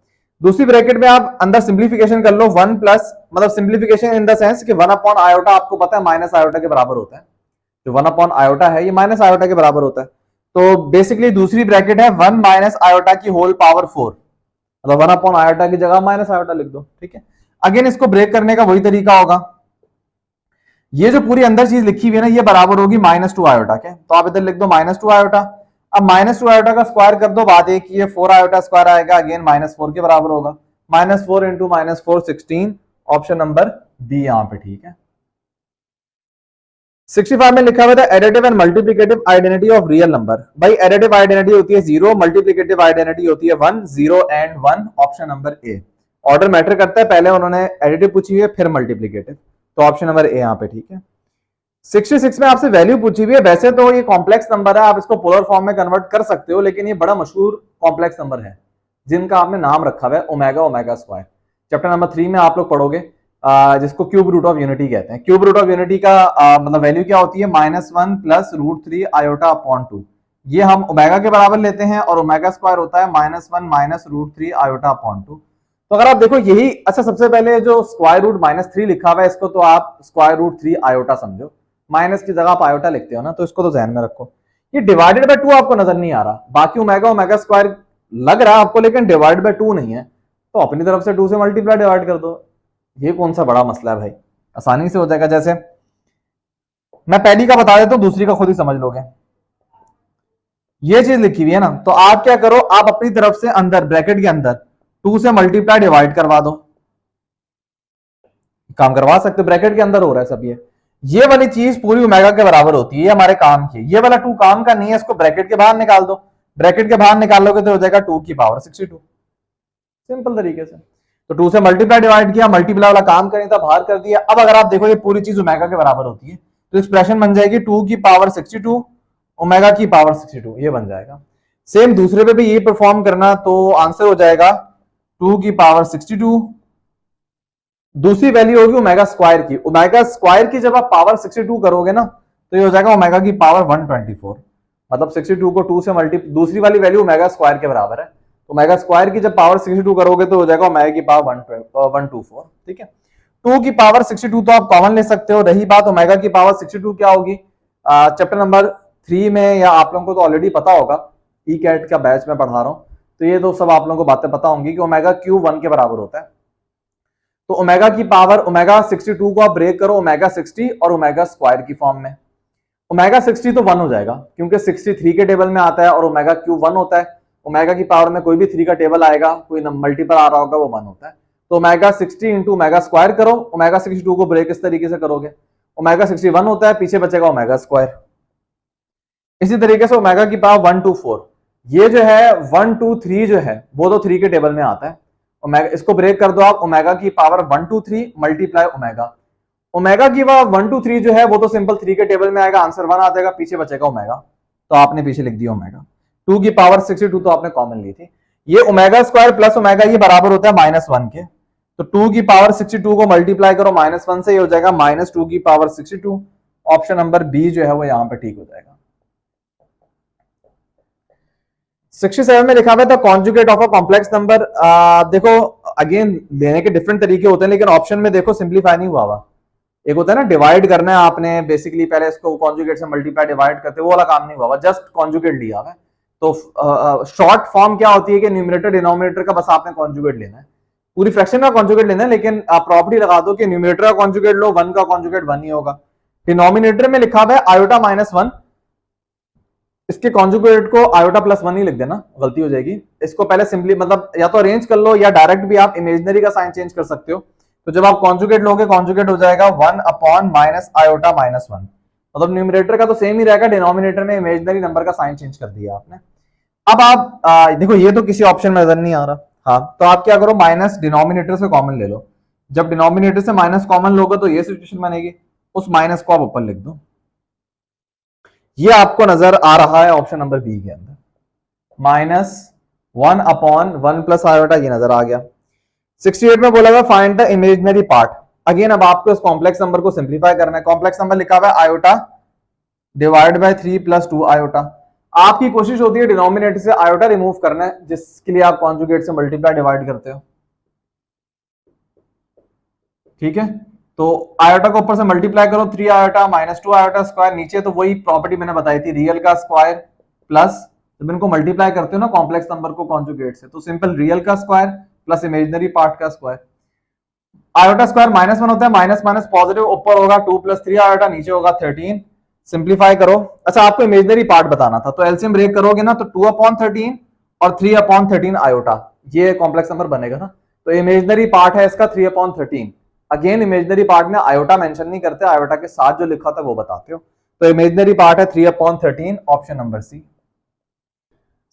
[SPEAKER 1] दूसरी ब्रैकेट में आप अंदर सिंप्लीफिकेशन कर लो, 1 प्लस, मतलब सिंप्लीफिकेशन इन द सेंस कि 1 अपॉन आयोटा आपको पता है माइनस आयोटा के बराबर होता है, जो 1 अपॉन आयोटा है ये माइनस आयोटा के बराबर होता है। तो बेसिकली दूसरी ब्रैकेट है 1 माइनस आयोटा की होल पावर 4, मतलब 1 अपॉन आयोटा की जगह माइनस आयोटा लिख दो, ठीक है। अगेन इसको ब्रेक करने का वही तरीका होगा, ये जो पूरी अंदर चीज लिखी हुई है ना, ये बराबर होगी -2 आयोटा के, तो आप इधर लिख दो -2 आयोटा। अब -2 आयोटा का स्क्वायर कर दो, बात एक ही है, 4 आयोटा स्क्वायर आएगा, अगेन -4 के बराबर होगा, -4 इंटू -4 16, ऑप्शन नंबर बी यहां पे ठीक है। 65 में लिखा हुआ था additive and multiplicative identity of real number. भाई एडिटिव आइडेंटिटी होती है 0, मल्टीप्लिकेटिव आइडेंटिटी होती है 1, 0 and 1, option number A. Order matter करता है, पहले उन्होंने एडिटिव पूछी हुई है फिर मल्टीप्लिकेटिव, तो ऑप्शन नंबर ए यहां पे ठीक है। 66 में आपसे वैल्यू पूछी हुई है, वैसे तो ये कॉम्प्लेक्स नंबर है, आप इसको पोलर फॉर्म में कन्वर्ट कर सकते हो, लेकिन ये बड़ा मशहूर कॉम्प्लेक्स नंबर है जिनका आपने नाम रखा हुआ है omega omega square. Chapter number 3 में आप लोग पढ़ोगे, जिसको क्यूब रूट ऑफ यूनिटी कहते हैं। क्यूब रूट ऑफ यूनिटी का मतलब वैल्यू क्या होती है, -1 प्लस √3 आयोटा अपॉन 2। ये हम ओमेगा के बराबर लेते हैं और ओमेगा स्क्वायर होता है -1 माइनस √3 आयोटा अपॉन 2। तो अगर आप देखो यही, अच्छा सबसे पहले जो स्क्वायर रूट -3 लिखा हुआ है, इसको तो आप स्क्वायर रूट 3 आयोटा समझो, माइनस की जगह आप आयोटा लिखते हो ना, तो इसको तो ध्यान में रखो। ये डिवाइडेड बाय 2 आपको नजर नहीं आ रहा, बाकी ओमेगा ओमेगा स्क्वायर लग रहा है आपको, लेकिन डिवाइड बाय 2 नहीं है, तो अपनी तरफ से 2 से मल्टीप्लाई डिवाइड कर दो। ये कौन सा बड़ा मसला है भाई, आसानी से हो जाएगा। जैसे मैं पहली का बता देता हूं, दूसरी का खुद ही समझ लोगे। ये चीज लिखी हुई है ना, तो आप क्या करो, आप अपनी तरफ से अंदर ब्रैकेट के अंदर 2 से मल्टीप्लाई डिवाइड करवा दो, काम करवा सकते हो, ब्रैकेट के अंदर हो रहा है सब। ये वाली चीज पूरी ओमेगा के बराबर होती है, ये हमारे काम की। ये वाला 2 काम का नहीं है, इसको ब्रैकेट के बाहर निकाल दो, ब्रैकेट के बाहर निकालोगे तो हो जाएगा 2 की पावर 62, सिंपल तरीके से। तो 2 से मल्टीप्लाई डिवाइड किया, मल्टीप्लाई वाला काम करनी था, बाहर कर दिया। अब अगर आप देखो ये पूरी चीज ओमेगा के बराबर होती है, तो एक्सप्रेशन बन जाएगी 2 की पावर 62 ओमेगा की पावर 62, ये बन जाएगा। सेम दूसरे पे भी ये परफॉर्म करना, तो आंसर हो जाएगा 2 की पावर 62, दूसरी वैल्यू होगी ओमेगा स्क्वायर की। ओमेगा स्क्वायर की जब आप पावर 62 करोगे ना, तो ये हो जाएगा ओमेगा की पावर 124, मतलब 62 को 2 से मल्टीप्लाई, दूसरी वाली वैल्यू ओमेगा स्क्वायर के बराबर है, तो ओमेगा स्क्वायर की जब पावर 62 करोगे तो हो जाएगा ओमेगा की पावर 124, ठीक है। 2 की पावर 62 तो आप कॉमन ले सकते हो। रही बात ओमेगा की पावर 62 क्या होगी, चैप्टर नंबर 3 में, या आप लोगों को तो ऑलरेडी पता होगा, ECAT का बैच में पढ़ा रहा हूं, तो ये तो सब आप लोगों को बातें पता होंगी कि ओमेगा क्यूब 1 के बराबर होता है। तो ओमेगा की पावर, ओमेगा 62 को आप ब्रेक करो ओमेगा 60 और ओमेगा स्क्वायर की फॉर्म में, ओमेगा 60 तो 1 हो जाएगा, क्योंकि 63 के टेबल में आता है और ओमेगा क्यूब 1 होता है। ओमेगा की पावर में कोई भी 3 का टेबल आएगा, कोई मल्टीपल आ रहा होगा, वो 1 होता है। तो ओमेगा 60 इंटू ओमेगा स्क्वायर करो, ओमेगा 62 को ब्रेक इस तरीके से करोगे, ओमेगा 61 होता है, पीछे बचेगा ओमेगा स्क्वायर। इसी तरीके से ओमेगा की पावर 124, ये जो है 123 जो है वो तो 3 के टेबल में आता है, ओमेगा इसको ब्रेक कर दो आप, ओमेगा की पावर 123 मल्टीप्लाई ओमेगा, ओमेगा की वह 1 2 3 जो है वो तो सिंपल 3 के टेबल में आएगा, आंसर 1 आ जाएगा, पीछे बचेगा ओमेगा, तो आपने पीछे लिख दिया ओमेगा। 2 की पावर 62 तो आपने कॉमन ली थी। ये ओमेगा स्क्वायर प्लस ओमेगा ये बराबर होता है -1 के, तो 2 की पावर 62 को मल्टीप्लाई करो -1 से, ये हो जाएगा -2 की पावर 62। ऑप्शन नंबर बी जो है वो यहां पर ठीक हो जाएगा। 67 में लिखा हुआ था conjugate of a complex number. देखो अगेन देने के डिफरेंट तरीके होते हैं, लेकिन ऑप्शन में देखो सिंप्लीफाई नहीं हुआ हुआ। एक होता है ना डिवाइड करना है आपने, बेसिकली पहले इसको कॉन्जुगेट से मल्टीप्लाई डिवाइड करते, वो वाला काम नहीं हुआ हुआ, जस्ट कॉन्जुगेट लिया हुआ है। तो शॉर्ट फॉर्म क्या होती है कि न्यूमरेटर डिनोमिनेटर का बस आपने कॉन्जुगेट लेना है, पूरी फ्रैक्शन का कॉन्जुगेट लेना है, लेकिन आप प्रॉपर्टी लगा दो कि न्यूमरेटर का कॉन्जुगेट लो, 1 का कॉन्जुगेट 1 ही होगा। डिनोमिनेटर में लिखा हुआ है आयोटा -1, इसके कॉन्जुगेट को आयोटा +1 ही लिख देना, गलती हो जाएगी। इसको पहले सिंपली मतलब या तो अरेंज कर लो या डायरेक्ट भी आप इमेजिनरी का साइन चेंज कर सकते हो। तो जब आप कॉन्जुगेट लोगे, कॉन्जुगेट हो जाएगा 1 अपॉन माइनस आयोटा -1, मतलब न्यूमरेटर का तो सेम ही रहेगा, डिनोमिनेटर में इमेजिनरी नंबर का साइन चेंज कर दिया आपने। अब आप देखो ये तो किसी ऑप्शन में नजर नहीं आ रहा, हाँ तो आप क्या करो, माइनस डिनोमिनेटर से कॉमन ले लो। जब डिनोमिनेटर से माइनस कॉमन लोगे तो ये सिचुएशन बनेगी, उस माइनस को आप ऊपर लिख दो। ये आपको नजर आ रहा है ऑप्शन नंबर बी के अंदर, -1 अपॉन 1 प्लस आयोटा, ये नजर आ गया। 68 में बोला हुआ find the imaginary part. Again अब आपको इस कॉम्प्लेक्स नंबर को सिंप्लीफाई करना है। कॉम्प्लेक्स नंबर लिखा हुआ है आयोटा डिवाइड बाय 3 + 2 आयोटा। आपकी कोशिश होती है डिनोमिनेटर से आयोटा रिमूव करना है, जिसके लिए आप कॉन्जुगेट से मल्टीप्लाई डिवाइड करते हो, ठीक है। तो आयोटा को ऊपर से मल्टीप्लाई करो, 3 आयोटा -2 आयोटा स्क्वायर, नीचे तो वही प्रॉपर्टी मैंने बताई थी, रियल का स्क्वायर प्लस, जब इनको मल्टीप्लाई करते हो ना कॉम्प्लेक्स नंबर को कॉन्जुगेट से, तो सिंपल रियल का स्क्वायर प्लस इमेजिनरी पार्ट का स्क्वायर। आयोटा स्क्वायर -1 होता है, माइनस माइनस पॉजिटिव, ऊपर होगा 2 + 3 आयोटा, नीचे होगा 13। सिंप्लीफाई करो। अच्छा आपको इमेजिनरी पार्ट बताना था, तो एलसीएम ब्रेक करोगे ना तो 2/13 और 3/13 आयोटा, ये कॉम्प्लेक्स नंबर बनेगा ना। तो इमेजिनरी पार्ट है इसका 3/13। अगेन इमेजिनरी पार्ट में आयोटा मेंशन नहीं करते, आयोटा के साथ जो लिखा था वो बताते हो। तो इमेजिनरी पार्ट है 3/13, ऑप्शन नंबर सी।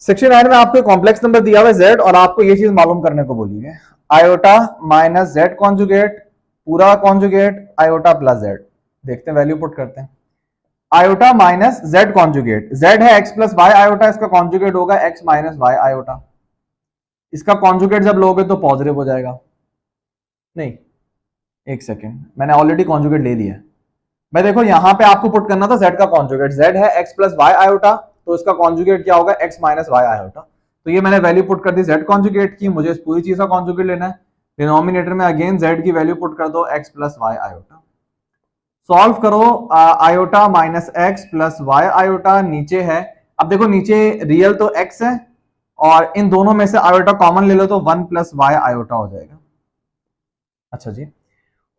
[SPEAKER 1] 69 में आपको कॉम्प्लेक्स नंबर दिया हुआ है z, और आपको ये चीज मालूम करने को बोली है, आयोटा माइनस z कॉन्जुगेट पूरा कॉन्जुगेट आयोटा प्लस z। देखते हैं, वैल्यू पुट करते हैं। Iota minus z conjugate, z है x + y आयोटा, इसका कॉन्जुगेट होगा x - y आयोटा। इसका कॉन्जुगेट जब लोगे तो पॉजिटिव हो जाएगा। नहीं, एक सेकेंड, मैंने ऑलरेडी कॉन्जुगेट ले लिया। मैं देखो यहां पे आपको पुट करना था z का कॉन्जुगेट, z है x + y आयोटा, तो इसका कॉन्जुगेट क्या होगा, x - y आयोटा। तो ये मैंने वैल्यू पुट कर दी z कॉन्जुगेट की, मुझे इस पूरी चीज का कॉन्जुगेट लेना है। डिनोमिनेटर में अगेन z की वैल्यू पुट कर दो, x + y आयोटा। सॉल्व करो, iota minus x + y iota नीचे है। अब देखो नीचे रियल तो x है, और इन दोनों में से आयोटा कॉमन ले लो तो 1 + y आयोटा हो जाएगा। अच्छा जी,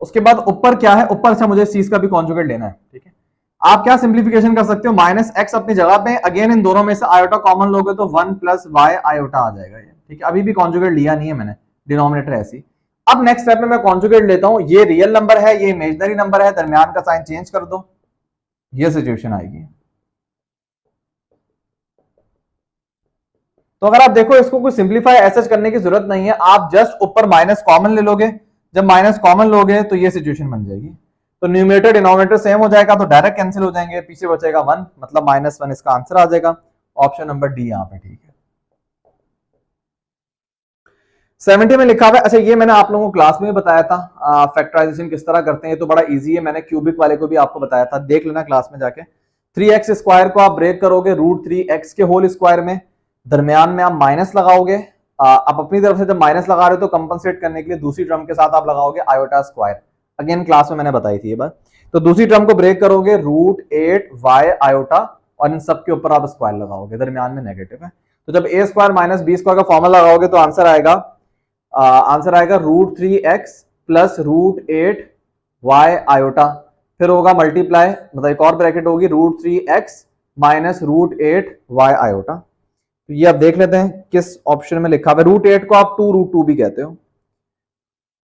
[SPEAKER 1] उसके बाद ऊपर क्या है, ऊपर से मुझे इस चीज का भी कॉन्जुगेट लेना है, ठीक है। आप क्या सिंप्लीफिकेशन कर सकते हो, -x अपनी जगह पे, अगेन इन दोनों में से आयोटा कॉमन लोगे तो 1 + y आयोटा आ जाएगा, ये ठीक है। अभी भी कॉन्जुगेट लिया नहीं है मैंने, डिनोमिनेटर ऐसी। अब नेक्स्ट स्टेप में मैं कॉन्जुगेट लेता हूं, ये रियल नंबर है, ये इमेजिनरी नंबर है, दरमियान का साइन चेंज कर दो, ये सिचुएशन आएगी। तो अगर आप देखो इसको कोई सिंप्लीफाई ऐसा करने की जरूरत नहीं है, आप जस्ट ऊपर माइनस कॉमन ले लोगे, जब माइनस कॉमन लोगे तो ये सिचुएशन बन जाएगी। तो न्यूमरेटर डिनोमिनेटर सेम हो जाएगा, तो डायरेक्ट कैंसिल हो जाएंगे, पीछे बचेगा 1, मतलब -1 इसका आंसर आ जाएगा। ऑप्शन नंबर डी यहाँ पे ठीक है। 70 में लिखा हुआ है, अच्छा ये मैंने आप लोगों को क्लास में बताया था, फैक्टराइजेशन किस तरह करते हैं, तो बड़ा इजी है, मैंने क्यूबिक वाले को भी आपको बताया था, देख लेना क्लास में जाके। 3x स्क्वायर को आप ब्रेक करोगे √3x के होल स्क्वायर में, दरमियान में आप माइनस लगाओगे। आप अपनी तरफ से जब माइनस लगा रहे हो तो कंपनसेट करने के लिए दूसरी टर्म के साथ आप लगाओगे आयोटा स्क्वायर, अगेन क्लास में मैंने बताई थी ये बात। तो दूसरी टर्म को ब्रेक करोगे √8y आयोटा, और इन सब के ऊपर आप स्क्वायर लगाओगे, दरमियान में नेगेटिव है। तो जब a square minus b square का फॉर्मूला लगाओगे तो आंसर आएगा √3x + √8y आयोटा, फिर होगा मल्टीप्लाई, मतलब एक और ब्रैकेट होगी √3x - √8y आयोटा। तो ये आप देख लेते हैं किस ऑप्शन में लिखा हुआ है। √8 को आप 2√2 भी कहते हो।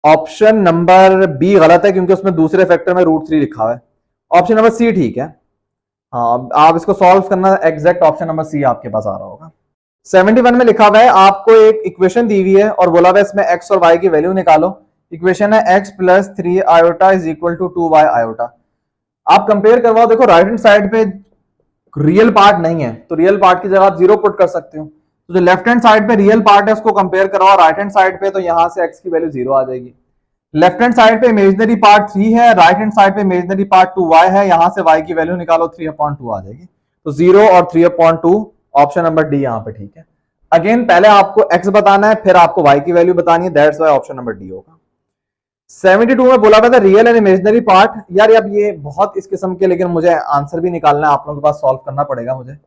[SPEAKER 1] ऑप्शन नंबर बी गलत है, क्योंकि उसमें दूसरे फैक्टर में √3 लिखा हुआ है। ऑप्शन नंबर सी ठीक है। हाँ, आप इसको सॉल्व करना, एग्जैक्ट ऑप्शन नंबर सी आपके पास आ रहा होगा। 71 में लिखा हुआ है, आपको एक इक्वेशन दी हुई है और बोला हुआ है इसमें x और y की वैल्यू निकालो। इक्वेशन है x plus 3 iota is equal to 2y iota. आप कंपेयर करवाओ, देखो राइट हैंड साइड पे रियल पार्ट नहीं है तो रियल पार्ट की जगह आप 0 पुट कर सकते हो। तो जो लेफ्ट हैंड साइड पे रियल पार्ट है उसको कंपेयर करवाओ राइट हैंड साइड पे, तो यहां से x की वैल्यू 0 आ जाएगी। लेफ्ट हैंड साइड पे इमेजिनरी पार्ट 3 है, राइट हैंड साइड पे इमेजिनरी पार्ट 2y है, यहां से y की वैल्यू निकालो 3/2 आ जाएगी। तो 0 और 3/2 ऑप्शन नंबर डी यहां पे ठीक है। अगेन पहले आपको x बताना है फिर आपको y की वैल्यू बतानी है, that's why option number D होगा। 72 में बोला था रियल एंड इमेजिनरी पार्ट। यार अब ये बहुत इस किस्म के, लेकिन मुझे आंसर भी निकालना है, आप लोगों के पास सॉल्व करना पड़ेगा मुझे,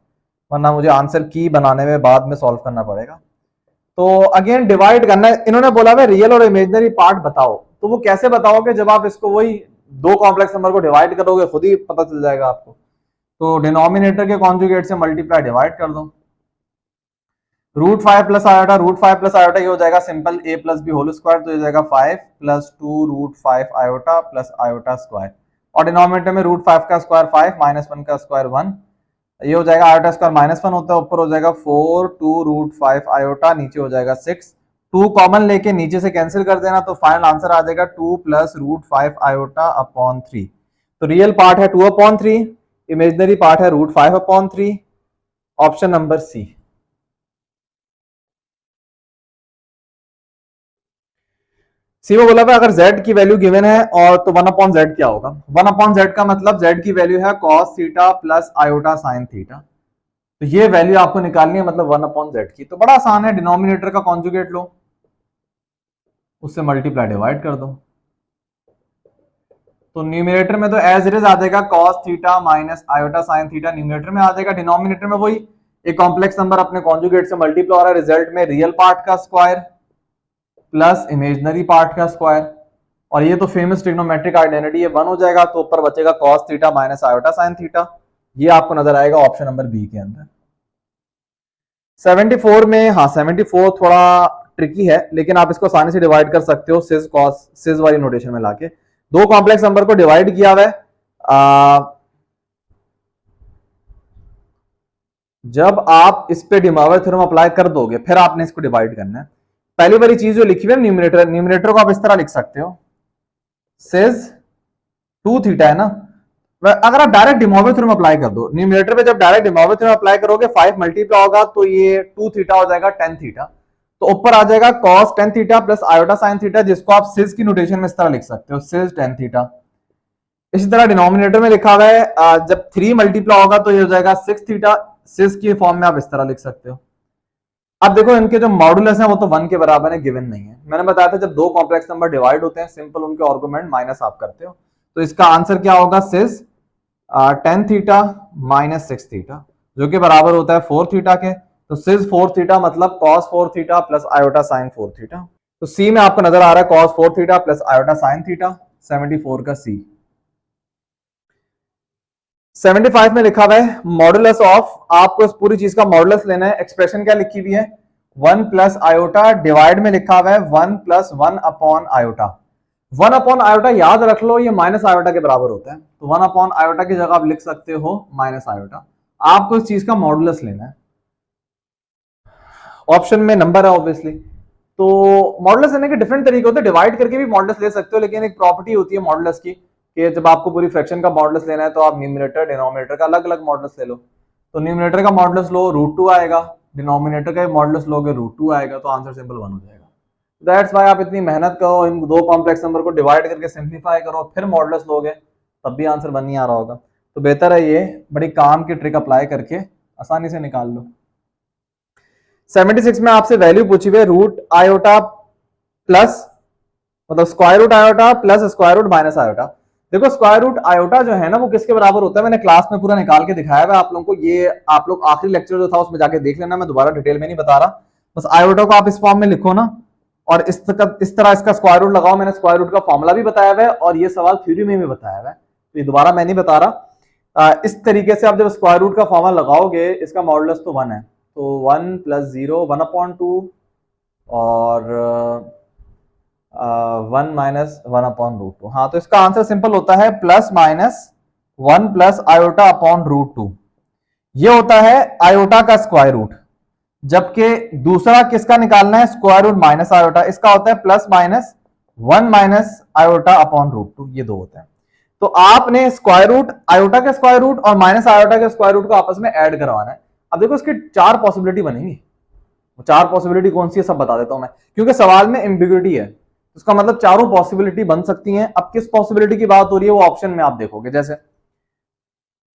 [SPEAKER 1] वरना मुझे आंसर की बनाने में बाद में सॉल्व करना पड़ेगा। तो अगेन डिवाइड करना है, इन्होंने बोला है रियल और इमेजिनरी पार्ट बताओ, तो वो कैसे बताओगे, जब आप इसको वही दो कॉम्प्लेक्स नंबर को डिवाइड करोगे खुद ही पता चल जाएगा आपको। तो डिनोमिनेटर के कॉन्जुगेट से मल्टीप्लाई डिवाइड कर दो। √5 प्लस आयोटा, √5 प्लस आयोटा ये हो जाएगा simple a plus b whole square, तो ये जाएगा 5 plus 2 √5 iota plus iota square, और डिनोमिनेटर में √5 का स्क्वायर 5 माइनस 1 का स्क्वायर 1, ये हो जाएगा आयोटा स्क्वायर -1 होता है, ऊपर हो जाएगा 4 2 √5 आयोटा, नीचे हो जाएगा 6, 2 कॉमन लेके नीचे से कैंसिल कर देना, तो फाइनल आंसर आ जाएगा 2 प्लस √5 आयोटा अपॉन 3। तो रियल पार्ट है 2/3, इमेजिनरी पार्ट है √5/3, ऑप्शन नंबर सी। सी में बोला था अगर z की वैल्यू गिवन है और तो 1/z क्या होगा, 1/z का मतलब z की वैल्यू है cos theta plus iota sine theta, तो ये वैल्यू आपको निकालनी है मतलब 1/z की। तो बड़ा आसान है, डिनोमिनेटर का कॉन्जुगेट लो, उससे मल्टीप्लाई डिवाइड कर दो, तो न्यूमिनेटर में तो एज इट इज आ जाएगा cos theta minus iota sine theta, numerator में आ जाएगा, डिनोमिनेटर में वही एक कॉम्प्लेक्स नंबर अपने कॉन्जुगेट से मल्टीप्लाई हो रहा है, रिजल्ट में रियल पार्ट का स्क्वायर प्लस इमेजिनरी पार्ट का स्क्वायर, और ये तो फेमस ट्रिग्नोमेट्रिक आइडेंटिटी है, 1 हो जाएगा, तो ऊपर बचेगा cos theta minus iota sine theta, ये आपको नजर आएगा ऑप्शन नंबर बी के अंदर। 74 में, हाँ 74 थोड़ा ट्रिकी है, लेकिन आप इसको आसानी से डिवाइड कर सकते हो सिज कॉस सिज वाली नोटेशन में लाके। दो कॉम्प्लेक्स नंबर को डिवाइड किया हुआ है, जब आप इस पे डिमॉवर थ्योरम अप्लाई कर दोगे फिर आपने इसको डिवाइड करना है। पहली वाली चीज जो लिखी हुई है न्यूमिनेटर, न्यूमिनेटर को आप इस तरह लिख सकते हो सिज 2 थीटा है ना, अगर आप डायरेक्ट डिमॉवर थ्योरम अप्लाई कर दो, न्यूमिनेटर पे जब डायरेक्ट डिमॉवर थ्योरम अप्लाई करोगे 5 मल्टीप्लाई होगा तो ये 2 थीटा हो जाएगा 10 थीटा, तो ऊपर आ जाएगा cos 10 theta plus iota sine theta, जिसको आप सिज की नोटेशन में इस तरह लिख सकते हो सिज 10 थीटा। इसी तरह डिनोमिनेटर में लिखा हुआ है जब 3 मल्टीप्लाई होगा तो ये हो जाएगा 6 थीटा, सिज की फॉर्म में आप इस तरह लिख सकते हो। अब देखो इनके जो मॉडुलस है वो तो 1 के बराबर है, गिवन नहीं है, मैंने बताया था जब दो कॉम्प्लेक्स नंबर डिवाइड होते हैं सिंपल उनके आर्गुमेंट माइनस आप करते हो, तो इसका आंसर क्या होगा सिज 10 थीटा माइनस 6 थीटा, जो कि बराबर होता है 4 थीटा के, तो सिज 4 थीटा मतलब cos 4 theta plus iota sign 4 theta. तो सी में आपको नजर आ रहा है cos 4 theta plus iota sine theta, 74 का सी। 75 में लिखा हुआ है मॉडुलस ऑफ, आपको इस पूरी चीज का मॉडुलस लेना है, एक्सप्रेशन क्या लिखी हुई है 1 प्लस आयोटा, डिवाइड में लिखा हुआ है 1 plus 1 upon iota. 1 upon iota याद रख लो ये माइनस आयोटा के बराबर होता है, तो 1 अपॉन आयोटा की जगह आप लिख सकते हो माइनस आयोटा। आपको इस चीज का मॉडुलस लेना है, ऑप्शन में नंबर है ऑब्वियसली, तो मॉडुलस लेने के डिफरेंट तरीके होते हैं, डिवाइड करके भी मॉडुलस ले सकते हो, लेकिन एक प्रॉपर्टी होती है मॉडुलस की कि जब आपको पूरी फ्रैक्शन का मॉडुलस लेना है तो आप न्यूमरेटर डिनोमिनेटर का अलग अलग मॉडुलस ले लो, तो न्यूमरेटर का मॉडुलस लो √2 आएगा, डिनोमिनेटर का मॉडुलस लोगे √2 आएगा, तो आंसर सिंपल 1 हो जाएगा। दैट्स व्हाई आप इतनी मेहनत करो, इन दो कॉम्प्लेक्स नंबर को डिवाइड करके सिंप्लीफाई करो फिर मॉडुलस लोगे, तब भी आंसर 1 नहीं आ रहा होगा, तो बेहतर है ये बड़ी काम की ट्रिक अप्लाई करके आसानी से निकाल लो। 76 में आपसे वैल्यू पूछी हुई है रूट आयोटा प्लस मतलब square root iota plus square root minus iota. देखो स्क्वायर रूट आयोटा जो है ना वो किसके बराबर होता है, मैंने क्लास में पूरा निकाल के दिखाया है आप लोगों को, ये आप लोग आखिरी लेक्चर जो था उसमें जाके देख लेना, मैं दोबारा डिटेल में नहीं बता रहा, बस आयोटा को आप इस फॉर्म में लिखो ना और इस तरह इसका स्क्वायर रूट लगाओ, मैंने स्क्वायर रूट का फॉर्मूला भी बताया हुआ है और ये सवाल थ्योरी में भी बताया हुआ है, तो ये दोबारा मैं नहीं बता रहा। इस तरीके से आप जब स्क्वायर रूट का फॉर्मूला लगाओगे इसका मॉडुलस तो 1 है, तो 1 प्लस 0 1/2 और 1 माइनस 1/√2, हाँ तो इसका आंसर सिंपल होता है plus minus 1 plus iota upon √2, ये होता है आयोटा का स्क्वायर रूट, जबकि दूसरा किसका निकालना है स्क्वायर रूट माइनस आयोटा, इसका होता है plus minus 1 minus iota upon root two, ये दो होते हैं। तो आपने स्क्वायर रूट आयोटा के स्क्वायर रूट और माइनस आयोटा के स्क्वायर रूट को आपस में ऐड करवाना है। अब देखो इसकी चार पॉसिबिलिटी बनेंगी, वो चार पॉसिबिलिटी कौन सी है सब बता देता हूं मैं, क्योंकि सवाल में एम्बिग्युइटी है, इसका मतलब चारों पॉसिबिलिटी बन सकती हैं। अब किस पॉसिबिलिटी की बात हो रही है वो ऑप्शन में आप देखोगे, जैसे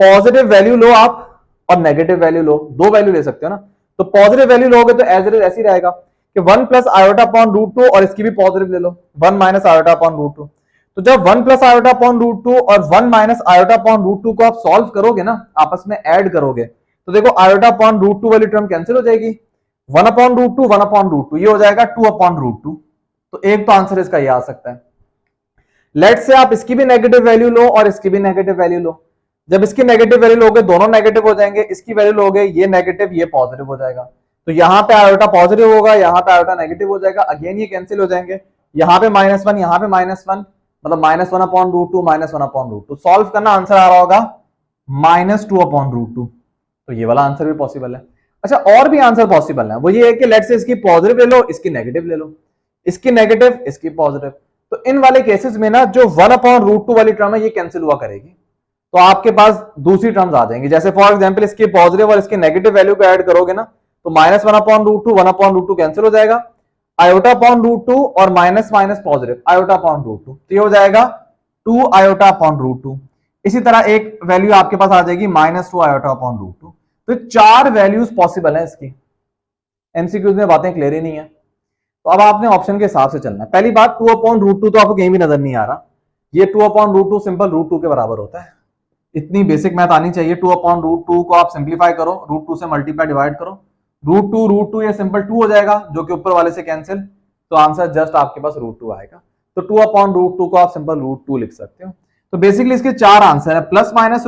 [SPEAKER 1] पॉजिटिव वैल्यू लो आप और नेगेटिव वैल्यू लो, दो वैल्यू ले सकते हो ना। तो पॉजिटिव वैल्यू लोगे तो एज इट इज ऐसी रहेगा कि 1 plus iota upon root two, और इसकी भी पॉजिटिव ले लो 1 minus iota upon root two. तो जब 1 plus iota upon root two और 1 minus iota upon root two को आप सॉल्व करोगे ना, आपस में ऐड करोगे, तो देखो आयोटा अपॉन रूट टू वाली टर्म कैंसिल हो जाएगी, 1 upon root two 1 upon root two, ये हो जाएगा 2 अपॉन रूट टू। तो एक तो आंसर इसका ये आ सकता है। लेट से आप इसकी भी नेगेटिव वैल्यू लो और इसकी भी नेगेटिव वैल्यू लो, जब इसकी नेगेटिव वैल्यू लोगे दोनों नेगेटिव हो जाएंगे, इसकी वैल्यू लोगे ये नेगेटिव ये पॉजिटिव हो जाएगा। तो यहां पे आयोटा पॉजिटिव होगा, यहां पे आयोटा नेगेटिव हो जाएगा, अगेन ये कैंसिल हो जाएंगे, यहां पे -1 यहां पे -1, मतलब -1 upon root two -1 upon root two. Solve करना आंसर आ रहा होगा -2 अपॉन रूट टू। तो ये वाला आंसर भी पॉसिबल है। अच्छा और भी आंसर पॉसिबल है, वो ये है कि लेट से इसकी पॉजिटिव ले लो, इसकी नेगेटिव ले लो, इसकी नेगेटिव इसकी पॉजिटिव। तो इन वाले केसेस में ना जो 1 अपॉन रूट टू वाली टर्म है ये कैंसिल हुआ करेगी, तो आपके पास दूसरी टर्म्स आ जाएंगी। जैसे फॉर एग्जांपल इसकी पॉजिटिव और इसकी नेगेटिव वैल्यू को ऐड करोगे ना, तो -1 upon root two 1 upon root two cancel हो जाएगा, आयोटा अपॉन रूट टू और minus minus positive iota upon root two, तो ये हो जाएगा 2 आयोटा अपॉन रूट टू। इसी तरह एक वैल्यू आपके पास आ जाएगी -2 आयोटा अपॉन रूट टू। तो चार वैल्यूज पॉसिबल है इसकी। एमसीक्यूज में बातें क्लियर ही नहीं है, तो अब आपने ऑप्शन के हिसाब से चलना है। पहली बात 2 अपॉन रूट टू तो आपको कहीं भी नजर नहीं आ रहा, ये 2 upon root two simple root two के बराबर होता है, इतनी बेसिक मैथ आनी चाहिए। 2 अपॉन रूट टू को आप सिंप्लीफाई करो, रूट टू से मल्टीप्लाई डिवाइड करो, रूट टू ये सिंपल 2 हो जाएगा जो कि ऊपर वाले से कैंसिल, तो आंसर जस्ट आपके पास रूट टू आएगा। तो 2 अपॉन रूट टू को आप सिंपल रूट टू लिख सकते हो। तो बेसिकली इसके चार आंसर है, plus minus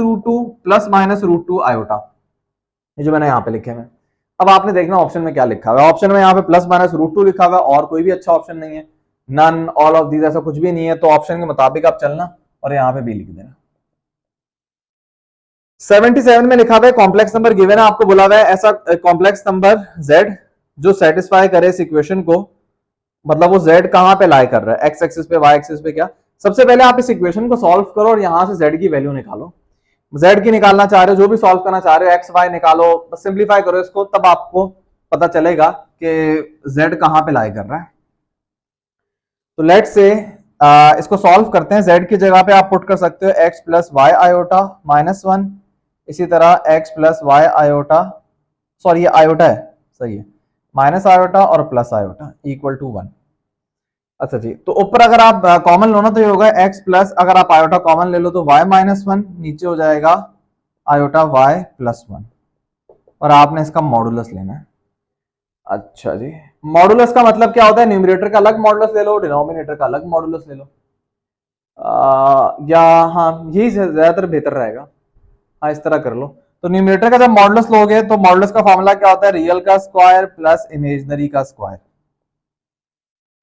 [SPEAKER 1] root two iota, ये जो मैंने यहाँ पे लिखे हैं। अब आपने देखना ऑप्शन में क्या लिखा हुआ है। ऑप्शन में यहाँ पे प्लस माइनस रूट टू लिखा हुआ है और कोई भी अच्छा ऑप्शन नहीं है, नन ऑल ऑफ दीज ऐसा कुछ भी नहीं है, तो ऑप्शन के मुताबिक आप चलना और यहाँ पे बी लिख देना। 77 में लिखा हुआ है कॉम्प्लेक्स नंबर गिवन है, आपको बोला हुआ है ऐसा कॉम्प्लेक्स नंबर z जो सेटिस्फाई करे इस इक्वेशन को, मतलब वो z कहां पे लाई कर रहा है, x एक्सिस पे y एक्सिस पे क्या। सबसे पहले आप इस इक्वेशन को सॉल्व करो और यहां से z की वैल्यू निकालो, z की निकालना चाह रहे हो, जो भी सॉल्व करना चाह रहे हो, x y निकालो, बस सिंप्लीफाई करो इसको, तब आपको पता चलेगा कि z कहां पे लाई कर रहा है। तो लेट से इसको सॉल्व करते हैं। z की जगह पे आप पुट कर सकते हो x प्लस वाई आयोटा -1, इसी तरह x plus y iota, sorry ये आयोटा है, सही है, माइनस आयोटा और प्लस आयोटा इक्वल टू 1। अच्छा जी, तो ऊपर अगर आप कॉमन लो ना तो ये होगा x प्लस, अगर आप आयोटा कॉमन ले लो तो y -1, नीचे हो जाएगा आयोटा y +1, और आपने इसका मॉडुलस लेना है। अच्छा जी, मॉडुलस का मतलब क्या होता है, न्यूमरेटर का अलग मॉडुलस ले लो, डिनोमिनेटर का अलग मॉडुलस ले लो, या हाँ यही ज्यादातर बेहतर रहेगा, हाँ इस तरह कर लो। तो न्यूमरेटर का जब मॉडुलस लोगे तो मॉडुलस का फॉर्मूला क्या होता है, रियल का स्क्वायर प्लस इमेजिनरी का स्क्वायर।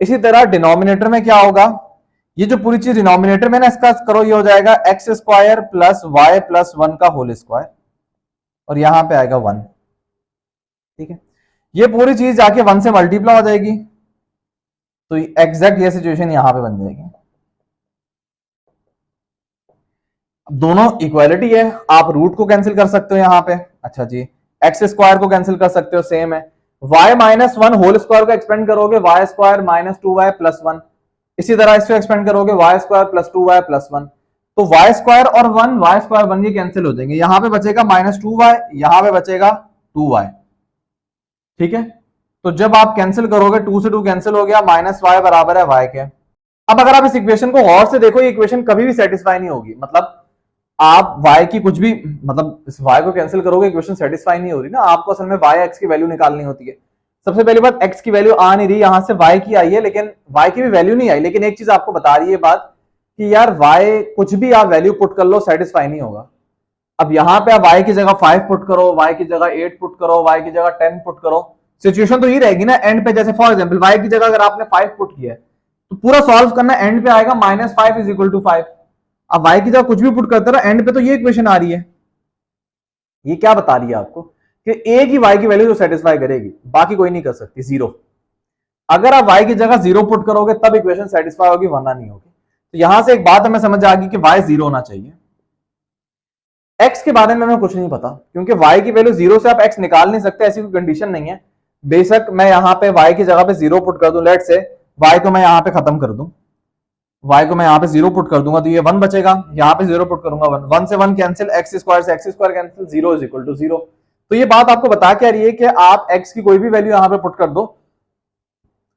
[SPEAKER 1] इसी तरह डिनोमिनेटर में क्या होगा, ये जो पूरी चीज डिनोमिनेटर में ना इसका करो, ये हो जाएगा x square plus y plus 1 का होल स्क्वायर, और यहां पे आएगा 1, ठीक है। ये पूरी चीज जाके 1 से मल्टीप्लाई हो जाएगी, तो एग्जैक्ट ये सिचुएशन यहां पे बन जाएगी। दोनों इक्वालिटी है, आप रूट को कैंसिल कर सकते हो यहाँ पे, अच्छा जी, एक्स स्क्वायर को कैंसिल कर सकते हो, सेम है। y -1 होल स्क्वायर को एक्सपेंड करोगे y स्क्वायर -2y + 1, इसी तरह इसको एक्सपेंड करोगे y स्क्वायर + 2y + 1, तो y स्क्वायर और 1 y स्क्वायर 1 ये कैंसिल हो जाएंगे, यहां पे बचेगा -2y, यहां पे बचेगा 2y, ठीक है। तो जब आप कैंसिल करोगे 2 से 2 कैंसिल हो गया, -y बराबर है y के। अब अगर आप इस इक्वेशन को और से देखो, ये इक्वेशन कभी भी सेटिस्फाई नहीं होगी, मतलब आप y की कुछ भी, मतलब इस y को कैंसिल करोगे इक्वेशन सेटिस्फाई नहीं हो रही ना, आपको असल में y x की वैल्यू निकालनी होती है। सबसे पहली बात x की वैल्यू आ नहीं रही, यहां से y की आई है, लेकिन y की भी वैल्यू नहीं आई, लेकिन एक चीज आपको बता रही है बात कि यार y कुछ भी आप वैल्यू पुट कर लो सेटिस्फाई नहीं होगा। अब यहां पे आप y की जगह 5 पुट करो, y की जगह 8 पुट करो, y की जगह 10 पुट करो, सिचुएशन तो ये रहेगी ना एंड पे। जैसे फॉर एग्जांपल y की जगह अगर आपने 5 पुट किया है तो पूरा सॉल्व करना, एंड पे आएगा -5 = 5। अब y की जगह कुछ भी पुट करते रहो, एंड पे तो ये इक्वेशन आ रही है। ये क्या बता रही है आपको कि एक ही y की वैल्यू जो सेटिस्फाई करेगी, बाकी कोई नहीं कर सकती, जीरो। अगर आप y की जगह 0 पुट करोगे तब इक्वेशन सेटिस्फाई होगी, वरना नहीं होगी। तो यहां से एक बात हमें समझ आ गई कि y 0 होना चाहिए। x के बारे में हमें कुछ नहीं पता, क्योंकि y की वैल्यू 0 से आप x निकाल नहीं सकते, ऐसी कोई कंडीशन नहीं है। बेशक मैं यहां पे y की जगह पे 0 पुट कर दूं, लेट से y को मैं यहां पे खत्म कर दूं, y को मैं यहां पे 0 पुट कर दूंगा तो ये 1 बचेगा, यहां पे 0 पुट करूंगा 1, 1 से 1 कैंसिल, x स्क्वायर से x square cancel, 0 is equal to 0। तो ये बात आपको बता क्या रही है कि आप x की कोई भी वैल्यू यहां पे पुट कर दो,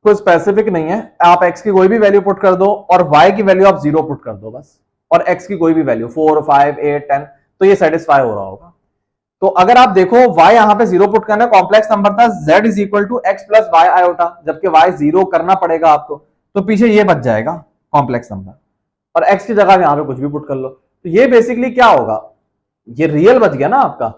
[SPEAKER 1] कोई स्पेसिफिक नहीं है, आप x की कोई भी वैल्यू पुट कर दो और y की वैल्यू आप 0 पुट कर दो बस, और x की कोई भी वैल्यू 4, 5, 8, 10, तो ये सेटिस्फाई हो रहा होगा। तो अगर आप देखो y यहां पे 0 पुट करना, कॉम्प्लेक्स नंबर था z is equal to x plus y iota, जबकि y 0 करना पड़ेगा आपको, तो पीछे ये बच जाएगा कॉम्प्लेक्स नंबर, और x की जगह यहां पे कुछ भी पुट कर लो। तो ये बेसिकली क्या होगा, ये रियल बच गया ना आपका,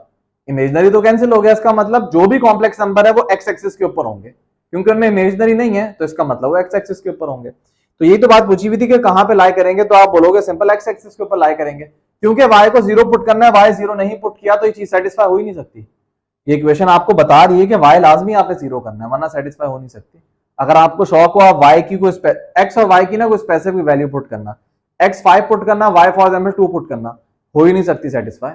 [SPEAKER 1] इमेजिनरी तो कैंसिल हो गया। इसका मतलब जो भी कॉम्प्लेक्स नंबर है वो x एक्सिस के ऊपर होंगे, क्योंकि उनमें इमेजिनरी नहीं है, तो इसका मतलब वो x एक्सिस के ऊपर होंगे। तो यही तो बात पूछी हुई थी कि कहां पे लाई करेंगे, तो आप बोलोगे सिंपल x एक्सिस के ऊपर लाई करेंगे, क्योंकि y को 0 पुट करना है, y 0 नहीं पुट किया तो ये चीज सेटिस्फाई हो ही नहीं सकती। ये इक्वेशन आपको बता रही है कि y लाजमी यहाँ पे 0 करना है, वरना सेटिस्फाई हो नहीं सकती। अगर आपको शौक हो आप y की कोई x और y की ना कोई स्पेसिफिक वैल्यू पुट करना, x 5 पुट करना, y फॉर एग्जांपल 2 पुट करना, हो ही नहीं सकती सेटिस्फाई,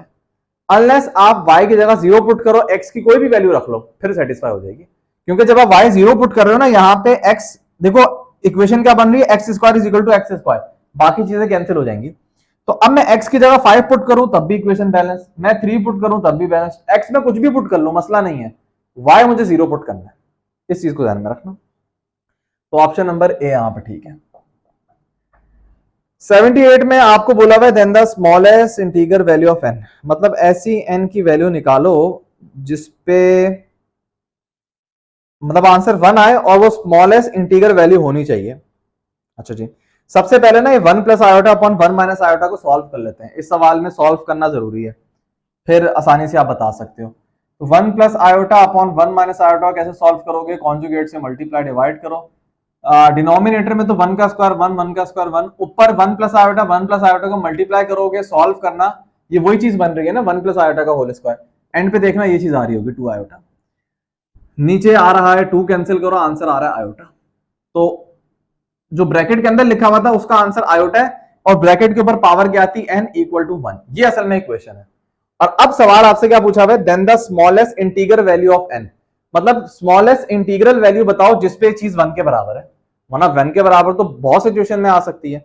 [SPEAKER 1] अनलेस आप y की जगह 0 पुट करो, x की कोई भी वैल्यू रख लो, फिर सेटिस्फाई हो जाएगी। क्योंकि जब आप y 0 पुट कर रहे हो ना, यहाँ पे x देखो इक्वेशन क्या बन रही है, x square is equal to x square, बाकी चीजें कैंसिल हो जाएंगी। तो अब मैं x की जगह 5 पुट करूं तब भी इक्वेशन बैलेंस, मैं 3 पुट करूं तब भी बैलेंस, x में कुछ भी पुट कर लो मसला नहीं है, y मुझे 0 पुट करना है, इस चीज को ध्यान में रखना। तो ऑप्शन नंबर ए यहां पर ठीक है। 78 में आपको बोला हुआ है then the smallest integer value of n, मतलब ऐसी n की वैल्यू निकालो जिसपे मतलब आंसर 1 आए और वो स्मॉलेस्ट इंटीगर वैल्यू होनी चाहिए। अच्छा जी, सबसे पहले ना ये 1 plus iota upon 1 minus iota को सॉल्व कर लेते हैं, इस सवाल में सॉल्व करना जरूरी है, फिर आसानी से आप बता सकते हो। तो 1 plus iota upon 1 minus iota कैसे सॉल्व करोगे, कॉन्जुगेट से मल्टीप्लाई डिवाइड करो, डिनोमिनेटर में तो 1 का स्क्वायर 1, 1 का स्क्वायर 1, ऊपर 1 प्लस आयोटा को मल्टीप्लाई करोगे, सॉल्व करना, ये वही चीज बन रही है ना 1 प्लस आयोटा का होल स्क्वायर, एंड पे देखना ये चीज आ रही होगी 2 आयोटा, नीचे आ रहा है 2 कैंसिल करो, आंसर आ रहा है आयोटा। तो जो ब्रैकेट के अंदर लिखा हुआ था उसका आंसर आयोटा है, और ब्रैकेट के ऊपर पावर क्या आती है, n इक्वल टू 1, ये असल में इक्वेशन है। और अब सवाल आपसे क्या पूछा हुआ है, then the smallest integral value of n, मतलब स्मॉलेस्ट इंटीग्रल वैल्यू बताओ जिसपे चीज 1 के बराबर है, वरना 1 के बराबर तो बहुत सिचुएशन में आ सकती है।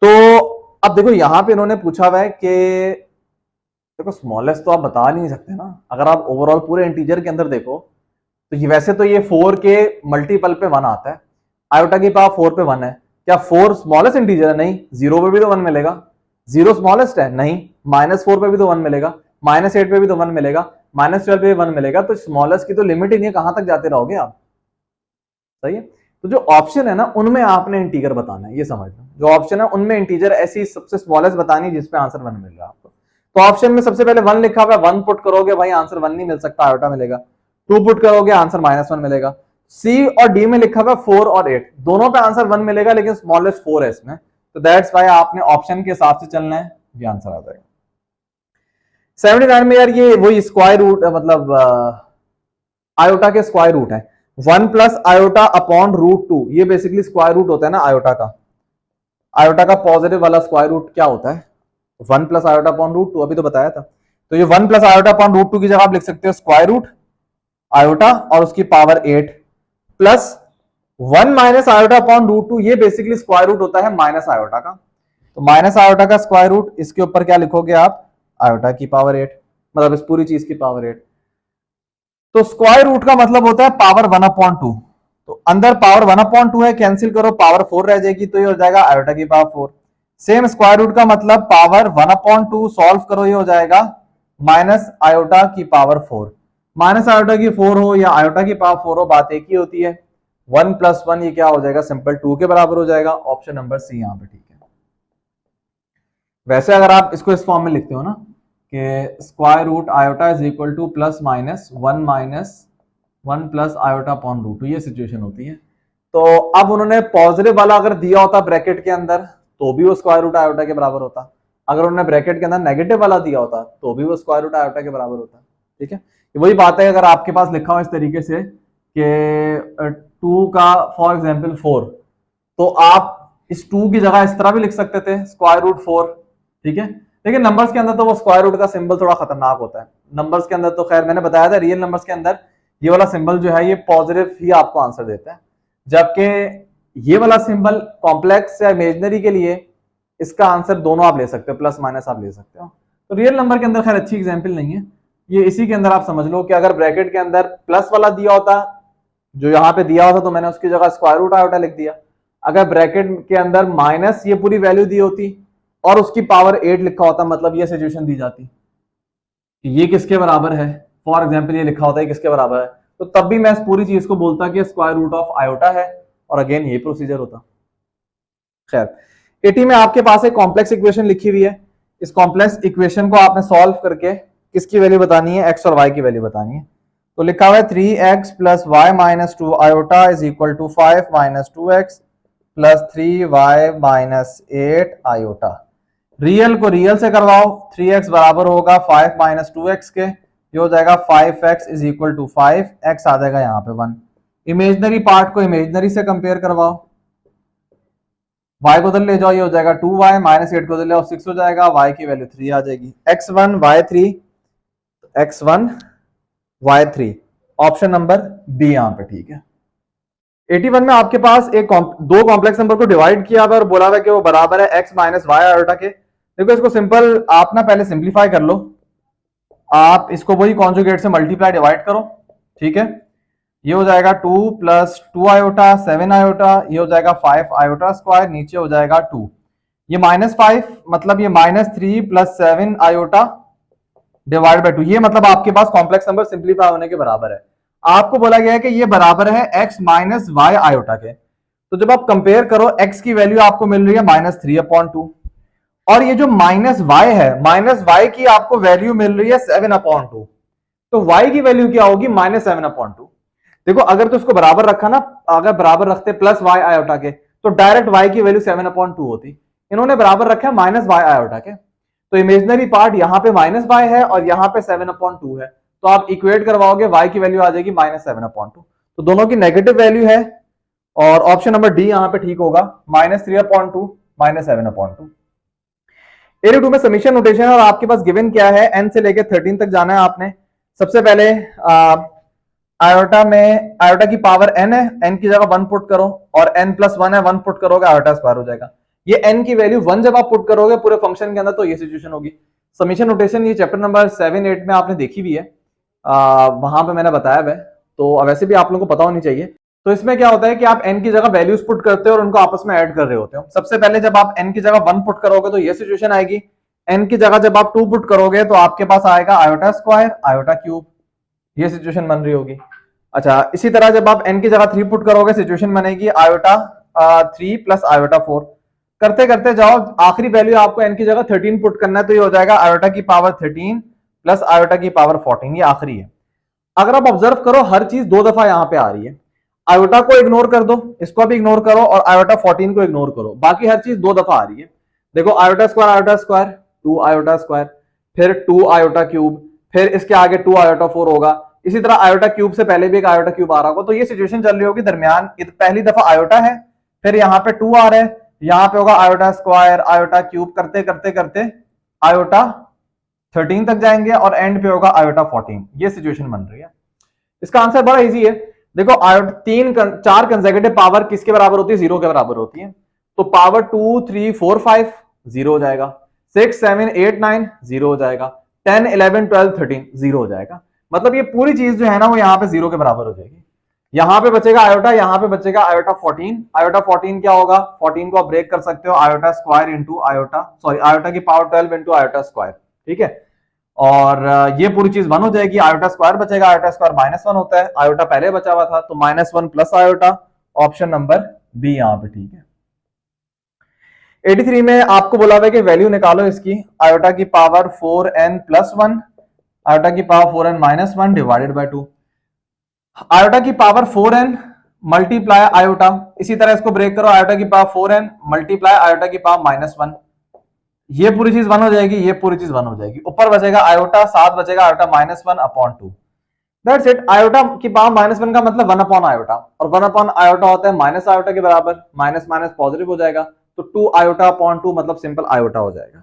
[SPEAKER 1] तो अब देखो यहां पे इन्होंने पूछा हुआ है कि देखो स्मॉलेस्ट तो आप बता नहीं सकते ना, अगर आप ओवरऑल पूरे इंटीजर के अंदर देखो तो ये वैसे तो ये 4 के मल्टीपल पे 1 आता है, आयोटा की पावर 4 पे 1 है, क्या 4 स्मॉलेस्ट इंटीजर है, नहीं, 0 पे भी तो 1 मिलेगा, 0 स्मॉलेस्ट है, नहीं, -4 पे भी तो 1 मिलेगा, -8 पे भी तो 1 मिलेगा, -12 पे भी 1 मिलेगा, तो स्मॉलेस्ट की तो लिमिट ही नहीं है, कहां तक जाते रहोगे आप, सही है। तो जो ऑप्शन है ना उनमें आपने इंटीजर बताना है, ये समझना, जो ऑप्शन है उनमें इंटीजर ऐसी सबसे स्मॉलेस्ट बतानी है जिसपे आंसर 1 मिल रहा है आपको। तो ऑप्शन में सबसे पहले 1 लिखा हुआ है, 1 पुट करोगे भाई आंसर 1 नहीं मिल सकता, आयोटा मिलेगा, 2 पुट करोगे आंसर -1 मिलेगा, सी और डी में लिखा हुआ 4 और 8, दोनों पे आंसर 1 मिलेगा, लेकिन स्मॉलेस्ट 4 है इसमें, तो दैट्स व्हाई आपने ऑप्शन के हिसाब से चलना है, ये आंसर आ जाएगा। 79 में यार ये वही स्क्वायर रूट मतलब आयोटा के स्क्वायर रूट है, 1 प्लस आयोटा अपॉन √2, ये बेसिकली स्क्वायर रूट होता है ना आयोटा का, आयोटा का पॉजिटिव वाला स्क्वायर रूट क्या होता है, 1 प्लस आयोटा अपॉन √2, अभी तो बताया था। तो ये 1 प्लस आयोटा अपॉन √2 की जगह आप लिख सकते हो स्क्वायर रूट आयोटा और उसकी power 8 plus 1 minus iota upon √2, ये बेसिकली स्क्वायर रूट होता है माइनस आयोटा का, तो माइनस आयोटा का स्क्वायर रूट, इसके ऊपर क्या लिखोगे आप, आयोटा की पावर 8, मतलब इस पूरी चीज की पावर 8। तो स्क्वायर रूट का मतलब होता है पावर 1/2, तो अंदर पावर 1/2 है, कैंसिल करो पावर 4 रह जाएगी, तो ये हो जाएगा आयोटा की पावर 4। सेम स्क्वायर रूट का मतलब पावर 1/2 सॉल्व करो, ये हो जाएगा माइनस आयोटा की पावर 4, माइनस आयोटा की 4 हो या आयोटा की पावर 4 हो, बात एक ही होती है, 1 + 1 ये क्या हो जाएगा, सिंपल 2 के बराबर हो जाएगा, ऑप्शन नंबर सी यहां पे ठीक है। वैसे अगर आप इसको इस फॉर्म में लिखते हो ना कि square root iota is equal to +-1 plus iota upon √2, ये सिचुएशन होती है। तो अब उन्होंने पॉजिटिव वाला अगर दिया होता ब्रैकेट के अंदर तो भी वो स्क्वायर रूट आयोटा के बराबर होता, अगर उन्होंने ब्रैकेट के अंदर नेगेटिव वाला दिया होता तो भी वो स्क्वायर रूट आयोटा के बराबर होता, ठीक है। वही बात है अगर आपके पास लिखा हो इस तरीके से कि 2 का फॉर एग्जाम्पल 4, तो आप इस 2 की जगह इस तरह भी लिख सकते थे स्क्वायर रूट 4, ठीक है। लेकिन नंबर्स के अंदर तो वो स्क्वायर रूट का सिंबल थोड़ा खतरनाक होता है। नंबर्स के अंदर तो खैर मैंने बताया था, रियल नंबर्स के अंदर ये वाला सिंबल जो है ये पॉजिटिव ही आपको आंसर देता है, जबकि ये वाला सिंबल कॉम्प्लेक्स या इमेजनरी के लिए इसका आंसर दोनों आप ले सकते हो, प्लस माइनस आप ले सकते हो। तो रियल नंबर के अंदर खैर अच्छी एग्जाम्पल नहीं है ये। इसी के अंदर आप समझ लो कि अगर ब्रैकेट के अंदर प्लस वाला दिया होता, जो यहाँ पे दिया होता, तो मैंने उसकी जगह स्क्वायर रूट आयोटा लिख दिया। अगर ब्रैकेट के अंदर माइनस ये पूरी वैल्यू दी होती और उसकी पावर 8 लिखा होता, मतलब ये सिचुएशन दी जाती कि ये किसके बराबर है, फॉर एग्जाम्पल ये लिखा होता है किसके बराबर है, तो तब भी मैं इस पूरी चीज को बोलता कि स्क्वायर रूट ऑफ आयोटा है, और अगेन ये प्रोसीजर होता। खैर 80 में आपके पास एक कॉम्प्लेक्स इक्वेशन लिखी हुई है। इस कॉम्प्लेक्स इक्वेशन को आपने सॉल्व करके किसकी वैल्यू बतानी है, एक्स और वाई की वैल्यू बतानी है। तो लिखा हुआ है 3x plus y minus 2 iota is equal to 5 minus 2x plus 3y minus 8 iota. Real को रियल से करवाओ, 3x बराबर होगा 5 माइनस 2x के, ये हो जाएगा 5x is equal to 5, x आ जाएगा यहाँ पे 1। इमेजनरी पार्ट को इमेजनरी से कंपेयर करवाओ, y को उधर ले जाओ, ये हो जाएगा 2y माइनस 8 को उधर ले जाओ 6 हो जाएगा, y की वैल्यू 3 आ जाएगी। x1 y3, x1 y3 option number B यहाँ पे, ठीक है। 81 में आपके पास दो कॉम्प्लेक्स नंबर को डिवाइड किया हुआ और बोला हुआ कि वो बराबर है x माइनस वाई आयोटा के। देखो इसको सिंपल आप ना पहले सिंप्लीफाई कर लो, आप इसको वही कॉन्जुगेट से मल्टीप्लाई डिवाइड करो, ठीक है। ये हो जाएगा 2 प्लस 2 आयोटा 7 आयोटा, ये हो जाएगा 5 आयोटा स्क्वायर, नीचे हो जाएगा 2, ये माइनस 5 मतलब ये minus 3 plus 7 iota divide by 2, ये मतलब आपके पास कॉम्प्लेक्स नंबर सिंप्लीफाई होने के बराबर है। आपको बोला गया है कि ये बराबर है x माइनस वाई आयोटा के। तो जब आप कंपेयर करो x की वैल्यू आपको मिल रही है -3/2, और ये जो माइनस वाई है, माइनस वाई की आपको वैल्यू मिल रही है 7/2, तो y की वैल्यू क्या होगी -7/2। देखो अगर तो इसको बराबर रखा ना, अगर बराबर रखते प्लस वाई आयोटा के, तो डायरेक्ट y की वैल्यू 7/2 होती। इन्होंने बराबर रखा माइनस वाई आयोटा के, तो इमेजनरी पार्ट यहाँ पे माइनस वाई है और यहाँ पे 7/2 है, तो आप इक्वेट करवाओगे y की वैल्यू आ जाएगी -7/2। तो दोनों की नेगेटिव वैल्यू है और ऑप्शन नंबर डी यहाँ पे ठीक होगा, -3/2 -7/2। 82 में समीशन नोटेशन और आपके पास गिवन क्या है, n से लेकर 13 तक जाना है आपने। सबसे पहले आयोटा में आयोटा की पावर n है, n की जगह 1 पुट करो और n प्लस 1 है, 1 पुट करोगे आयोटा स्क्वायर हो जाएगा। ये n की वैल्यू 1 जब आप पुट करोगे पूरे फंक्शन के अंदर, तो ये सिचुएशन होगी। समीशन नोटेशन ये चैप्टर नंबर 7-8 में आपने देखी भी है, वहां पे मैंने बताया है, तो वैसे भी आप लोगों को पता होनी चाहिए। तो इसमें क्या होता है कि आप n की जगह वैल्यूज पुट करते हो और उनको आपस में ऐड कर रहे होते हो। सबसे पहले जब आप n की जगह 1 पुट करोगे तो ये सिचुएशन आएगी, n की जगह जब आप 2 पुट करोगे तो आपके पास आएगा आयोटा स्क्वायर आयोटा क्यूब, ये सिचुएशन बन रही होगी। अच्छा, इसी तरह जब आप n की जगह 3 पुट करोगे सिचुएशन बनेगी आयोटा 3 प्लस आयोटा 4। करते करते जाओ, आखिरी वैल्यू आपको n की जगह 13 पुट करना है, तो ये हो जाएगा आयोटा की पावर 13 प्लस आयोटा की पावर 14, ये आखिरी है। अगर आप ऑब्जर्व करो हर चीज 2 दफा यहाँ पे आ रही है, आयोटा को इग्नोर कर दो, इसको भी इग्नोर करो और आयोटा 14 को इग्नोर करो, बाकी हर चीज 2 दफा आ रही है। देखो आयोटा स्क्वायर 2 आयोटा स्क्वायर, फिर 2 आयोटा क्यूब, फिर इसके आगे 2 आयोटा 4 होगा। इसी तरह आयोटा क्यूब से पहले भी एक आयोटा क्यूब आ रहा होगा, तो ये सिचुएशन चल रही होगी। दरमियान पहली दफा आयोटा है, फिर यहाँ पे 2 आ रहा है, यहाँ पे होगा आयोटा स्क्वायर आयोटा क्यूब, करते करते करते आयोटा 13 तक जाएंगे और एंड पे होगा आयोटा 14। ये सिचुएशन बन रही है। इसका आंसर बड़ा इजी है। देखो आयोटा 4 कंसेक्यूटिव पावर किसके बराबर होती है, 0 के बराबर होती है। तो पावर 2 3 4 5 0 हो जाएगा, 6 7 8 9 0 हो जाएगा, 10 11 12 13 0 हो जाएगा। मतलब ये पूरी चीज जो है ना वो यहाँ पे 0 के बराबर हो जाएगी। यहाँ पे बचेगा आयोटा, यहाँ पे बचेगा आयोटा 14। आयोटा 14 क्या होगा, 14 को आप ब्रेक कर सकते हो iota square into iota, sorry iota की पावर 12 इंटू आयोटा स्क्वायर, ठीक है। और ये पूरी चीज 1 हो जाएगी, आयोटा स्क्वायर बचेगा, आयोटा स्क्वायर -1 होता है, आयोटा पहले बचा हुआ था, तो -1 plus iota, option number B यहाँ पे ठीक है। 83 में आपको बोला हुआ है कि वैल्यू निकालो इसकी, आयोटा की पावर 4n प्लस 1, आयोटा की power 4n minus 1 divided by 2। Iota की पावर 4n मल्टीप्लाई आयोटा, इसी तरह इसको ब्रेक करो, आयोटा की पावर 4n मल्टीप्लाई आयोटा की पावर -1, ये पूरी चीज 1 हो जाएगी, ये पूरी चीज 1 हो जाएगी। ऊपर बचेगा आयोटा, साथ बचेगा आयोटा -1/2। That's it. आयोटा की पावर -1 का मतलब 1 अपॉन आयोटा, और 1 अपॉन आयोटा होता है माइनस आयोटा के बराबर, माइनस माइनस पॉजिटिव हो जाएगा, तो 2 आयोटा अपॉन 2 मतलब सिंपल आयोटा हो जाएगा।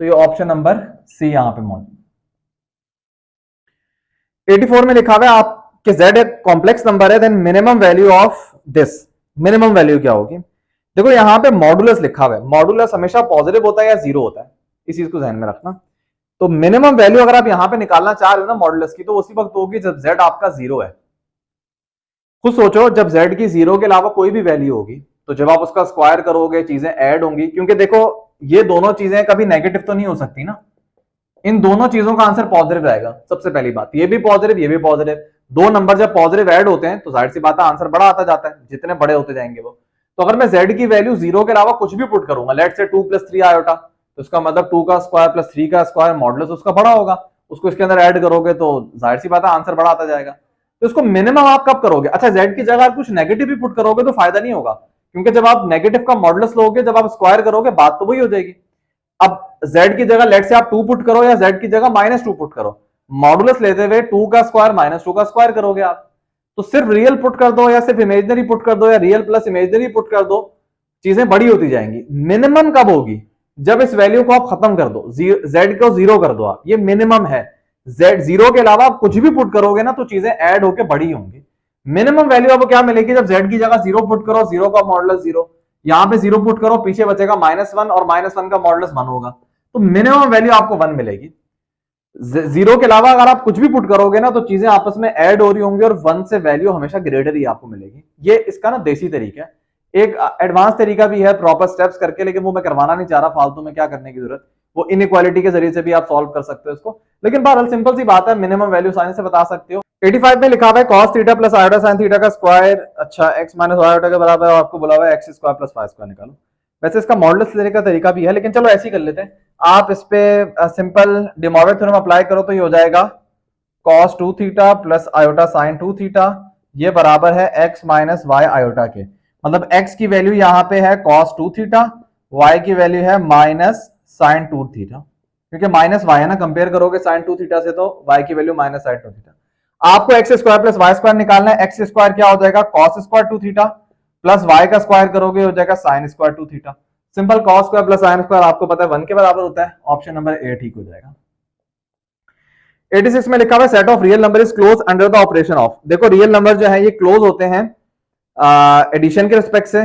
[SPEAKER 1] तो ये ऑप्शन नंबर सी यहां पे मौजूद। 84 में लिखा हुआ है आपके z एक कॉम्प्लेक्स नंबर है, then minimum value of this, minimum value क्या होगी? देखो यहां पे मॉडुलस लिखा हुआ है, मॉडुलस हमेशा पॉजिटिव होता है या जीरो होता है, इस चीज को ध्यान में रखना। तो मिनिमम वैल्यू अगर आप यहां पे निकालना चाह रहे हो ना मॉडुलस की, तो उसी वक्त होगी जब z आपका जीरो है। खुद सोचो, जब z की जीरो के अलावा कोई भी वैल्यू होगी, तो जब आप उसका स्क्वायर करोगे चीजें ऐड होंगी, क्योंकि देखो ये दोनों चीजें कभी नेगेटिव तो नहीं हो सकती ना, इन दोनों चीजों का आंसर पॉजिटिव रहेगा। सबसे पहली बात, ये भी पॉजिटिव ये भी पॉजिटिव, दो नंबर जब पॉजिटिव ऐड होते हैं तो जाहिर सी बात है आंसर बड़ा आता जाता है, जितने बड़े होते जाएंगे वो। तो अगर मैं z की वैल्यू जीरो के अलावा कुछ भी पुट करूंगा, लेट से 2 + 3 आयोटा, तो इसका मतलब 2 का स्क्वायर प्लस 3 का स्क्वायर मॉडुलस उसका बड़ा होगा, उसको इसके अंदर ऐड करोगे तो जाहिर सी बात है आंसर बड़ा आता जाएगा। तो इसको मिनिमम आप कब करोगे? अच्छा, z की जगह आप कुछ नेगेटिव भी पुट करोगे तो फायदा नहीं होगा, क्योंकि जब आप नेगेटिव का मॉडुलस लोगे, जब आप स्क्वायर करोगे बात तो वही हो जाएगी। अब z की जगह लेट से आप 2 पुट करो या z की जगह -2 पुट करो, मॉडुलस लेते हुए 2 का स्क्वायर -2 का स्क्वायर करोगे आप। तो सिर्फ रियल पुट कर दो या सिर्फ इमेजिनरी पुट कर दो या रियल प्लस इमेजिनरी पुट कर दो, चीजें बड़ी होती जाएंगी। मिनिमम कब होगी? जब इस वैल्यू को आप खत्म कर दो, z को जीरो कर दो आप, ये मिनिमम है। z जीरो के अलावा आप कुछ भी पुट करोगे ना तो चीजें ऐड होकर बड़ी होंगी। मिनिमम वैल्यू आपको क्या मिलेगी? जब z की जगह जीरो पुट करो, जीरो का मॉडुलस जीरो, यहां पे जीरो पुट करो, पीछे बचेगा -1 और -1 का मॉडुलस 1 होगा, तो मिनिमम वैल्यू आपको 1 मिलेगी। जीरो के अलावा अगर आप कुछ भी पुट करोगे ना तो चीजें आपस में ऐड हो रही होंगी और 1 से वैल्यू हमेशा ग्रेटर ही आपको मिलेगी। ये इसका ना देसी तरीका है। एक एडवांस तरीका भी है प्रॉपर स्टेप्स करके, लेकिन वो मैं करवाना नहीं चाह रहा, फालतू में क्या करने की जरूरत। वो इनइक्वालिटी के जरिए से भी आप सॉल्व कर सकते हो इसको, लेकिन बहरहाल सिंपल सी बात है, मिनिमम वैल्यू साइन से बता सकते हो। 85 में लिखा हुआ है cos theta plus iota sine theta का स्क्वायर, अच्छा x माइनस वाई आयोटा के बराबर है, आपको बोला हुआ है x square plus y square निकालो। वैसे इसका मॉडुलस लेने का तरीका भी है, लेकिन चलो ऐसे ही कर लेते हैं। आप इस पे simple day Morgan theorem apply करो तो ये हो जाएगा cos 2 theta plus iota sign 2 theta, ये बराबर है x माइनस वाई आयोटा के। मतलब x की वैल्यू यहाँ पे है cos 2 थीटा, y की वैल्यू है माइनस साइन 2 थीटा, क्योंकि माइनस वाई है ना, कंपेयर करोगे साइन 2 थीटा से तो y की वैल्यू माइनस साइन 2 थीटा। आपको x square plus y square निकालना है। एक्स स्क्वायर क्या हो जाएगा? cos square 2 theta plus y का स्क्वायर करोगे हो जाएगा sine square 2 theta. Simple cos square plus sine square आपको पता है 1 के बराबर होता है, ऑप्शन नंबर ए ठीक हो जाएगा। 86 में लिखा हुआ है set of real number is close under the operation of. देखो रियल नंबर जो है ये क्लोज होते हैं एडिशन के रिस्पेक्ट से,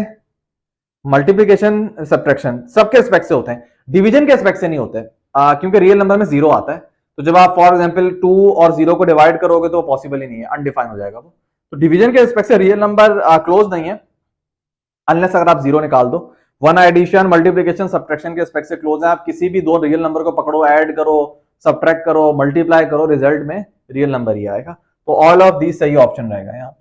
[SPEAKER 1] मल्टीप्लीकेशन सब्ट्रैक्शन सबके रिस्पेक्ट से होते हैं, डिवीजन के रिस्पेक्ट से नहीं होते, क्योंकि रियल नंबर में जीरो आता है। तो जब आप फॉर एग्जांपल 2 और 0 को डिवाइड करोगे तो पॉसिबल ही नहीं है, अनडिफाइन हो जाएगा वो। तो डिवीजन के रिस्पेक्ट से रियल नंबर क्लोज नहीं है, अनलेस अगर आप जीरो निकाल दो। वन एडिशन मल्टीप्लीकेशन सब्ट्रैक्शन के रिस्पेक्ट से क्लोज है। आप किसी भी दो रियल नंबर को पकड़ो, ऐड करो, सब्ट्रैक्ट करो, मल्टीप्लाई करो, रिजल्ट में रियल नंबर ही आएगा। तो ऑल ऑफ दीज सही ऑप्शन रहेगा यहाँ पे।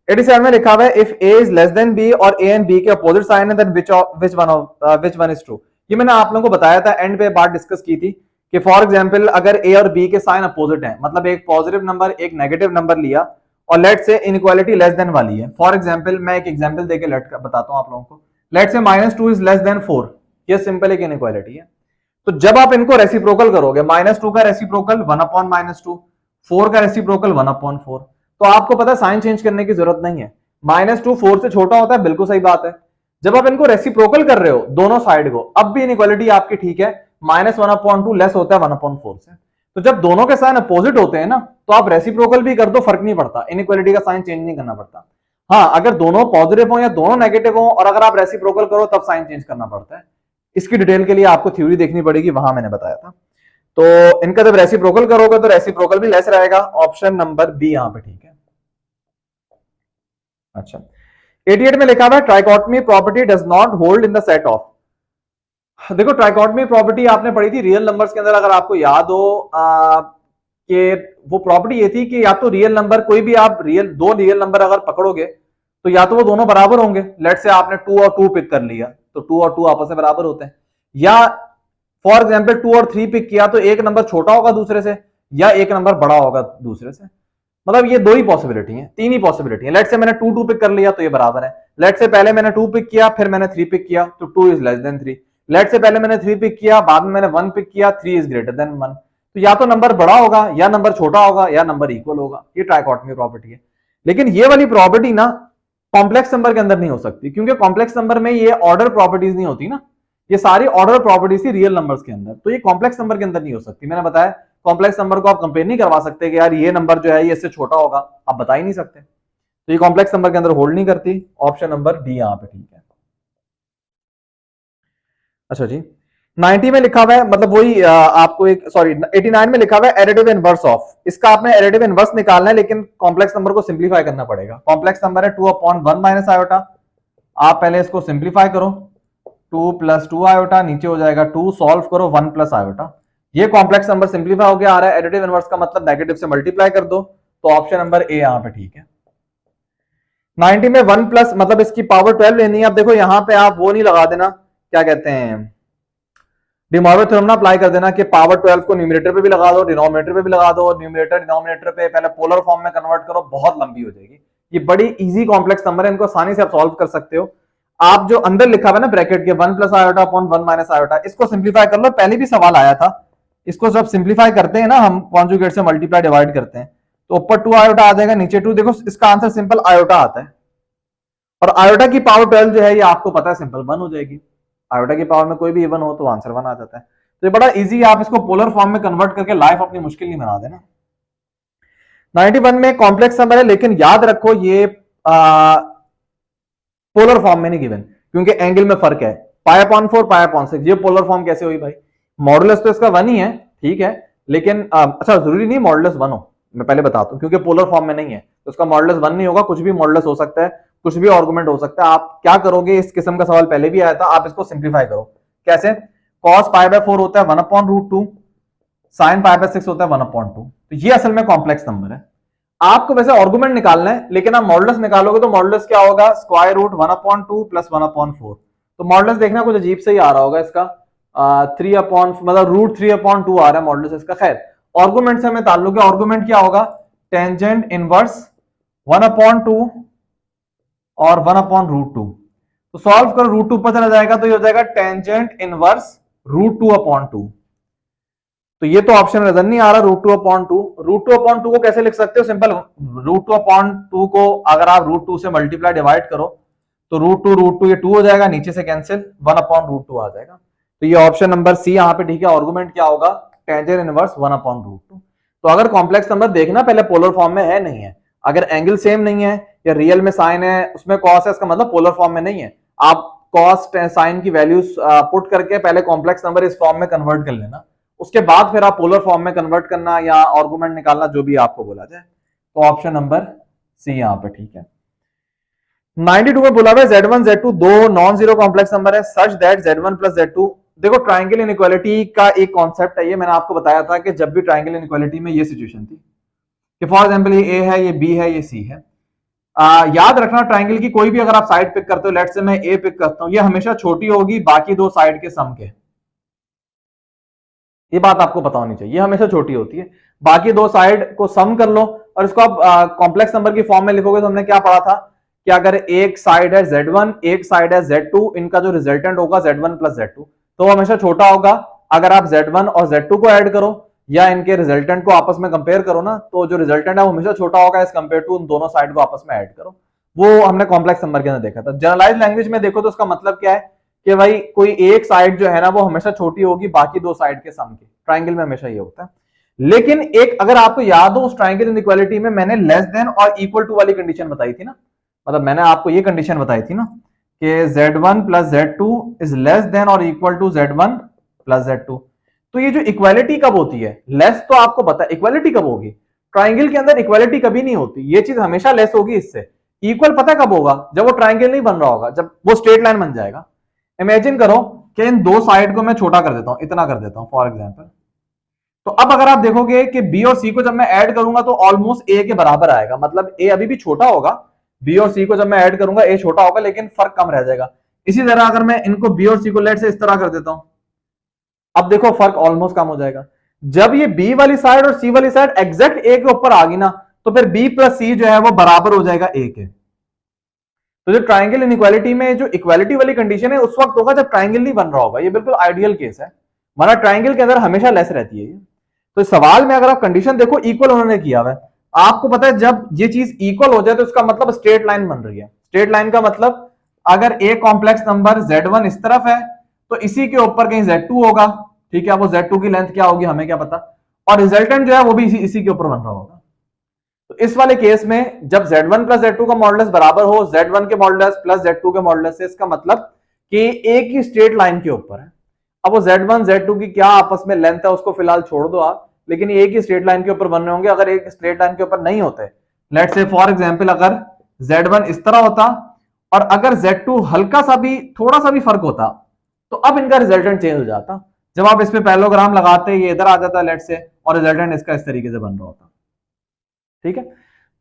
[SPEAKER 1] 87 में लिखा हुआ है if a is less than b और a एंड b के अपोजिट साइन है then which one is true. ये मैंने आप लोगों को बताया था, एंड पे बात डिस्कस की थी कि फॉर एग्जांपल अगर a और b के साइन अपोजिट हैं, मतलब एक पॉजिटिव नंबर एक नेगेटिव नंबर लिया और लेट से इनइक्वालिटी लेस देन वाली है। फॉर एग्जांपल मैं एक एग्जांपल देके लेट का बताता हूं आप लोगों को। लेट से -2 इज लेस देन 4, ये सिंपल एक इनइक्वालिटी है। तो जब आप इनको रेसिप्रोकल करोगे, -2 का रेसिप्रोकल 1/-2, 4 का रेसिप्रोकल 1/4, तो आपको पता है साइन चेंज करने की जरूरत नहीं है। -2 4 से छोटा होता है, बिल्कुल सही बात है। जब आप इनको रेसिप्रोकल कर रहे हो दोनों साइड को, अब भी इनइक्वालिटी आपकी ठीक है, -1/2 लेस होता है 1/4 से। तो जब दोनों के साइन अपोजिट होते हैं ना, तो आप रेसिप्रोकल भी कर दो, फर्क नहीं पड़ता, इनइक्वालिटी का साइन चेंज नहीं करना पड़ता। हाँ, अगर दोनों पॉजिटिव हो या दोनों नेगेटिव हो और अगर आप रेसिप्रोकल करो तब साइन चेंज करना पड़ता है। इसकी डिटेल के लिए आपको थ्योरी देखनी पड़ेगी, वहां मैंने बताया था। तो इनका जब रेसिप्रोकल करोगे तो रेसिप्रोकल भी लेस रहेगा, ऑप्शन नंबर बी यहां पे ठीक है। अच्छा, 88 में लिखा हुआ है trichotomy property does not hold in the set of. देखो ट्राइकोटमी प्रॉपर्टी आपने पढ़ी थी रियल नंबर्स के अंदर, अगर आपको याद हो कि वो प्रॉपर्टी ये थी कि या तो रियल नंबर कोई भी आप दो रियल नंबर अगर पकड़ोगे तो या तो वो दोनों बराबर होंगे, लेट से आपने 2 और 2 पिक कर लिया तो 2 और 2 आपस में बराबर होते हैं, या फॉर एग्जाम्पल 2 और 3 पिक किया तो एक नंबर छोटा होगा दूसरे से या एक नंबर बड़ा होगा दूसरे से। मतलब ये दो ही पॉसिबिलिटी है, तीन ही पॉसिबिलिटी है। लेट से मैंने 2 पिक कर लिया तो ये बराबर है। लेट से पहले मैंने 2 पिक किया फिर मैंने 3 पिक किया तो 2 इज लेस देन 3। लेट से पहले मैंने 3 पिक किया बाद में मैंने 1 पिक किया, 3 इज ग्रेटर देन 1। तो या तो नंबर बड़ा होगा या नंबर छोटा होगा या नंबर इक्वल होगा। ये ट्राइकोटॉमी प्रॉपर्टी है। लेकिन ये वाली प्रॉपर्टी ना कॉम्प्लेक्स नंबर के अंदर नहीं हो सकती, क्योंकि कॉम्प्लेक्स नंबर में ये ऑर्डर प्रॉपर्टीज नहीं होती ना, ये सारी ऑर्डर प्रॉपर्टीज थी रियल नंबर्स के अंदर, तो ये कॉम्प्लेक्स नंबर के अंदर नहीं हो सकती। मैंने बताया कॉम्प्लेक्स नंबर को आप कंपेयर नहीं करवा सकते कि यार ये नंबर जो है ये इससे छोटा होगा, आप बता ही नहीं सकते, तो ये कॉम्प्लेक्स नंबर के अंदर होल्ड नहीं करती। ऑप्शन नंबर डी यहां पे ठीक है। अच्छा जी, 90 में लिखा हुआ है, मतलब वही आपको एक, सॉरी 89 में लिखा हुआ है एडिटिव इनवर्स ऑफ, इसका आपने एडिटिव इनवर्स निकालना है, लेकिन कॉम्प्लेक्स नंबर को सिंप्लीफाई करना पड़ेगा। कॉम्प्लेक्स नंबर है 2/1 माइनस आयोटा, आप पहले इसको सिंप्लीफाई करो, 2 + 2 आयोटा, नीचे हो जाएगा 2, सॉल्व करो 1 + आयोटा। ये कॉम्प्लेक्स नंबर सिंप्लीफाई हो गया, आ रहा है एडिटिव इनवर्स का मतलब नेगेटिव से मल्टीप्लाई कर दो, तो ऑप्शन नंबर ए यहां पे ठीक है। 90 में 1 प्लस मतलब इसकी पावर 12 लेनी है। अब देखो यहां पे आप वो नहीं लगा देना, क्या कहते हैं, डी मॉर्गन थ्योरम ना अप्लाई कर देना कि पावर 12 को न्यूमरेटर पे भी लगा दो, डिनोमिनेटर पे भी लगा दो, न्यूमरेटर डिनोमिनेटर पे पहले पोलर फॉर्म में कन्वर्ट करो, बहुत लंबी हो जाएगी। ये बड़ी इजी कॉम्प्लेक्स नंबर है, इनको आसानी से आप सॉल्व कर सकते हो। आप जो अंदर लिखा हुआ है ना ब्रैकेट के 1 + आयोटा अपॉन 1 माइनस आयोटा, इसको सिंप्लीफाई कर लो। पहले भी सवाल आया था, इसको जब सिंप्लीफाई करते हैं ना हम, कॉन्जुगेट से मल्टीप्लाई डिवाइड करते हैं, तो ऊपर 2 आयोटा आ जाएगा, नीचे 2। देखो इसका आंसर सिंपल आयोटा आता है, और आयोटा की पावर 12 जो है ये आपको पता है सिंपल 1 हो जाएगी। आयोटा की पावर में कोई भी इवन हो तो आंसर 1 आ जाता है। तो ये बड़ा इजी, आप इसको पोलर फॉर्म में कन्वर्ट करके लाइफ अपनी मुश्किल नहीं बना देना। 91 में कॉम्प्लेक्स नंबर है, लेकिन याद रखो ये पोलर फॉर्म में नहीं गिवन, क्योंकि एंगल में फर्क है, π/4 π/6। ये पोलर फॉर्म कैसे हुई भाई? मॉडुलस तो इसका 1 ही है, ठीक है, लेकिन अच्छा जरूरी नहीं मॉडुलस 1 हो, मैं पहले बताता हूं, क्योंकि पोलर फॉर्म में नहीं है तो उसका मॉडुलस 1 नहीं होगा, कुछ भी मॉडुलस हो सकता है, कुछ भी आर्गुमेंट हो सकता है। आप क्या करोगे, इस किस्म का सवाल पहले भी आया था, आप इसको सिंप्लीफाई करो। कैसे? cos π/4 होता है 1/√2, sin π/6 होता है 1/2, तो ये असल में कॉम्प्लेक्स नंबर है। आपको वैसे आर्गुमेंट निकालना है, लेकिन आप मॉडुलस निकालोगे तो मॉडुलस क्या होगा, स्क्वायर रूट 1/2 + 1/4। तो मॉडुलस देखना कुछ अजीब से ही आ रहा होगा इसका, 3 मतलब √3/2 आ रहा है मॉडुलस इसका। खैर आर्गुमेंट से हमें ताल्लुक है, आर्गुमेंट क्या होगा, टेंजेंट इनवर्स 1/2 और 1/√2। तो सॉल्व करो, √2 ऊपर चला जाएगा तो ये हो जाएगा टेंजेंट इनवर्स √2/2। तो ये तो ऑप्शन नजर नहीं आ रहा, √2/2। √2/2 को कैसे लिख सकते हो, सिंपल, √2/2 को अगर आप √2 से मल्टीप्लाई डिवाइड करो तो √2 ये 2 हो जाएगा, नीचे से कैंसिल, 1/√2 आ जाएगा। तो ये ऑप्शन नंबर सी यहाँ पे ठीक है। आर्गुमेंट क्या होगा, टेंजेंट इनवर्स 1/√2। तो अगर कॉम्प्लेक्स नंबर देखना पहले पोलर फॉर्म में है नहीं है, अगर एंगल सेम नहीं है या रियल में साइन है उसमें कॉस है, इसका मतलब पोलर फॉर्म में नहीं है। आप कॉस साइन की वैल्यूज पुट करके पहले कॉम्प्लेक्स नंबर इस फॉर्म में कन्वर्ट कर लेना, उसके बाद फिर आप पोलर फॉर्म में कन्वर्ट करना या आर्गुमेंट निकालना, जो भी आपको बोला जाए। तो ऑप्शन नंबर सी यहां पे ठीक है। 92 में बोला हुआ है Z1 Z2 दो नॉन जीरो कॉम्प्लेक्स नंबर है सच दैट Z1 + Z2। देखो ट्राइंगल इनइक्वालिटी का एक कॉन्सेप्ट है, ये मैंने आपको बताया था कि जब भी ट्राइंगल इनइक्वालिटी में ये सिचुएशन थी कि फॉर एग्जांपल ये A है, ये B है, ये C है। याद रखना ट्राइंगल की कोई भी अगर आप साइड पिक करते हो, लेट से मैं A पिक करता हूं, ये हमेशा छोटी होगी बाकी दो साइड के सम के, ये बात आपको पता होनी चाहिए, ये हमेशा छोटी होती है। बाकी दो साइड को सम कर लो और इसको आप कॉम्प्लेक्स नंबर की फॉर्म में लिखोगे तो हमने क्या पढ़ा था कि अगर एक साइड है Z1 एक साइड है Z2, इनका जो रिजल्टेंट होगा Z1 + Z2, तो वो हमेशा छोटा होगा। अगर आप Z1 और Z2 को ऐड करो या इनके रिजल्टेंट को आपस में कंपेयर करो ना, तो जो रिजल्टेंट है वो हमेशा छोटा होगा एज कंपेयर टू उन दोनों साइड को आपस में ऐड करो। वो हमने कॉम्प्लेक्स नंबर के अंदर देखा था। जनरलाइज लैंग्वेज में देखो तो उसका मतलब क्या है कि भाई कोई एक साइड जो है ना वो हमेशा छोटी होगी बाकी दो साइड के सम के। ट्राइंगल में हमेशा ये होता है। लेकिन एक अगर आपको याद हो उस ट्राइंगल इनइक्वालिटी में मैंने लेस देन और इक्वल टू वाली कंडीशन बताई थी ना, मतलब मैंने आपको ये कंडीशन बताई थी ना कि Z1 + Z2 is less then और इक्वल टू Z1 + Z2। तो ये जो इक्वालिटी कब होती है, लेस तो आपको पता है, इक्वालिटी कब होगी, ट्राइंगल के अंदर इक्वालिटी कभी नहीं होती, ये चीज हमेशा लेस होगी इससे। इक्वल पता कब होगा, जब वो ट्राइंगल नहीं बन रहा होगा, जब वो स्ट्रेट लाइन बन जाएगा। इमेजिन करो कि इन दो साइड को मैं छोटा कर देता हूं, इतना कर देता हूं फॉर एग्जांपल। तो अब अगर आप देखोगे कि बी और सी को जब मैं ऐड करूंगा तो ऑलमोस्ट ए के बराबर आएगा, मतलब ए अभी भी छोटा होगा, बी और सी को जब मैं ऐड करूंगा ए छोटा होगा लेकिन फर्क कम रह जाएगा। इसी तरह अगर मैं इनको बी और सी को लेट से इस तरह कर देता हूं, अब देखो फर्क ऑलमोस्ट कम हो जाएगा। जब ये बी वाली साइड और सी वाली साइड एग्जैक्ट ए के ऊपर आ गई ना, तो फिर बी + सी जो है वो बराबर हो जाएगा ए के। तो जो ट्राइंगल इनइक्वालिटी में जो इक्वालिटी वाली कंडीशन है उस वक्त होगा जब ट्राइंगल नहीं बन रहा होगा, ये बिल्कुल आइडियल केस है, वरना ट्राइंगल के अंदर हमेशा लेस रहती है। तो इस सवाल में अगर आप कंडीशन देखो इक्वल उन्होंने किया हुआ है, आपको पता है जब ये चीज इक्वल हो जाए तो इसका मतलब स्ट्रेट लाइन बन रही है। स्ट्रेट लाइन का मतलब अगर ए कॉम्प्लेक्स नंबर Z1 इस तरफ है तो इसी के ऊपर कहीं Z2 होगा, ठीक है। अब वो Z2 की लेंथ क्या होगी हमें क्या पता, और रिजल्टेंट जो है वो भी इसी के ऊपर बन रहा होगा। तो इस वाले केस में जब Z1 प्लस Z2 का मॉडुलस बराबर हो Z1 के मॉडुलस प्लस Z2 के मॉडुलस से, इसका मतलब कि एक ही स्ट्रेट लाइन के ऊपर है। अब वो Z1 Z2 की क्या आपस में लेंथ है उसको फिलहाल छोड़ दो आप, लेकिन एक ही स्ट्रेट लाइन के ऊपर बन रहे होंगे। अगर एक स्ट्रेट लाइन के ऊपर नहीं होते, लेट्स से फॉर एग्जांपल अगर Z1 इस तरह होता और अगर Z2 हल्का सा भी थोड़ा सा भी फर्क होता तो अब इनका रिजल्टेंट चेंज हो जाता। जब आप इस पे पैरेललोग्राम लगाते ये इधर आ जाता लेट्स से, और रिजल्टेंट इसका इस तरीके से बन रहा होता, ठीक है।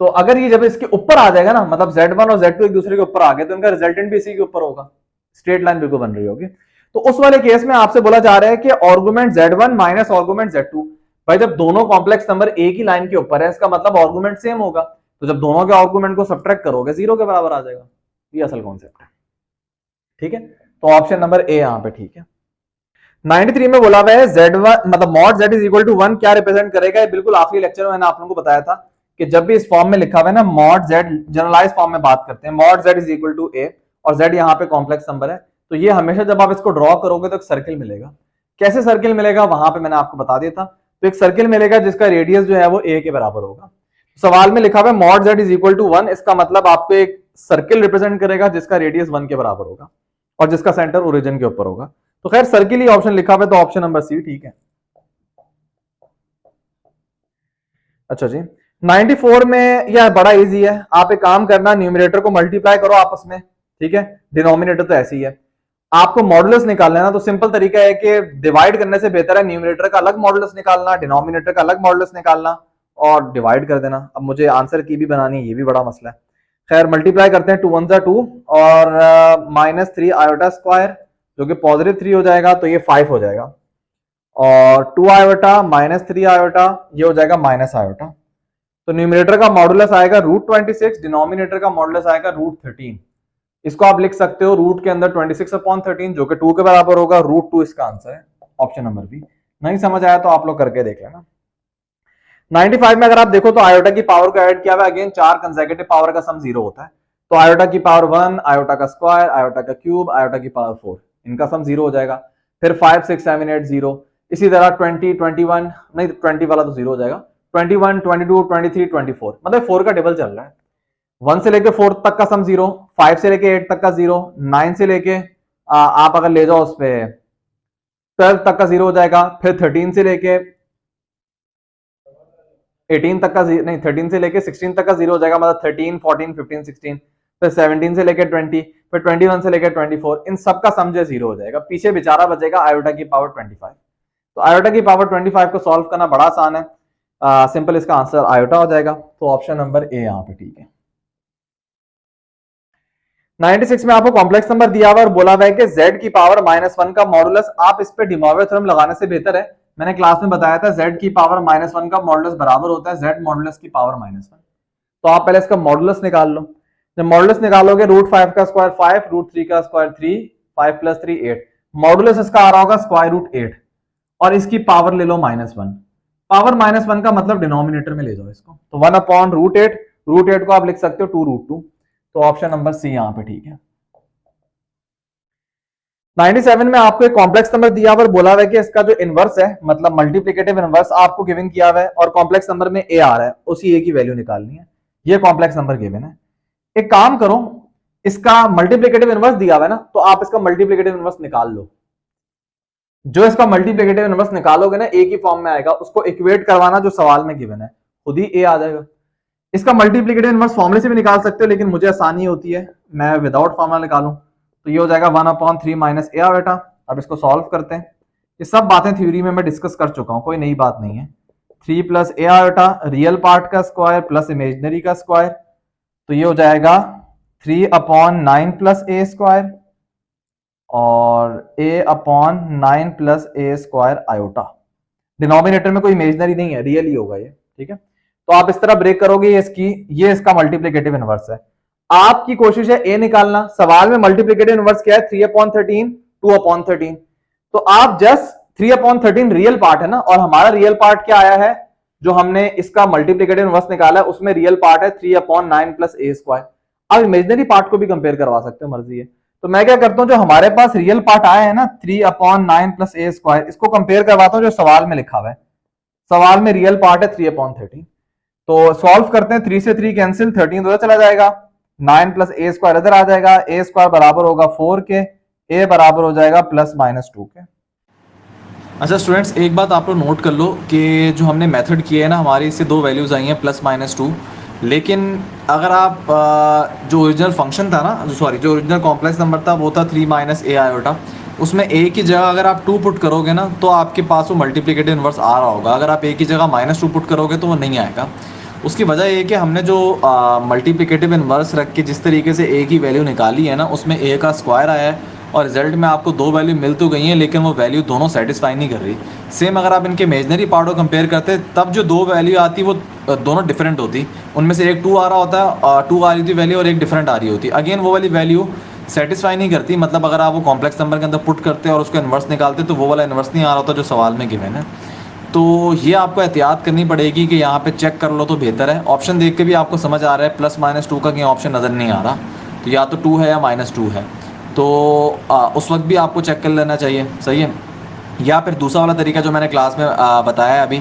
[SPEAKER 1] तो अगर ये जब इसके ऊपर आ जाएगा ना, मतलब Z1 और Z2 एक दूसरे के ऊपर आ गए तो इनका रिजल्टेंट भी इसी के ऊपर होगा, स्ट्रेट लाइन बिल्कुल बन रही होगी। तो उस वाले केस में आपसे बोला जा रहा है कि argument Z1 minus argument Z2, भाई जब दोनों कॉम्प्लेक्स नंबर एक ही लाइन के ऊपर है इसका मतलब आर्गुमेंट सेम होगा, तो जब दोनों के आर्गुमेंट को सब्ट्रैक्ट करोगे जीरो के बराबर आ जाएगा। ये असल कॉन्सेप्ट है, ठीक है। तो ऑप्शन नंबर ए यहां पे ठीक है। 93 में बोला हुआ है Z1 मतलब mod Z is equal to 1 क्या रिप्रेजेंट करेगा। ये बिल्कुल आखिरी लेक्चर में मैंने आप लोगों को बताया था कि जब भी इस फॉर्म में लिखा हुआ है ना मॉड Z, जनरलाइज फॉर्म में बात करते हैं, mod Z is equal to a और Z यहाँ पे कॉम्प्लेक्स नंबर है, तो ये हमेशा जब आप इसको ड्रॉ करोगे तो एक सर्किल मिलेगा। कैसे सर्किल मिलेगा वहां पे मैंने आपको बता दिया था। तो एक सर्किल मिलेगा जिसका रेडियस जो है वो ए के बराबर होगा। सवाल में लिखा हुआ है mod Z is equal to 1, इसका मतलब आपको एक सर्किल रिप्रेजेंट करेगा जिसका रेडियस 1 के बराबर होगा और जिसका सेंटर ओरिजिन के ऊपर होगा। तो खैर सर्किल ही ऑप्शन लिखा हुआ है तो ऑप्शन नंबर सी ठीक है। अच्छा जी 94 में यह बड़ा इजी है, आप एक काम करना न्यूमरेटर को मल्टीप्लाई करो आपस में, ठीक है। डिनोमिनेटर तो ऐसी ही है, आपको मॉडुलस निकालना है ना, तो सिंपल तरीका है कि डिवाइड करने से बेहतर है न्यूमरेटर का अलग मॉडुलस निकालना, डिनोमिनेटर का अलग मॉडुलस निकालना और डिवाइड कर देना। अब मुझे आंसर की भी बनानी है, ये भी बड़ा मसला है। खैर मल्टीप्लाई करते हैं, 2 1 2 और -3 आयोटा स्क्वायर जो कि +3 हो जाएगा तो ये 5 हो जाएगा, और 2 आयोटा -3 आयोटा ये हो जाएगा माइनस आयोटा। तो न्यूमरेटर का मॉडुलस आएगा √26, डिनोमिनेटर का मॉडुलस आएगा √13। इसको आप लिख सकते हो रूट के अंदर 26/13 जो कि 2 के बराबर होगा, √2 इसका आंसर है, ऑप्शन नंबर बी। नहीं समझ आया तो आप लोग करके देख लेना। 95 में अगर आप देखो तो आयोटा की पावर को ऐड किया हुआ, अगेन 4 कंसेक्यूटिव पावर का सम 0 होता है, तो आयोटा की पावर 1, आयोटा का स्क्वायर, आयोटा का क्यूब, आयोटा की पावर 4, इनका सम 0 हो जाएगा। फिर 5 6 7 8 0, इसी तरह 20 21 नहीं 20 वाला तो 0 हो जाएगा, 21 22 23 24, मतलब 4 का टेबल चल रहा है। 1 से लेके 4 तक का सम 0, 5 से लेके 8 तक का 0, 9 से लेके आप अगर ले जाओ उस पे 12 तक का 0 हो जाएगा, फिर 13 से लेके 18 तक का नहीं 13 से लेके 16 तक का 0 हो जाएगा, मतलब 13 14 15 16, फिर 17 से लेके 20, फिर 21 से लेके 24, इन सब का सम जो 0 हो जाएगा। पीछे बेचारा बचेगा आयोटा की पावर 25। तो आयोटा की पावर 25 को सॉल्व करना बड़ा आसान है, सिंपल इसका आंसर आयोटा हो जाएगा। तो ऑप्शन नंबर ए यहाँ पे ठीक है। 96 में आपको कॉम्प्लेक्स नंबर दिया हुआ और बोला हुआ है कि z की पावर -1 का मॉडुलस, आप इस पे डिमॉर्गन थ्योरम लगाने से बेहतर है, मैंने क्लास में बताया था z की पावर -1 का मॉडुलस बराबर होता है z मॉडुलस की पावर -1। तो आप पहले इसका मॉडुलस निकाल लो, जब मॉडुलस निकालोगे √5 का स्क्वायर 5, √3 का स्क्वायर 3, 5 + 3 8, मॉडुलस इसका आ रहा होगा √8 और इसकी पावर ले लो -1। पावर -1 का मतलब डिनोमिनेटर में ले जाओ इसको, तो 1/√8, √8 को आप लिख सकते हो 2√2। तो ऑप्शन नंबर सी यहां पे ठीक है। 97 में आपको एक कॉम्प्लेक्स नंबर दिया हुआ और बोला हुआ है कि इसका जो इनवर्स है मतलब मल्टीप्लिकेटिव इनवर्स आपको गिवन किया हुआ है और कॉम्प्लेक्स नंबर में ए आ रहा है, उसी ए की वैल्यू निकालनी है। ये कॉम्प्लेक्स नंबर गिवन है। एक काम करो, इसका मल्टीप्लिकेटिव इनवर्स दिया हुआ है ना, तो आप इसका मल्टीप्लिकेटिव इनवर्स निकाल लो। जो इसका मल्टीप्लिकेटिव इनवर्स निकालोगे ना ए की फॉर्म में आएगा, उसको इक्वेट करवाना जो सवाल में गिवन है, खुद ही ए आ जाएगा। इसका मल्टीप्लिकेटिव इनवर्स फॉर्मूले से भी निकाल सकते हो, लेकिन मुझे आसानी होती है मैं विदाउट फॉर्मूला निकालूं, तो ये हो जाएगा 1/3 - a बेटा। अब इसको सॉल्व करते हैं, ये सब बातें थ्योरी में मैं डिस्कस कर चुका हूं, कोई नई बात नहीं है। 3 + a बेटा, रियल पार्ट का स्क्वायर प्लस इमेजिनरी का स्क्वायर, तो ये हो जाएगा 3/9 + a स्क्वायर और a/9 + a square iota. Denominator में कोई इमेजिनरी नहीं है, रियल ही होगा ये, ठीक है। तो आप इस तरह ब्रेक करोगे, ये इसका मल्टीप्लिकेटिव इनवर्स है। आपकी कोशिश है ए निकालना, सवाल में मल्टीप्लिकेटिव इनवर्स क्या है 3/13, 2/13, तो आप जस्ट 3/13 रियल पार्ट है ना, और हमारा रियल पार्ट क्या आया है, जो हमने इसका मल्टीप्लिकेटिव इनवर्स निकाला है उसमें रियल पार्ट है 3/9 प्लस ए स्क्वायर। अब इमेजिनरी पार्ट को भी कंपेयर करवा सकते हो, मर्जी है। तो मैं क्या करता हूं, जो हमारे पास रियल पार्ट आया है ना 3/9 प्लस ए स्क्वायर, इसको कंपेयर करवाता हूं जो सवाल में लिखा हुआ है। सवाल में रियल पार्ट है 3/13, तो सॉल्व करते हैं। 3 से 3 कैंसिल, 13 उधर चला जाएगा, 9 प्लस ए स्क्वायर इधर आ जाएगा, ए स्क्वायर बराबर होगा 4 के, ए बराबर हो जाएगा +-2 के।
[SPEAKER 2] अच्छा स्टूडेंट्स, एक बात आप लोग नोट कर लो कि जो हमने मेथड किया है ना, हमारी इससे दो वैल्यूज़ आई हैं +-2, लेकिन अगर आप जो ओरिजिनल फंक्शन था ना, सॉरी जो ओरिजिनल कॉम्प्लेक्स नंबर था वो था 3 - a आयोटा, उसमें a की जगह अगर आप 2 पुट करोगे ना तो आपके पास वो मल्टीप्लिकेटिव इन्वर्स आ रहा होगा। अगर आप a की जगह -2 पुट करोगे तो वो नहीं आएगा। उसकी वजह ये है कि हमने जो मल्टीप्लिकेटिव इन्वर्स रख के जिस तरीके से a की वैल्यू निकाली है ना, उसमें a का स्क्वायर आया है और रिजल्ट में आपको दो वैल्यू मिल तो गई हैं, लेकिन वो वैल्यू दोनों सेटिस्फाई नहीं कर रही। सेम अगर आप इनके इमेजनरी पार्ट को कंपेयर करते तब जो दो वैल्यू आती वो दोनों डिफरेंट होती। उनमें से एक 2 आ रहा होता है, 2 आ रही थी वैल्यू, और एक डिफरेंट आ रही होती। अगेन वो वाली वैल्यू सेटिस्फाई नहीं करती, मतलब अगर आप वो कॉम्प्लेक्स नंबर के अंदर पुट करते और उसको इन्वर्स निकालते तो वो वाला इन्वर्स नहीं आ रहा होता जो सवाल में गिवन है। तो ये आपको एहतियात करनी पड़ेगी कि यहाँ पे चेक कर लो तो बेहतर है। ऑप्शन देख के भी आपको समझ आ रहा है +-2 का कहीं ऑप्शन नज़र नहीं आ रहा, तो या तो 2 है या -2 है, तो उस वक्त भी आपको चेक कर लेना चाहिए, सही है। या फिर दूसरा वाला तरीका जो मैंने क्लास में बताया अभी,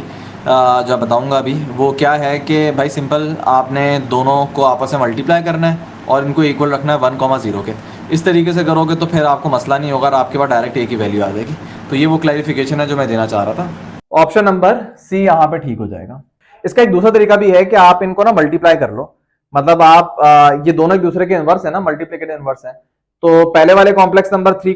[SPEAKER 2] जो बताऊंगा अभी, वो क्या है कि भाई सिंपल आपने दोनों को आपस में मल्टीप्लाई करना है और इनको इक्वल रखना है 1,0 के। इस तरीके से करोगे तो फिर आपको मसला नहीं होगा और आपके पास डायरेक्ट a की वैल्यू आ जाएगी। तो ये वो क्लैरिफिकेशन है जो मैं देना चाह रहा था।
[SPEAKER 1] ऑप्शन नंबर सी यहाँ पे ठीक हो जाएगा। इसका एक दूसरा तरीका भी है कि आप इनको ना मल्टीप्लाई कर लो, मतलब आप ये दोनों एक दूसरे के इनवर्स है ना, मल्टीप्लिकेटिव इनवर्स है। तो पहले वाले कॉम्प्लेक्स नंबर 3,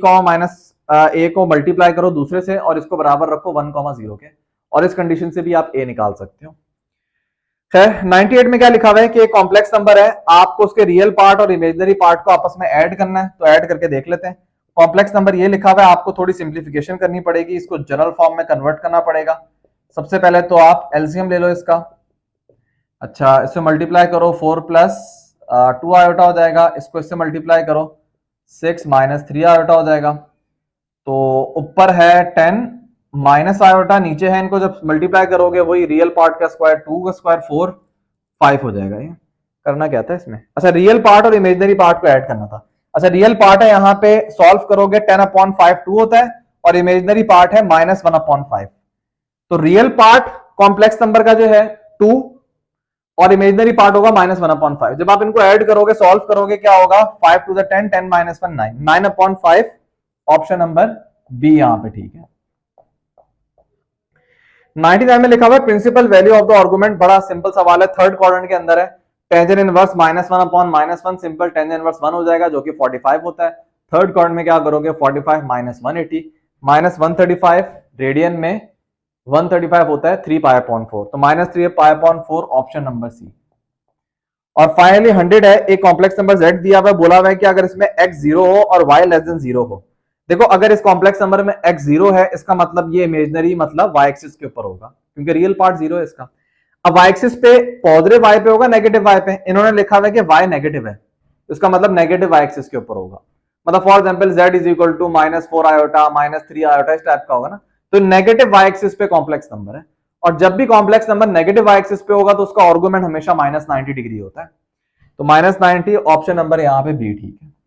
[SPEAKER 1] -a को मल्टीप्लाई करो दूसरे से और इसको बराबर रखो 1,0 के, और इस कंडीशन से भी आप a निकाल सकते हो। खैर 98 में क्या लिखा हुआ है कि एक कॉम्प्लेक्स नंबर है, आपको उसके रियल पार्ट और इमेजिनरी पार्ट को आपस में ऐड करना है, तो ऐड करके देख लेते हैं। कॉम्प्लेक्स नंबर ये लिखा हुआ है, आपको थोड़ी सिंप्लीफिकेशन करनी पड़ेगी, इसको जनरल फॉर्म में कन्वर्ट करना पड़ेगा। सबसे पहले तो आप एलसीएम ले लो इसका। अच्छा, इससे मल्टीप्लाई करो 4 + 2 आयोटा हो जाएगा, इसको इससे मल्टीप्लाई करो 6 - 3 आयोटा हो जाएगा। तो ऊपर है 10 माइनस आयोटा, नीचे है, इनको जब मल्टीप्लाई करोगे वही रियल पार्ट का स्क्वायर 2 का स्क्वायर 4 5 हो जाएगा। ये करना क्या था इसमें, अच्छा रियल पार्ट और इमेजिनरी पार्ट को ऐड करना था। अच्छा रियल पार्ट है, यहाँ पे सॉल्व करोगे 10/5 2 होता है और इमेजिनरी पार्ट है -1/5। तो रियल पार्ट कॉम्प्लेक्स नंबर का जो है 2 और इमेजिनरी पार्ट होगा -1/5। जब आप इनको ऐड करोगे सॉल्व करोगे क्या होगा, 5 × 10 10 - 1 9 9/5। ऑप्शन नंबर बी यहां पे ठीक है। 99 में लिखा हुआ है principal value of the argument, बड़ा सिंपल सवाल है, थर्ड क्वाड्रेंट के अंदर है। टेंजेंट इनवर्स -1/-1, सिंपल टेंजेंट इनवर्स 1 हो जाएगा जो कि 45 होता है। थर्ड क्वाड्रेंट में क्या करोगे, 45 - 180 -135 रेडियन में 135 होता है 3π/4, तो -3π/4 ऑप्शन नंबर सी। और फाइनली 100 है, एक कॉम्प्लेक्स नंबर z दिया हुआ है, बोला हुआ है कि अगर इसमें x 0 हो और y <0 हो। देखो अगर इस कॉम्प्लेक्स नंबर में x 0 है, इसका मतलब ये इमेजिनरी मतलब y एक्सिस के ऊपर होगा, क्योंकि रियल पार्ट 0 है इसका। अब y एक्सिस पे पॉजिटिव y पे होगा नेगेटिव y पे, इन्होंने लिखा हुआ है कि y नेगेटिव है, इसका मतलब नेगेटिव y एक्सिस के ऊपर होगा। मतलब for example z = -4 iota -3 iota इस टाइप का होगा ना, तो नेगेटिव y एक्सिस पे कॉम्प्लेक्स नंबर है। और जब भी complex number negative y axis पे होगा तो उसका आर्गुमेंट हमेशा -90 डिग्री होता है। तो -90 ऑप्शन नंबर यहाँ पे बी ठीक है।